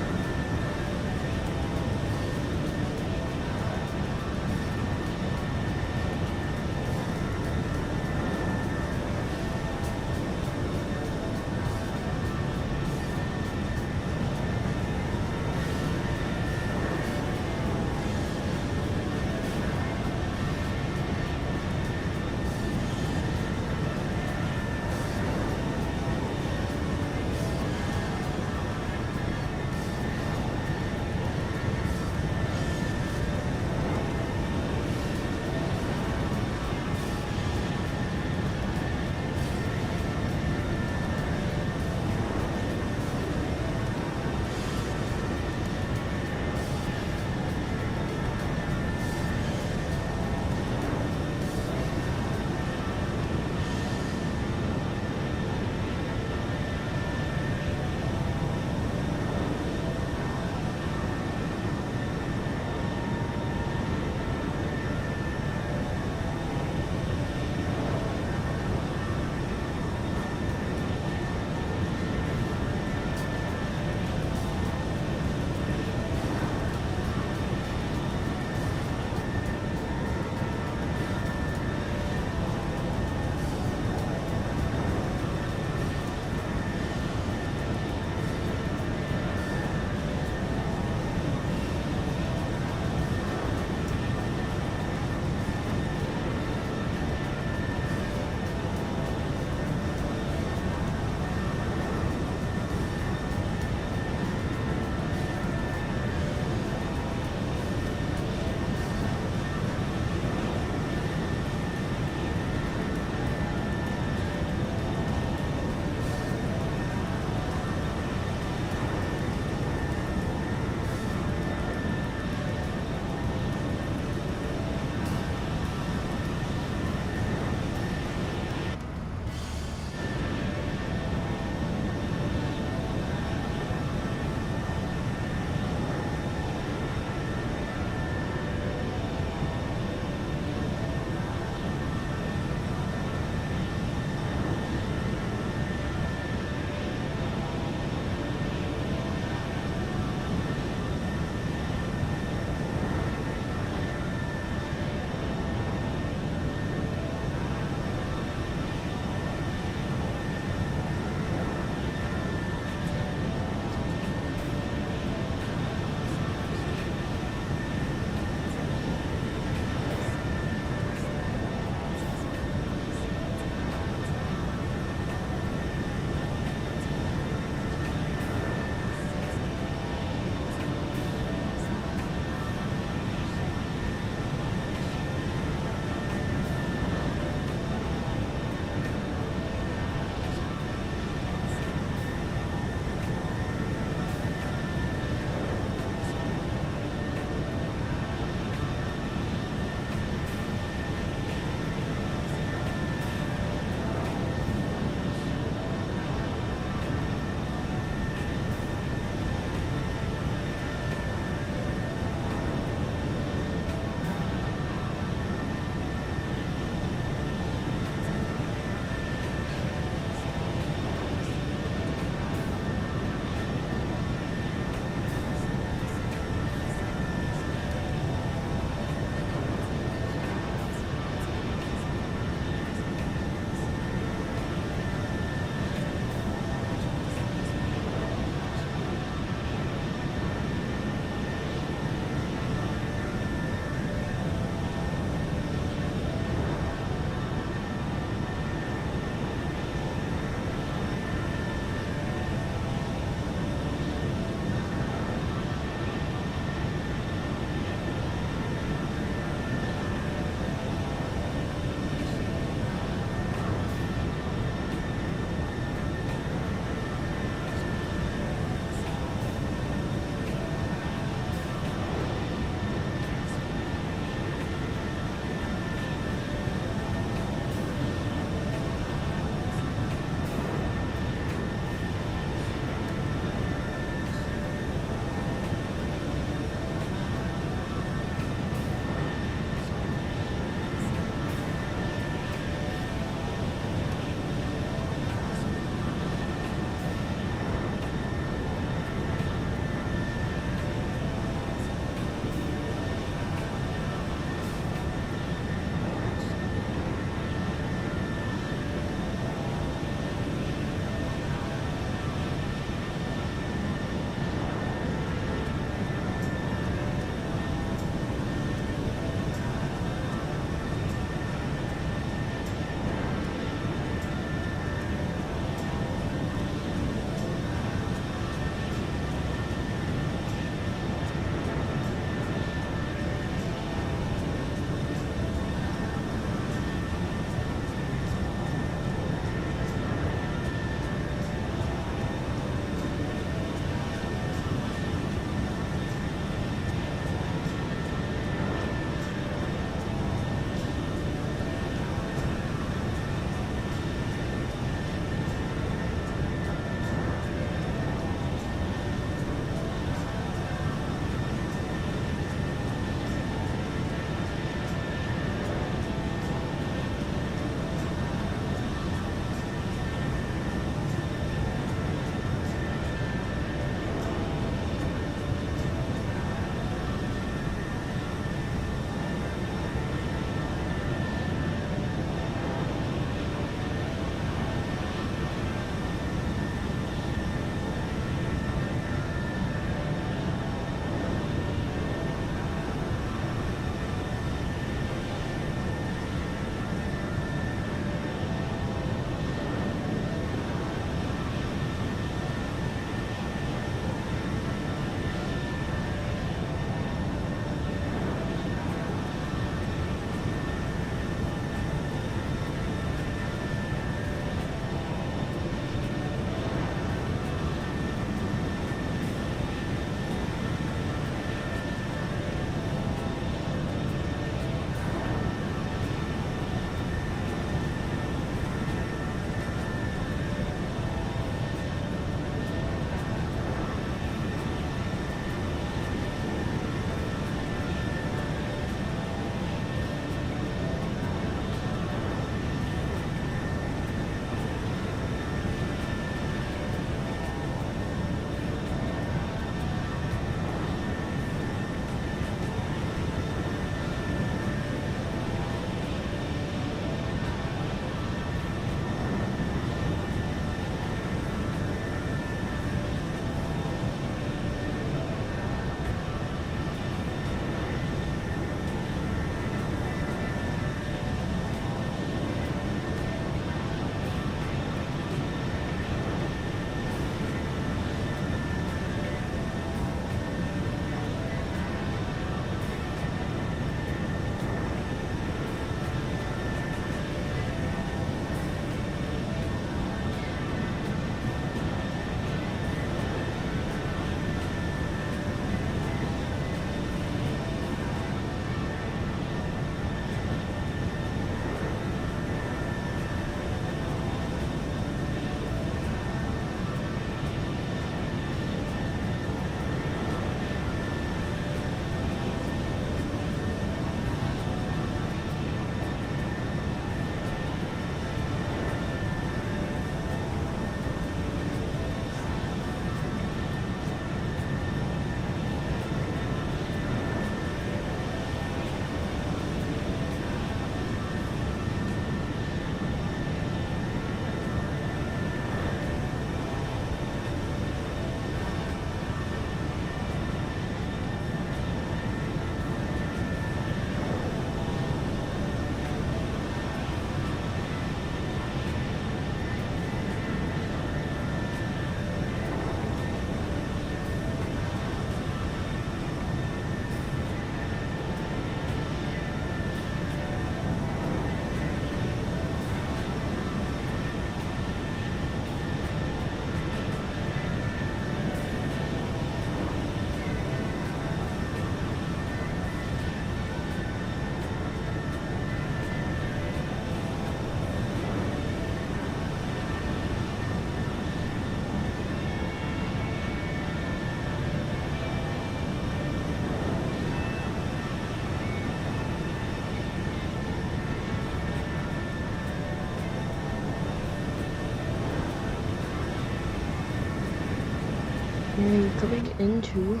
Coming into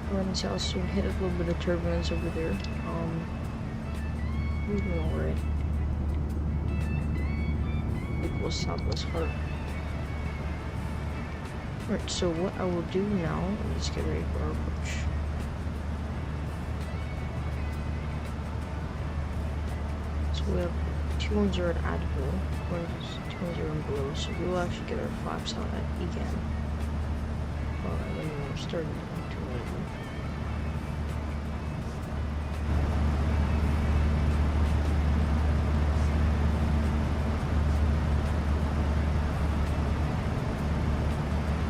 Providenciales, so hit a little bit of turbulence over there. We're doing alright. Equals southwest heart. Alright, so what I will do now is get ready for our approach. So we have 210 at Advil, 210 and below, so we will actually get our flaps out at EGAN. When we're starting to move.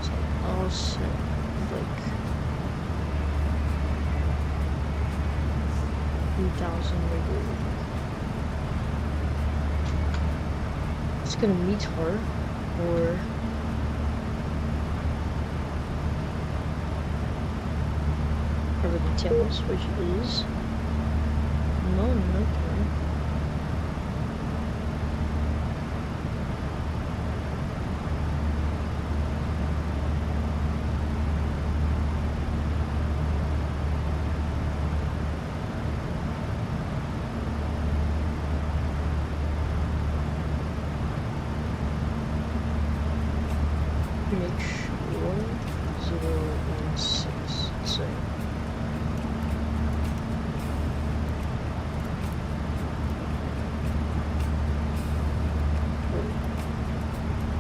So I'll set like 3,000 maybe. It's gonna meet her or Providenciales, which is no nothing. Make sure 016, so.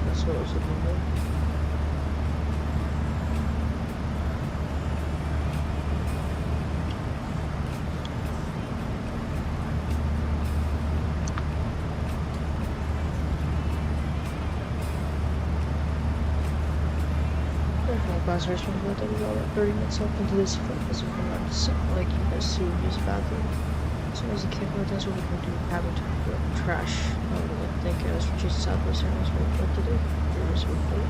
That's what I was looking for. Class restaurant, but that was all about 30 minutes up into this fight as we're going to sit like you guys see use bathroom. As soon as the camera does what we're going to do, having to trash. I would like to thank you guys for choosing Southwest Airlines for today. Here's a report,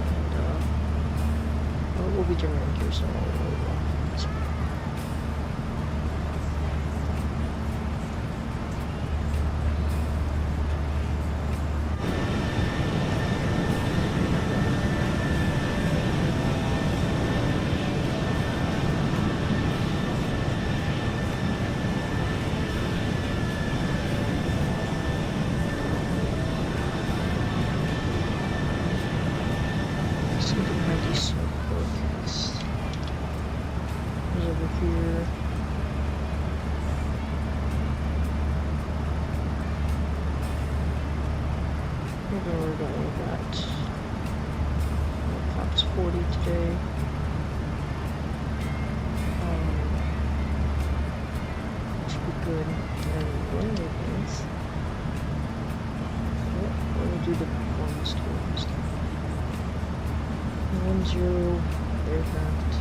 and we'll be terminating here, so we're going with that. Pops 40 today. Should be good. And one of the things. We'll do the performance tool this time. 1-0 aircraft.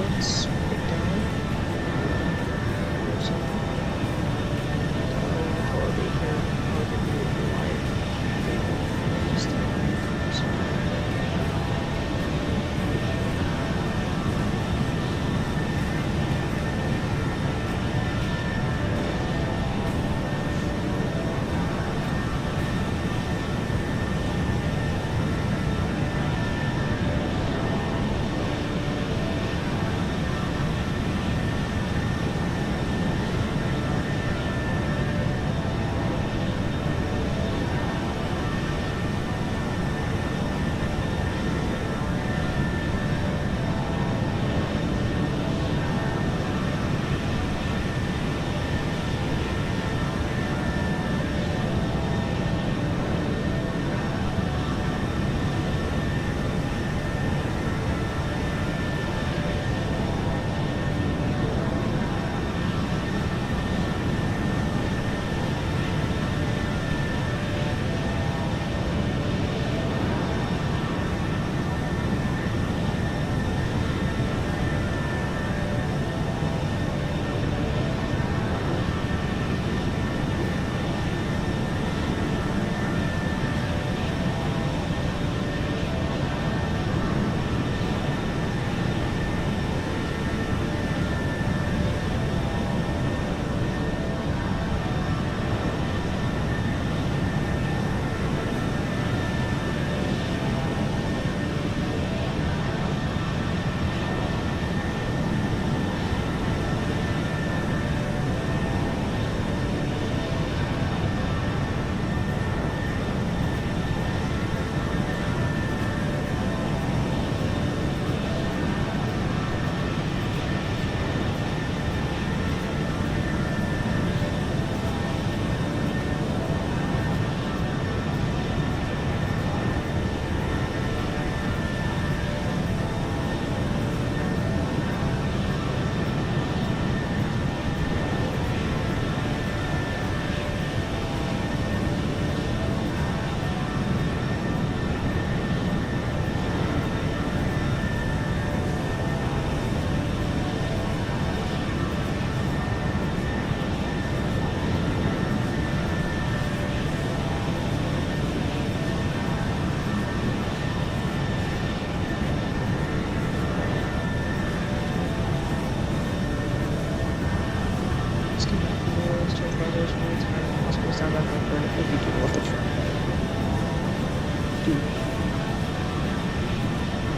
let's pick down. Or something. Holiday here. Holiday life. Just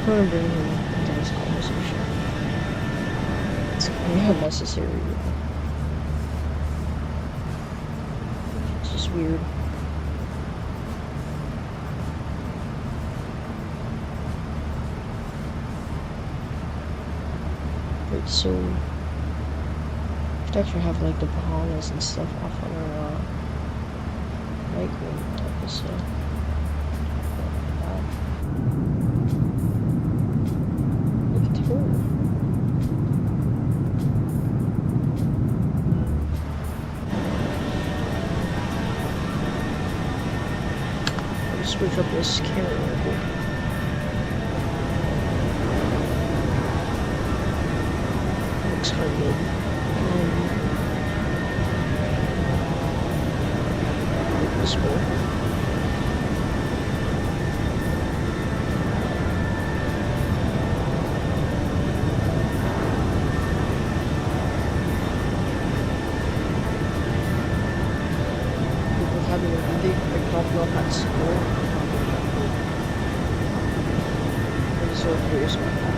I'm gonna bring him into this conversation. It's unnecessary. It's just weird. Wait, so we should actually have like the Bahamas and stuff off on our micro episode. Switch up this camera real quick. Looks kind of good. This one. Having a big problem up at school. I'm so curious about that.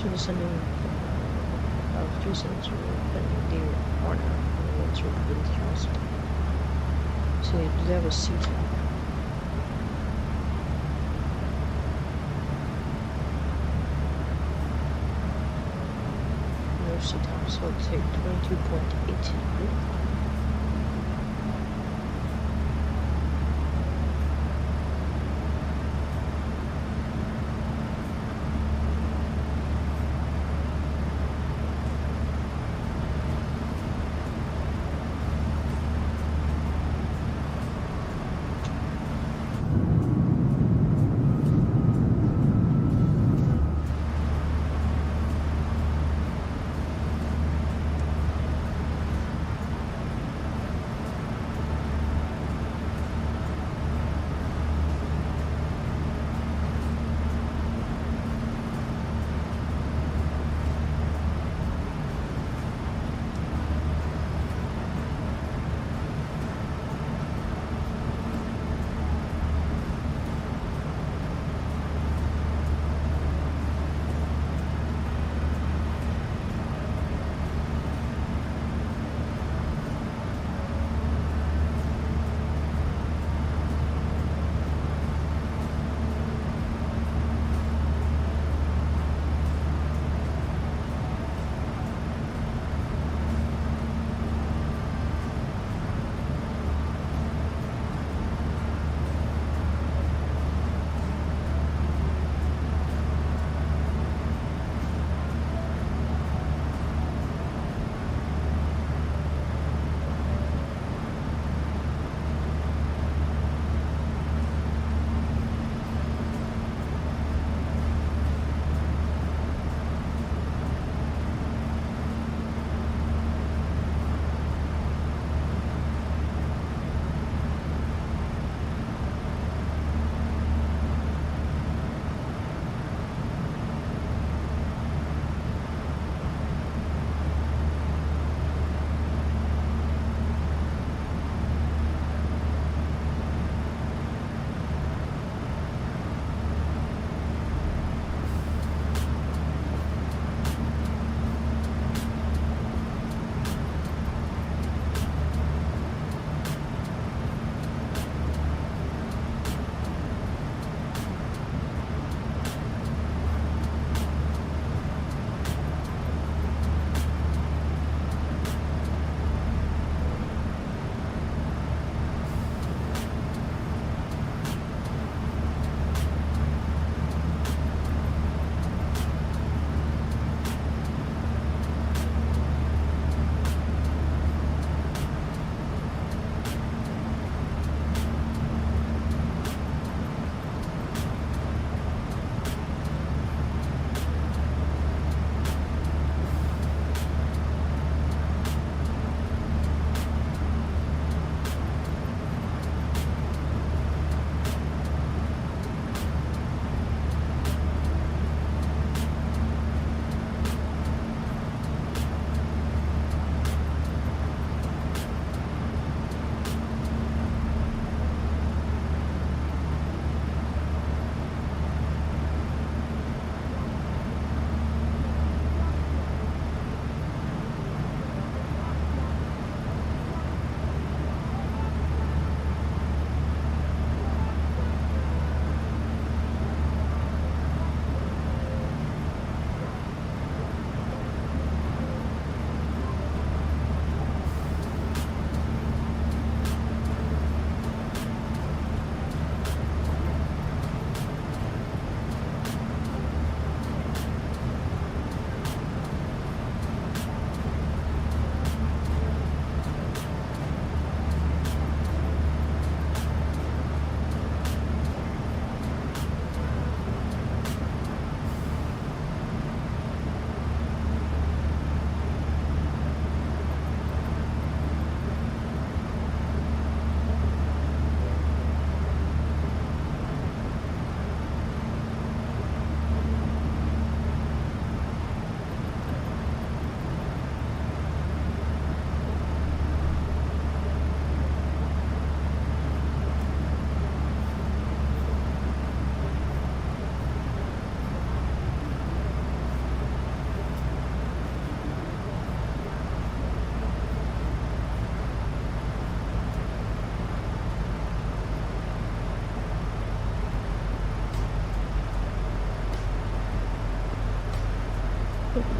also descending 370 pending the order on the Providenciales. So do they have a seat? No seat time, so let's take 22.8.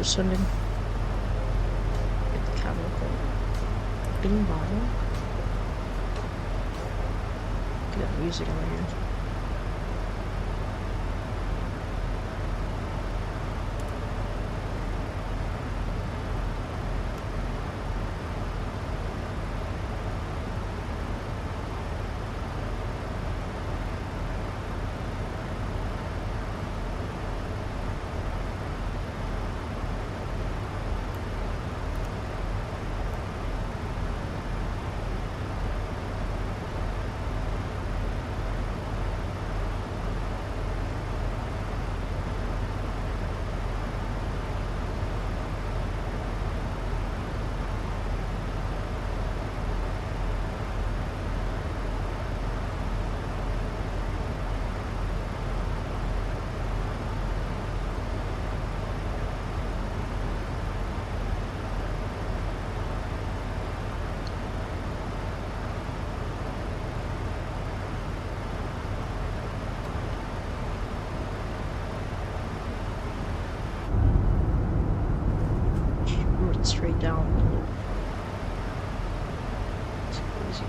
sending. Get the cabin equipment. Bing bong. Get that music in my ears. Straight down. It's crazy.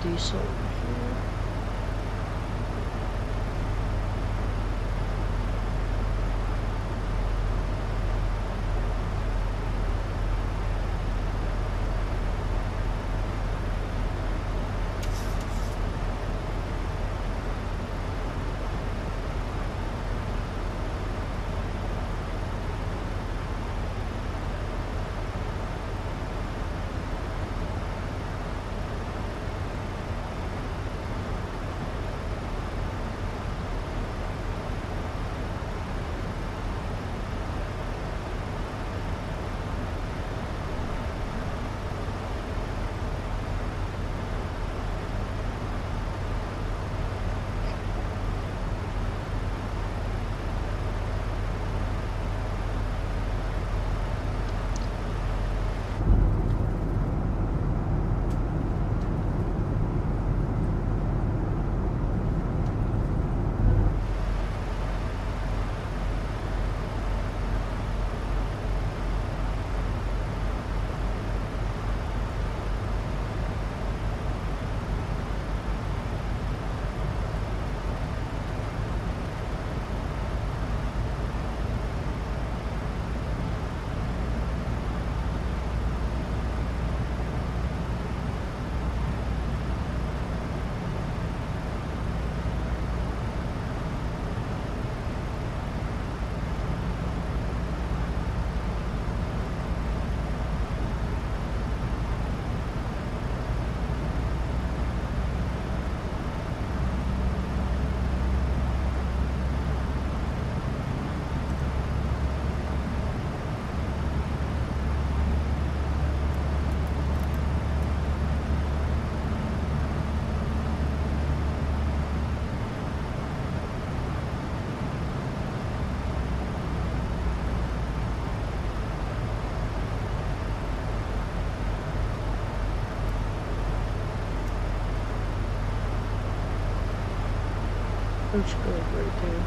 Diesel here. Approach go like right there.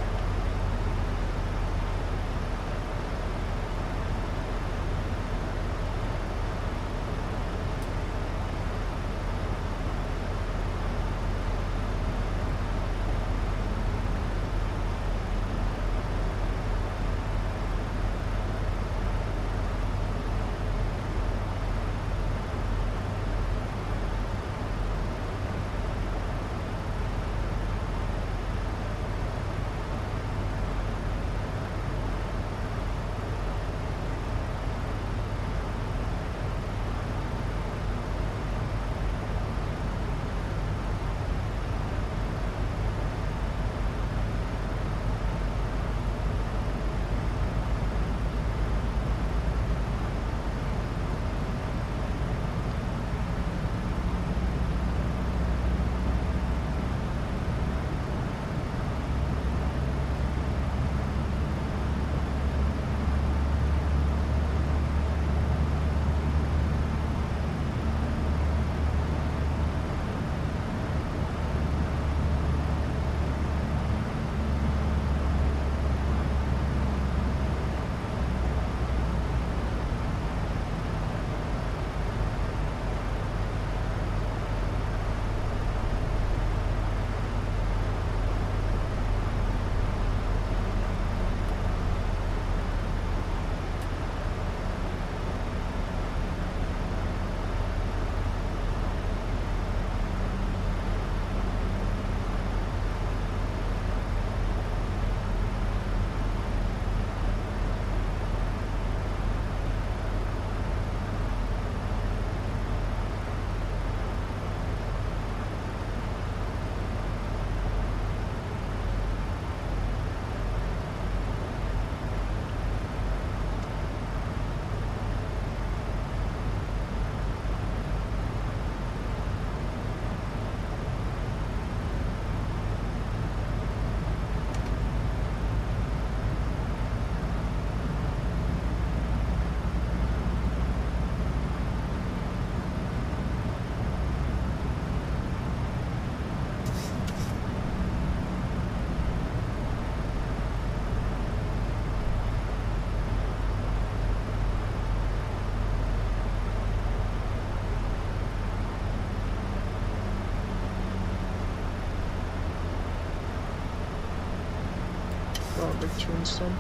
Over 2 instead.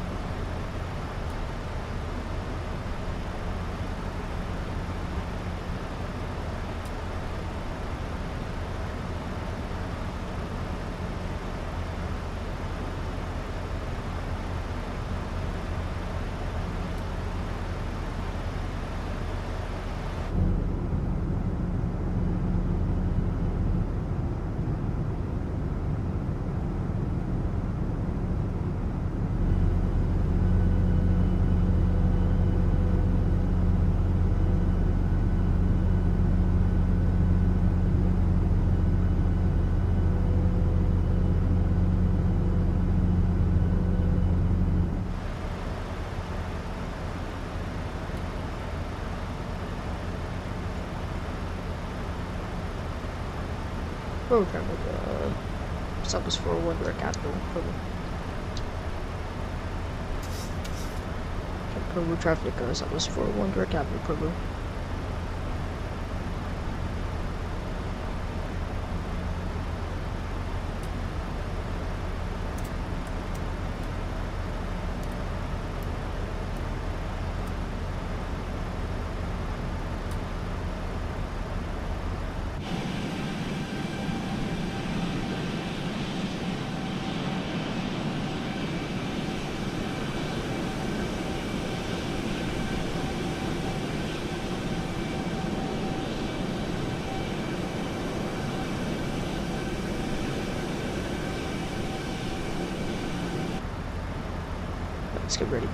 Program with Southwest 401 direct capital. Provo traffic, Southwest 401 direct capital, Provo. Let's get ready.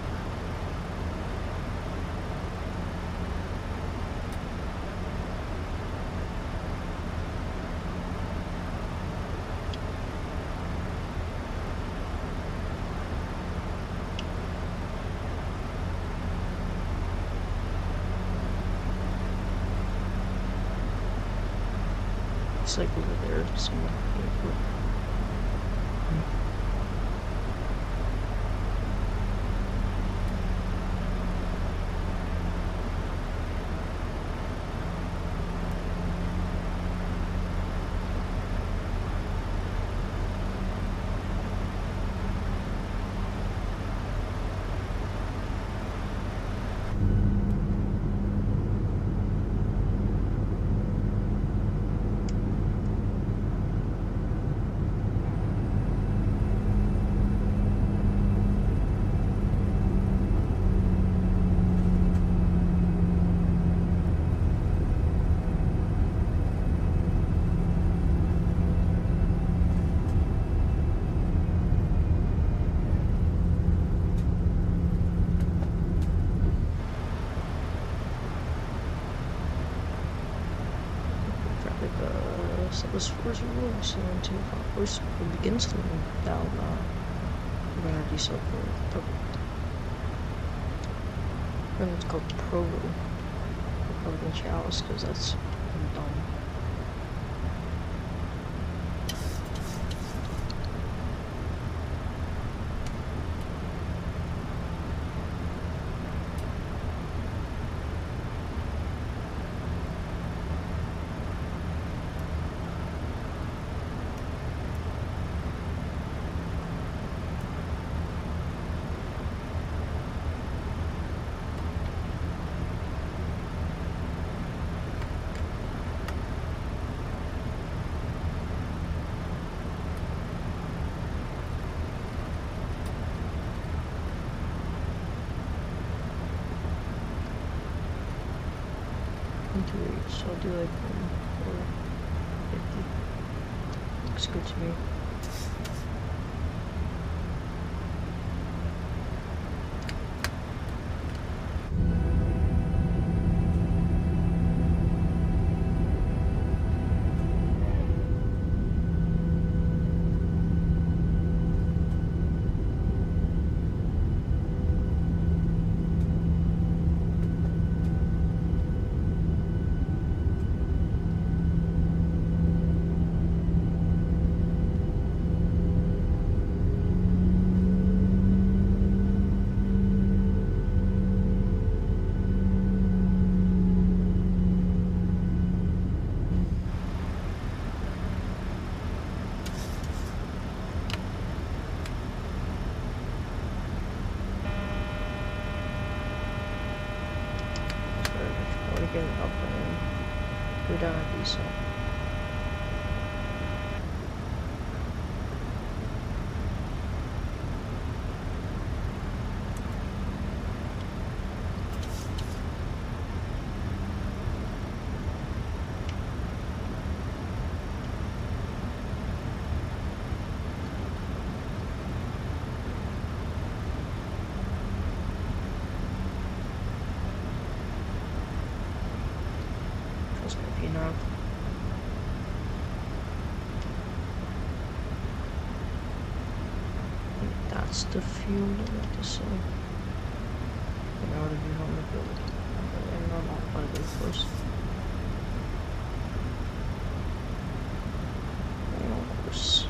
It's like over there somewhere. So this force will be slowing too. If our force will begin slowing down, we're gonna do so for it's called Providenciales, because that's dumb. So I'll do like 450. Looks good to me. Get it up and go down a diesel. Enough. That's the fuel like this. I ought to be on the build. I'm not on by the first. And of course.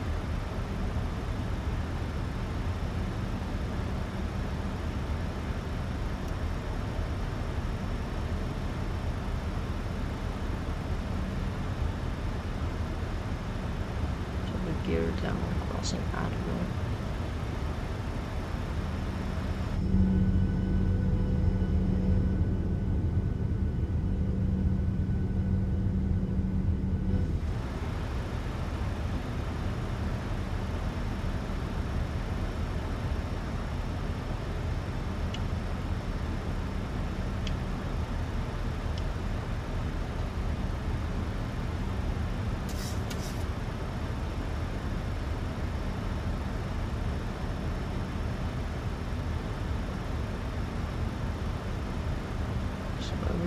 Gear down crossing Admiral.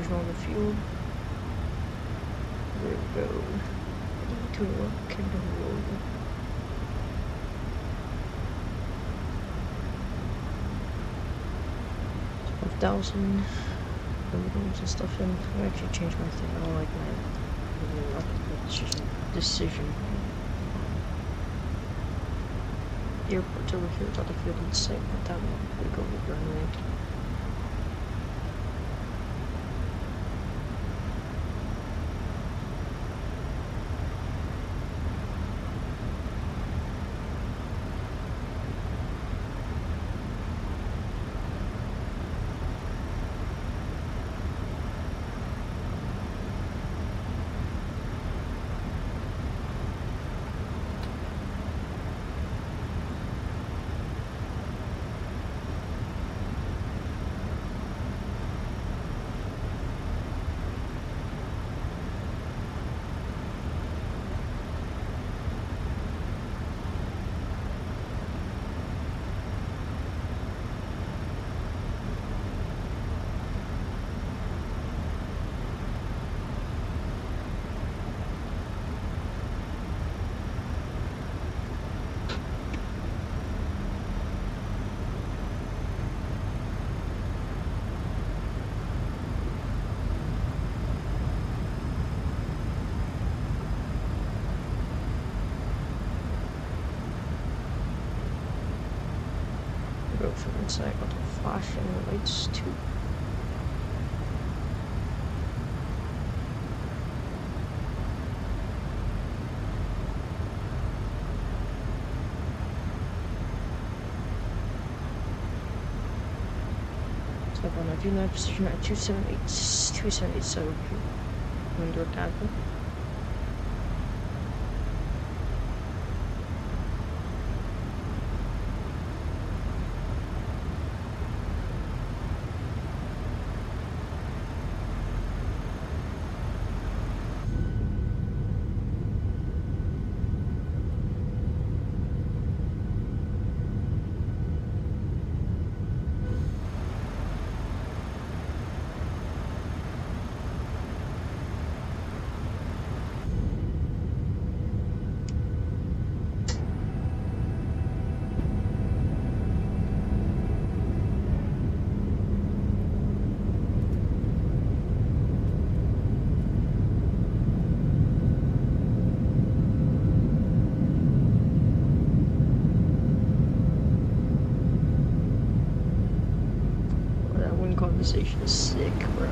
On the fuel. There we go. To a Kingdom Road. $12,000 and stuff in. I actually changed my thing. I don't like my decision. Airport's over here. Got the field in sight. But that one we go with the runway. from inside. Got the flashing lights too. So I'm gonna do that position at 278, so Wintergatan. Conversation is sick, bro.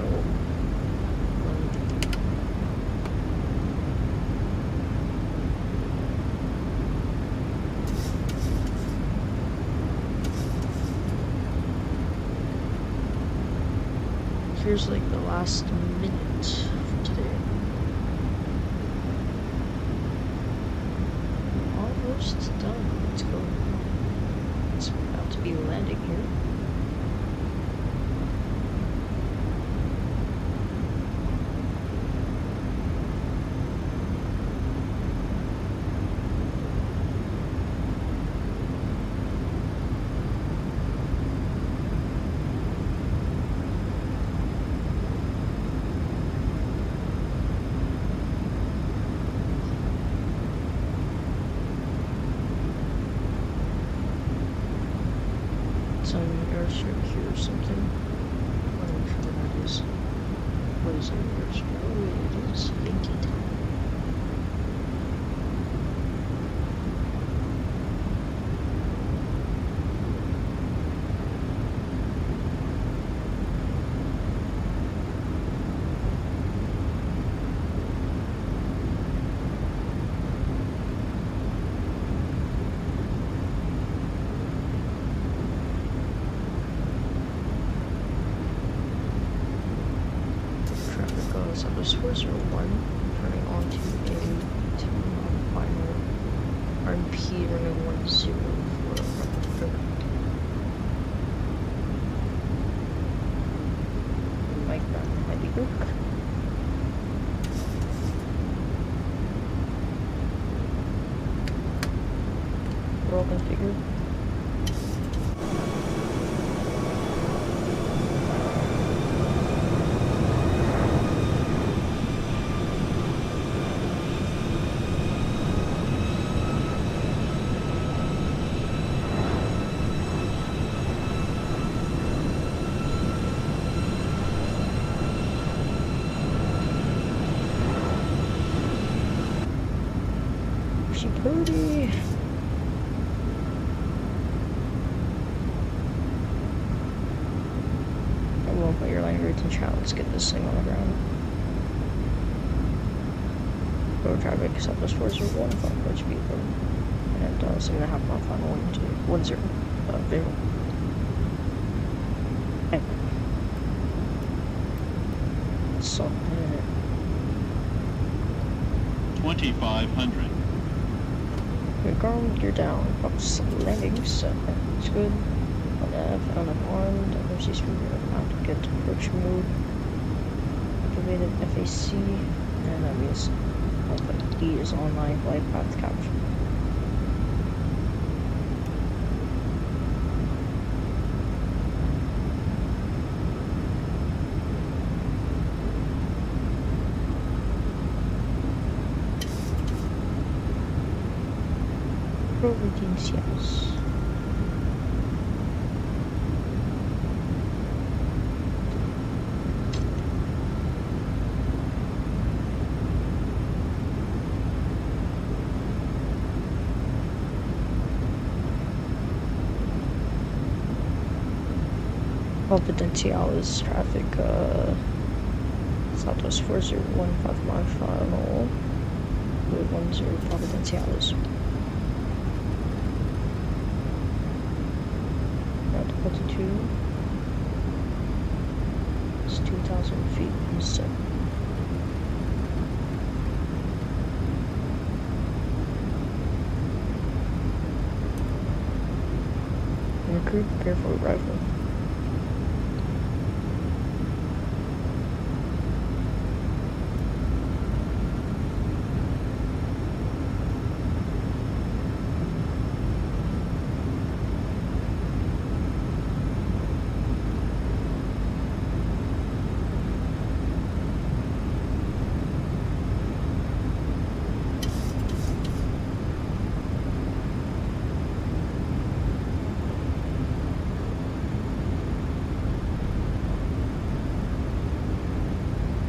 Here's like the last minute for today. Almost done. Let's go. It's about to be landing here. Some airstrip here or something. I'm not sure what that is. What is an airstrip? Oh, it is Yankee time. Southwest 401 turning on to A2 on final RP running 10 for Rudder. Mic back might be Yoke. We're all configured. Pretty. I won't put your line routes in chat. Let's get this thing on the ground. Road traffic, Southwest 401, Fox speed, and 7.5 mile final 10. Visual. Hey. So, 2500. Good girl, you're down. Fox landing, so that's good. On F, on armed, emergency speeder, not to get approach mode. Activated FAC, and that means Alpha D is online flight path capture. Providenciales. Providenciales traffic, Southwest 4015 mile final, 10 Providenciales. At altitude, it's 2,000 feet in set. Recruit, prepare for arrival.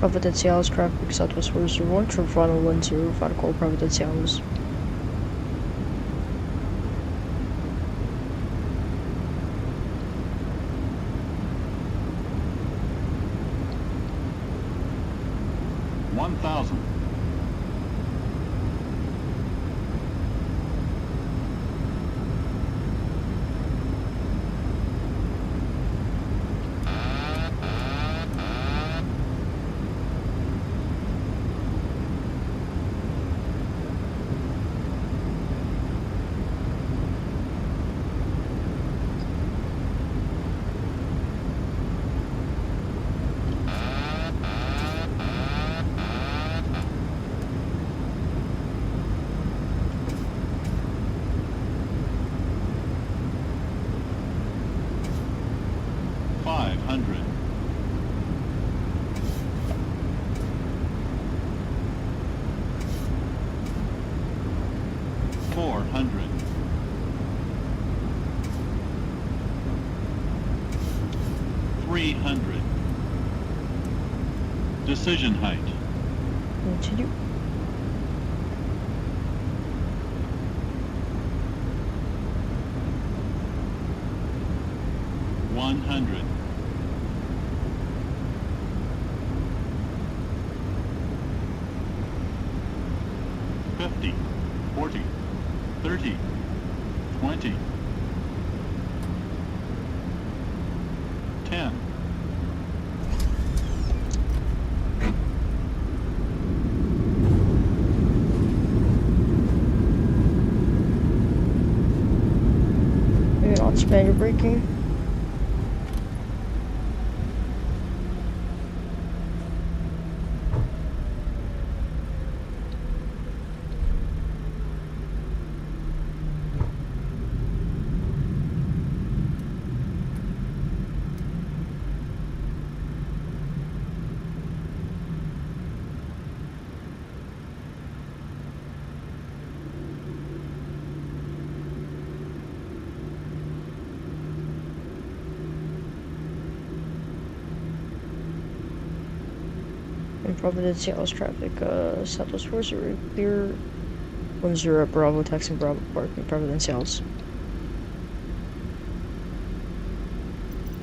Providenciales traffic, Southwest 401, Throttle 10, final call Providenciales. $1,000. $500. $400. $300. Decision height. Continue. $100. $50, $40, $30, $20, $10. Maybe not spend your braking. Providenciales traffic, Southwest 40, clear 10 Bravo, taxi Bravo Park in Providenciales.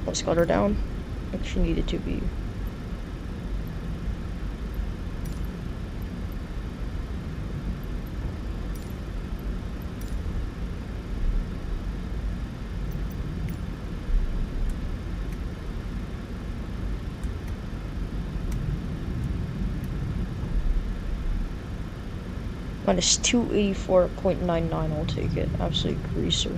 Let's cut her down, like she needed to be. Minus 284.99, I'll take it. Absolute greaser.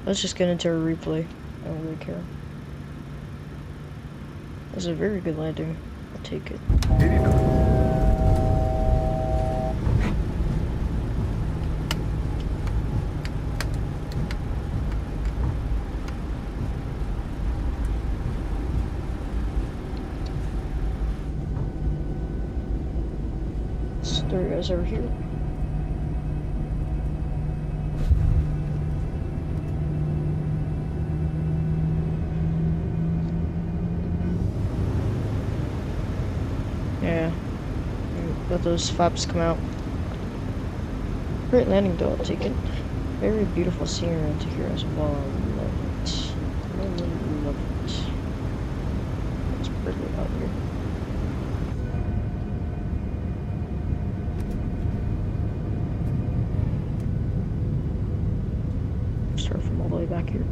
Let's just get into a replay. I don't really care. That was a very good landing. I'll take it. 89. There you guys over here. Yeah. Let those flaps come out. Great landing though, I'll take it. Very beautiful scenery around here as well. I love it. Love it. It's pretty out here. Start from all the way back here.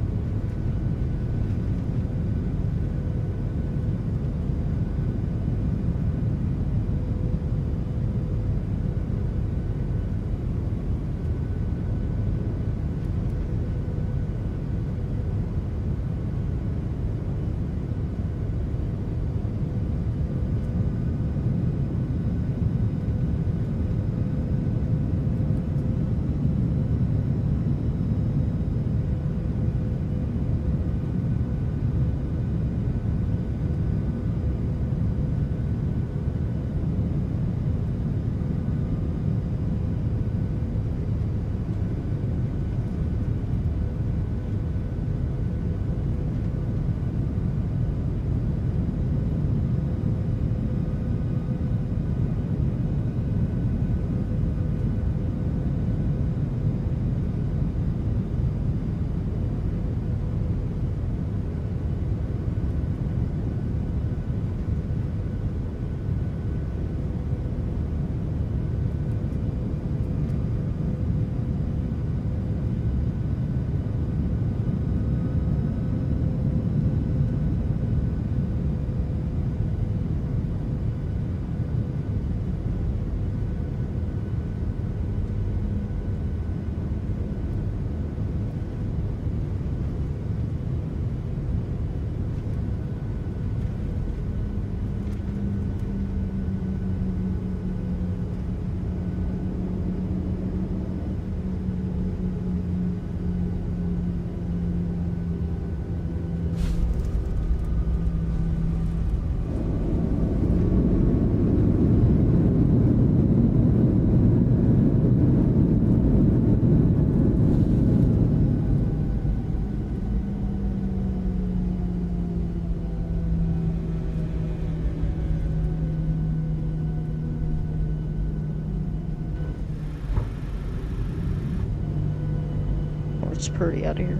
It's pretty out of here.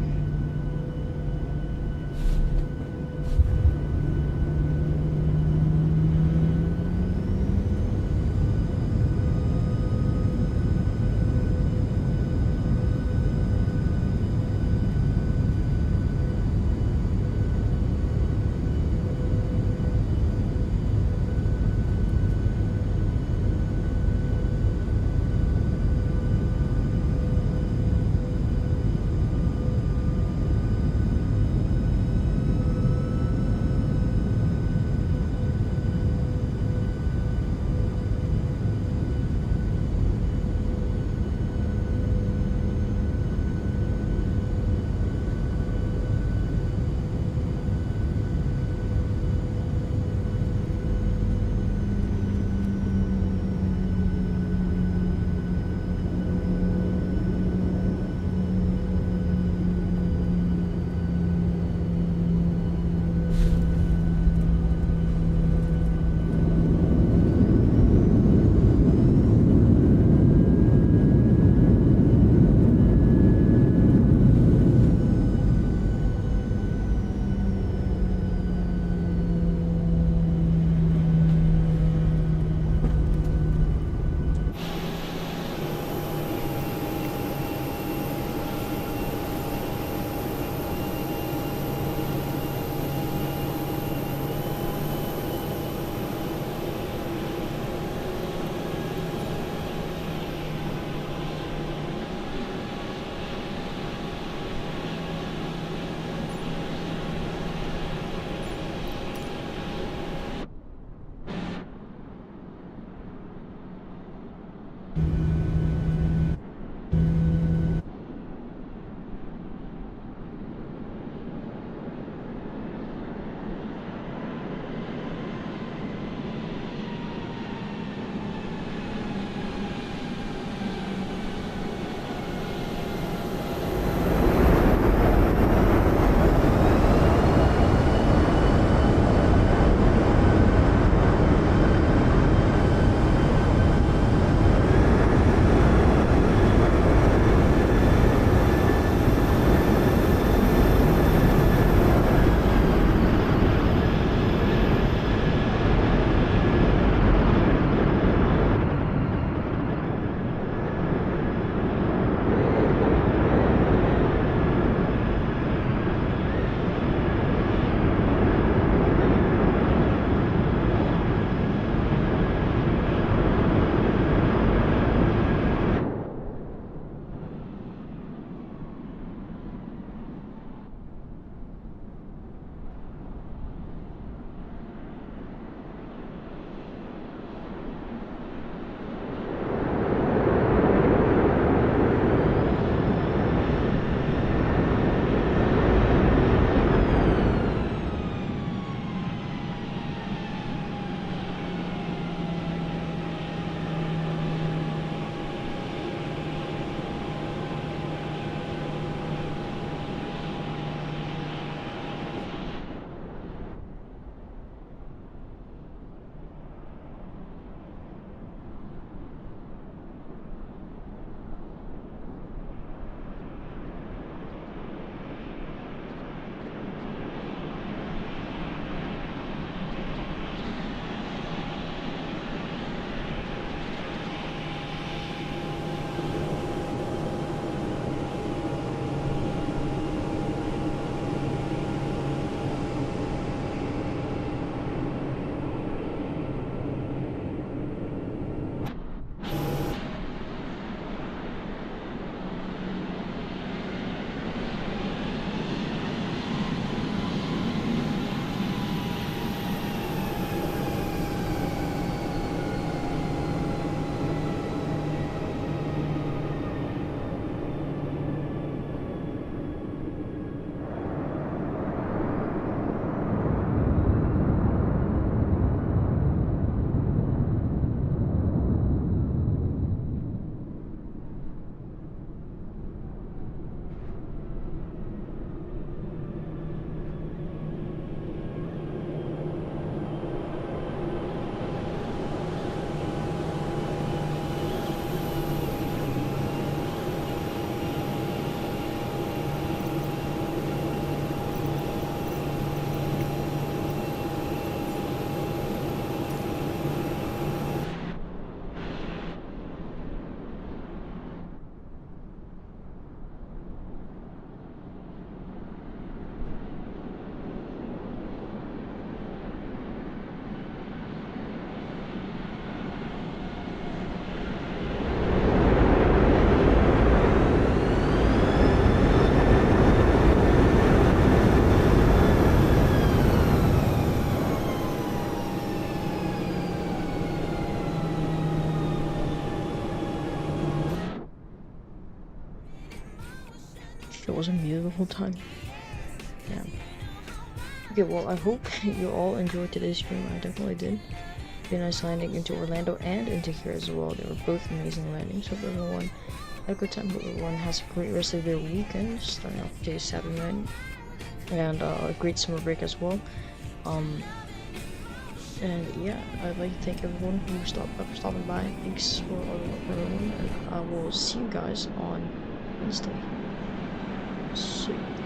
it was a mute the whole time. Yeah. Okay, well, I hope you all enjoyed today's stream. I definitely did. Be nice landing into Orlando and into here as well. They were both amazing landings. Hope everyone had a good time. Hope everyone has a great rest of their weekend. Starting off today's Saturday night. And a great summer break as well. And yeah, I'd like to thank everyone who stopping by. Thanks for everyone, and I will see you guys on Wednesday. See you.